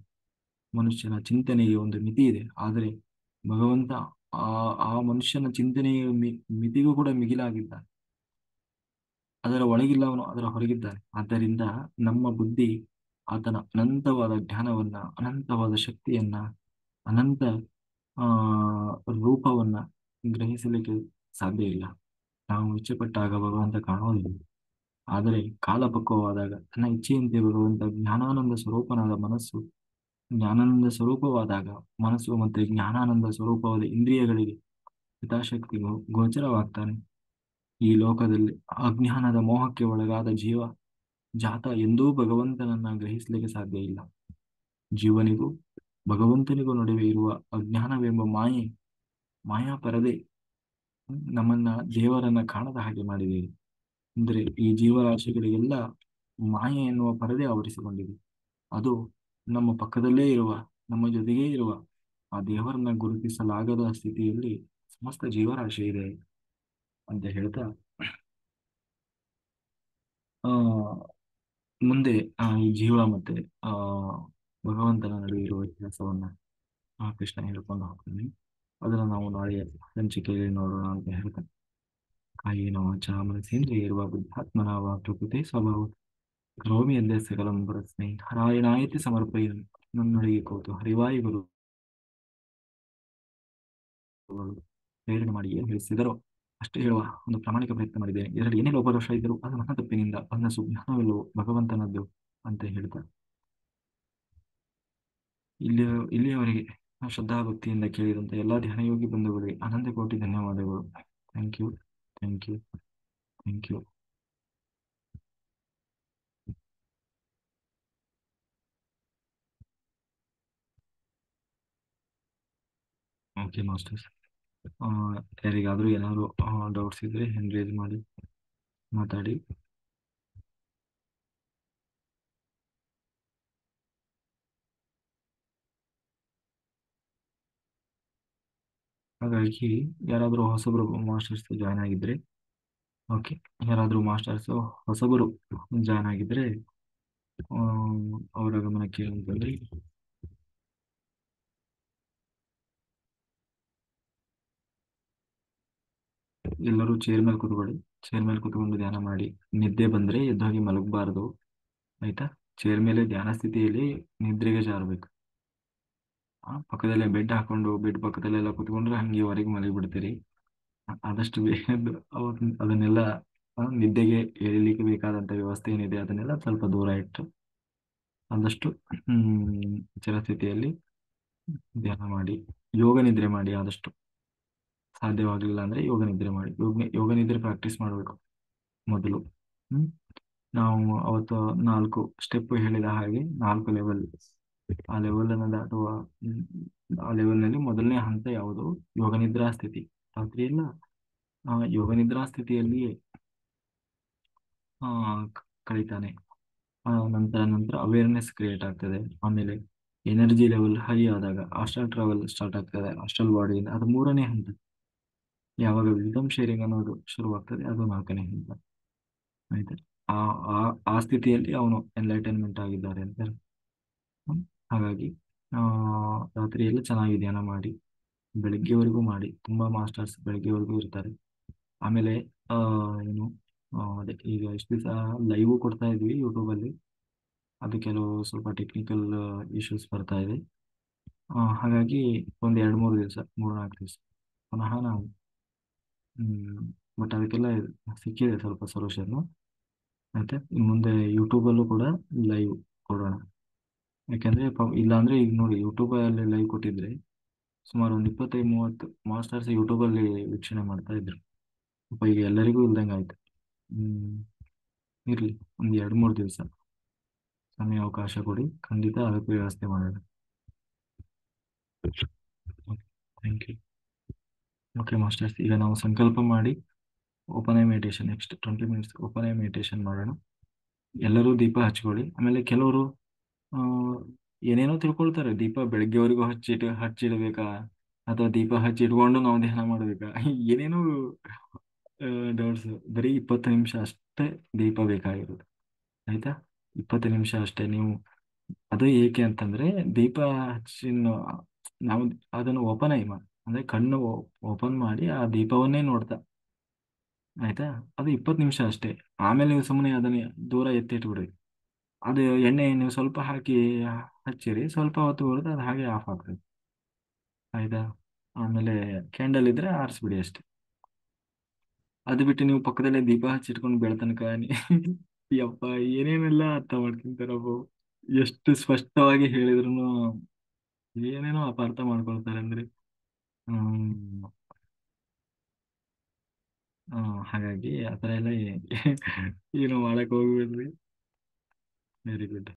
ಮನುಷ್ಯನ ಚಿಂತನೆಗೆ ಒಂದು ಮಿತಿ ಇದೆ, ಆದರೆ ಭಗವಂತ ಆ ಆ ಮನುಷ್ಯನ ಚಿಂತನೆಯ ಮಿತಿಗೂ ಕೂಡ ಮಿಗಿಲಾಗಿದ್ದಾನೆ. ಅದರ ಒಳಗಿಲ್ಲವನು ಅದರ ಹೊರಗಿದ್ದಾನೆ. ಆದ್ದರಿಂದ ನಮ್ಮ ಬುದ್ಧಿ ಆತನ ಅನಂತವಾದ ಜ್ಞಾನವನ್ನ, ಅನಂತವಾದ ಶಕ್ತಿಯನ್ನ, ಅನಂತ ಆ ರೂಪವನ್ನ ಗ್ರಹಿಸಲಿಕ್ಕೆ ಸಾಧ್ಯ ಇಲ್ಲ. ನಾವು ಇಚ್ಛೆಪಟ್ಟಾಗ ಭಗವಂತ ಕಾಣುವುದಿಲ್ಲ. ಆದರೆ ಕಾಲ ಪಕ್ವವಾದಾಗ ತನ್ನ ಇಚ್ಛೆಯಂತೆ ಭಗವಂತ ಜ್ಞಾನಾನಂದ ಸ್ವರೂಪನಾದ ಮನಸ್ಸು ಜ್ಞಾನಾನಂದ ಸ್ವರೂಪವಾದಾಗ ಮನಸ್ಸು ಮತ್ತೆ ಜ್ಞಾನಾನಂದ ಸ್ವರೂಪವಾದ ಇಂದ್ರಿಯಗಳಿಗೆ ಹಿತಾಸಕ್ತಿ ಗೋಚರವಾಗ್ತಾನೆ. ಈ ಲೋಕದಲ್ಲಿ ಅಜ್ಞಾನದ ಮೋಹಕ್ಕೆ ಒಳಗಾದ ಜೀವ ಜಾತ ಎಂದೂ ಭಗವಂತನನ್ನ ಗ್ರಹಿಸಲಿಕ್ಕೆ ಸಾಧ್ಯ ಇಲ್ಲ. ಜೀವನಿಗೂ ಭಗವಂತನಿಗೂ ನಡುವೆ ಇರುವ ಅಜ್ಞಾನವೆಂಬ ಮಾಯಾ ಪರದೆ ನಮ್ಮನ್ನ ದೇವರನ್ನ ಕಾಣದ ಹಾಗೆ ಮಾಡಿದೆ. ಅಂದ್ರೆ ಈ ಜೀವರಾಶಿಗಳಿಗೆಲ್ಲ ಮಾಯೆ ಎನ್ನುವ ಪರದೆ ಆವರಿಸಿಕೊಂಡಿದೆ. ಅದು ನಮ್ಮ ಪಕ್ಕದಲ್ಲೇ ಇರುವ, ನಮ್ಮ ಜೊತೆಗೇ ಇರುವ ಆ ದೇವರನ್ನ ಗುರುತಿಸಲಾಗದ ಸ್ಥಿತಿಯಲ್ಲಿ ಸಮಸ್ತ ಜೀವರಾಶಿ ಇದೆ ಅಂತ ಹೇಳ್ತಾ, ಆ ಮುಂದೆ ಈ ಜೀವ ಮತ್ತೆ ಆ ಭಗವಂತನ ನಡುವೆ ಇರುವ ವ್ಯತ್ಯಾಸವನ್ನ ಕೃಷ್ಣ ಹೇಳ್ಕೊಂಡು ಹೋಗ್ತಾನೆ. ಅದನ್ನ ನಾವು ನಾಳೆಯ ಸಂಚಿಕೆಯಲ್ಲಿ ನೋಡೋಣ ಅಂತ ಹೇಳ್ತಾನೆ. ಕಾಯೇನ ವಾಚಾ ಮನಸೇಂದ್ರಿಯೈರ್ವಾ ಬುದ್ಧಾತ್ಮನಾ ವಾ ಪ್ರಕೃತಿ ಸ್ವಭಾವ ಕರೋಮಿ ಯದ್ಯತ್ ಸಕಲಂ ಪರಸ್ಮೈ ನಾರಾಯಣಾಯತಿ ಸಮರ್ಪಯಾಮಿ. ನನ್ನೊಳಗೆ ಕೂತು ಹರಿವಾಯುಗಳು ಪ್ರೇರಣೆ ಮಾಡಿ ಏನು ಹೇಳಿಸಿದರೋ ಅಷ್ಟೇ ಹೇಳುವ ಒಂದು ಪ್ರಾಮಾಣಿಕ ಪ್ರಯತ್ನ ಮಾಡಿದ್ದೇನೆ. ಇದರಲ್ಲಿ ಏನೇ ಲೋಪದೋಷ ಇದ್ದರೂ ಅದು ನನ್ನ ತಪ್ಪಿನಿಂದ ಬಂದ ಸುಜ್ಞಾನವೆಲ್ಲವೂ ಭಗವಂತನದ್ದು ಅಂತ ಹೇಳ್ತಾ, ಇಲ್ಲಿ ಇಲ್ಲಿಯವರೆಗೆ ಶ್ರದ್ಧಾಭಕ್ತಿಯಿಂದ ಕೇಳಿದಂತ ಎಲ್ಲ ಧ್ಯಾನಯೋಗಿ ಬಂಧುಗಳಿಗೆ ಅನಂತ ಕೋಟಿ ಧನ್ಯವಾದಗಳು. Thank you, thank you, thank you. Okay masters, ಯಾರಿಗಾದ್ರೂ ಏನಾದ್ರು ಡೌಟ್ಸ್ ಇದ್ರೆ ಹ್ಯಾಂಡ್ ರೇಸ್ ಮಾಡಿ ಮಾತಾಡಿ. ಹಾಗಾಗಿ ಯಾರಾದರೂ ಹೊಸಬರು ಮಾಸ್ಟರ್ಸ್ ಜಾಯ್ನ್ ಆಗಿದ್ರೆ, ಓಕೆ, ಯಾರಾದರೂ ಮಾಸ್ಟರ್ಸ್ ಹೊಸಬರು ಜಾಯ್ನ್ ಆಗಿದ್ರೆ ಅವರ ಗಮನಕ್ಕೆ ಅಂತಂದ್ರೆ, ಎಲ್ಲರೂ ಚೇರ್ ಮೇಲೆ ಕೂತ್ಕೊಳ್ಳಿ. ಚೇರ್ ಮೇಲೆ ಕೂತ್ಕೊಂಡು ಧ್ಯಾನ ಮಾಡಿ. ನಿದ್ದೆ ಬಂದ್ರೆ ಎದ್ದೋಗಿ ಮಲಗಬಾರ್ದು, ಆಯ್ತಾ? ಚೇರ್ ಮೇಲೆ ಧ್ಯಾನ ಸ್ಥಿತಿಯಲ್ಲಿ ನಿದ್ರೆಗೆ ಜಾರಬೇಕು. ಪಕ್ಕದಲ್ಲೇ ಬೆಡ್ ಹಾಕೊಂಡು ಬೆಡ್ ಪಕ್ಕದಲ್ಲೆಲ್ಲ ಕೂತ್ಕೊಂಡ್ರೆ ಹಂಗೆ ಹೊರಗೆ ಮಲಗಿ ಬಿಡ್ತೀರಿ. ಆದಷ್ಟು ಬೇಗ ಅದನ್ನೆಲ್ಲ ನಿದ್ದೆಗೆ ಎಳಿಲಿಕ್ಕೆ ಬೇಕಾದಂತ ವ್ಯವಸ್ಥೆ ಏನಿದೆ ಅದನ್ನೆಲ್ಲ ಸ್ವಲ್ಪ ದೂರ ಇಟ್ಟು ಆದಷ್ಟು ಎಚ್ಚರ ಸ್ಥಿತಿಯಲ್ಲಿ ಧ್ಯಾನ ಮಾಡಿ, ಯೋಗ ನಿದ್ರೆ ಮಾಡಿ. ಆದಷ್ಟು ಸಾಧ್ಯವಾಗಲಿಲ್ಲ ಅಂದ್ರೆ ಯೋಗ ನಿದ್ರೆ ಮಾಡಿ. ಯೋಗ ನಿದ್ರೆ ಪ್ರಾಕ್ಟೀಸ್ ಮಾಡಬೇಕು ಮೊದಲು. ಹ್ಮ್ ನಾವು ಅವತ್ತು 4 ಸ್ಟೆಪ್ ಹೇಳಿದ ಹಾಗೆ 4 ಲೆವೆಲ್, ಆ ಲೆವೆಲ್ ಅನ್ನು ದಾಟುವ ಆ ಲೆವೆಲ್ ನಲ್ಲಿ ಮೊದಲನೇ ಹಂತ ಯಾವುದು? ಯೋಗ ನಿದ್ರಾ ಸ್ಥಿತಿ. ರಾತ್ರಿ ಎಲ್ಲ ಯೋಗ ನಿದ್ರಾ ಸ್ಥಿತಿಯಲ್ಲಿಯೇ ಆ ಕಳೀತಾನೆ. ನಂತರ ಅವೇರ್ನೆಸ್ ಕ್ರಿಯೇಟ್ ಆಗ್ತದೆ. ಆಮೇಲೆ ಎನರ್ಜಿ ಲೆವೆಲ್ ಹೈ ಆದಾಗ ಆಸ್ಟ್ರಲ್ ಟ್ರಾವೆಲ್ ಸ್ಟಾರ್ಟ್ ಆಗ್ತದೆ, ಆಸ್ಟ್ರಲ್ ಬಾಡಿಯಿಂದ. ಅದು 3ನೇ ಹಂತ. ಯಾವಾಗ ವಿಲ್ಡಮ್ ಶೇರಿಂಗ್ ಅನ್ನೋದು ಶುರುವಾಗ್ತದೆ ಅದು 4ನೇ ಹಂತ. ಆಯ್ತಾ? ಆ ಆ ಆ ಸ್ಥಿತಿಯಲ್ಲಿ ಅವನು ಎನ್ಲೈಟನ್ಮೆಂಟ್ ಆಗಿದ್ದಾರೆ ಅಂತ. ಹಾಗಾಗಿ ಆ ರಾತ್ರಿ ಎಲ್ಲ ಚೆನ್ನಾಗಿ ಧ್ಯಾನ ಮಾಡಿ, ಬೆಳಿಗ್ಗೆವರೆಗೂ ಮಾಡಿ. ತುಂಬಾ ಮಾಸ್ಟರ್ಸ್ ಬೆಳಿಗ್ಗೆವರೆಗೂ ಇರ್ತಾರೆ. ಆಮೇಲೆ ಆ ಏನು ಅದೇ ಈಗ ಇಷ್ಟು ದಿವಸ ಲೈವ್ ಕೊಡ್ತಾ ಇದ್ವಿ ಯೂಟ್ಯೂಬ್ ಅಲ್ಲಿ. ಅದು ಕೆಲವು ಸ್ವಲ್ಪ ಟೆಕ್ನಿಕಲ್ ಇಶ್ಯೂಸ್ ಬರ್ತಾ ಇದೆ. ಹಾಗಾಗಿ ಒಂದ್ 2-3 ದಿವಸ, 3-4 ದಿವಸ ಪುನಃ ನಾವು ಬಟ್ ಅದಕ್ಕೆಲ್ಲ ಸಿಕ್ಕಿದೆ ಸ್ವಲ್ಪ ಸೊಲ್ಯೂಷನ್. ಆಯ್ತಾ? ಇನ್ನು ಮುಂದೆ ಯೂಟ್ಯೂಬಲ್ಲೂ ಕೂಡ ಲೈವ್ ಕೊಡೋಣ. ಯಾಕಂದ್ರೆ ಇಲ್ಲಾಂದ್ರೆ ಈಗ ನೋಡಿ, ಯೂಟ್ಯೂಬ್ ಅಲ್ಲಿ ಲೈವ್ ಕೊಟ್ಟಿದ್ರೆ ಸುಮಾರು ಒಂದು 25-30 ಮಾಸ್ಟರ್ಸ್ ಯೂಟ್ಯೂಬ್ ಅಲ್ಲಿ ವೀಕ್ಷಣೆ ಮಾಡ್ತಾ ಇದ್ರು. ಈಗ ಎಲ್ಲರಿಗೂ ಇಲ್ದಂಗೆ ಆಯ್ತು. ಇರ್ಲಿ, ಒಂದು 2-3 ದಿವಸ ಸಮಯ ಅವಕಾಶ ಕೊಡಿ, ಖಂಡಿತ ಅದಕ್ಕೆ ವ್ಯವಸ್ಥೆ ಮಾಡೋಣ. Thank you. ಓಕೆ ಮಾಸ್ಟರ್ಸ್, ಈಗ ನಾವು ಸಂಕಲ್ಪ ಮಾಡಿ open I meditation, next 20 minutes open I meditation ಮಾಡೋಣ. ಎಲ್ಲರೂ ದೀಪ ಹಚ್ಕೊಳ್ಳಿ. ಆಮೇಲೆ ಕೆಲವರು ಆ ಏನೇನೋ ತಿಳ್ಕೊಳ್ತಾರೆ, ದೀಪ ಬೆಳಗ್ಗೆವರೆಗೂ ಹಚ್ಚಿಡ್ಬೇಕಾ ಅಥವಾ ದೀಪ ಹಚ್ಚಿ ಇಟ್ಕೊಂಡು ನಾವು ಧ್ಯಾನ ಮಾಡ್ಬೇಕಾ, ಏನೇನೋ ಡೌಟ್ಸ್. ಬರೀ 20 ನಿಮಿಷ ಅಷ್ಟೇ ದೀಪ ಬೇಕಾಗಿರೋದು, ಆಯ್ತಾ? 20 ನಿಮಿಷ ಅಷ್ಟೇ. ನೀವು ಅದು ಏಕೆ ಅಂತಂದ್ರೆ, ದೀಪ ಹಚ್ಚಿ ನಾವು ಅದನ್ನು ಓಪನ್ ಐ ಅಂದ್ರೆ ಕಣ್ಣು ಓಪನ್ ಮಾಡಿ ಆ ದೀಪವನ್ನೇ ನೋಡ್ತಾ, ಆಯ್ತಾ? ಅದು 20 ನಿಮಿಷ ಅಷ್ಟೇ. ಆಮೇಲೆ ನೀವು ಸುಮ್ಮನೆ ಅದನ್ನ ದೂರ ಎತ್ತಿಟ್ಬಿಡ್ರಿ. ಅದು ಎಣ್ಣೆ ನೀವು ಸ್ವಲ್ಪ ಹಾಕಿ ಹಚ್ಚಿರಿ, ಸ್ವಲ್ಪ ಹೊತ್ತು ಬರುತ್ತೆ ಅದು ಹಾಗೆ ಆಫ್ ಆಗ್ತದೆ, ಆಯ್ತಾ? ಆಮೇಲೆ ಕ್ಯಾಂಡಲ್ ಇದ್ರೆ ಆರಿಸ್ಬಿಡಿ ಅಷ್ಟೇ. ಅದು ಬಿಟ್ಟು ನೀವು ಪಕ್ಕದಲ್ಲೇ ದೀಪ ಹಚ್ಚಿಟ್ಕೊಂಡು ಬೆಳತನಕ ಯಪ್ಪ ಏನೇನೆಲ್ಲ ಅರ್ಥ ಮಾಡ್ಕೊಂತಾರಪ್ಪ. ಎಷ್ಟು ಸ್ಪಷ್ಟವಾಗಿ ಹೇಳಿದ್ರು ಏನೇನೋ ಅಪಾರ್ಥ ಮಾಡ್ಕೊಳ್ತಾರೆ ಅಂದ್ರೆ. ಹ್ಮ್ ಹಾಗಾಗಿ ಆ ಥರ ಎಲ್ಲ ಏನು ಮಾಡಕ್ ಹೋಗ್ಬೇಡ್ರಿ. Very good.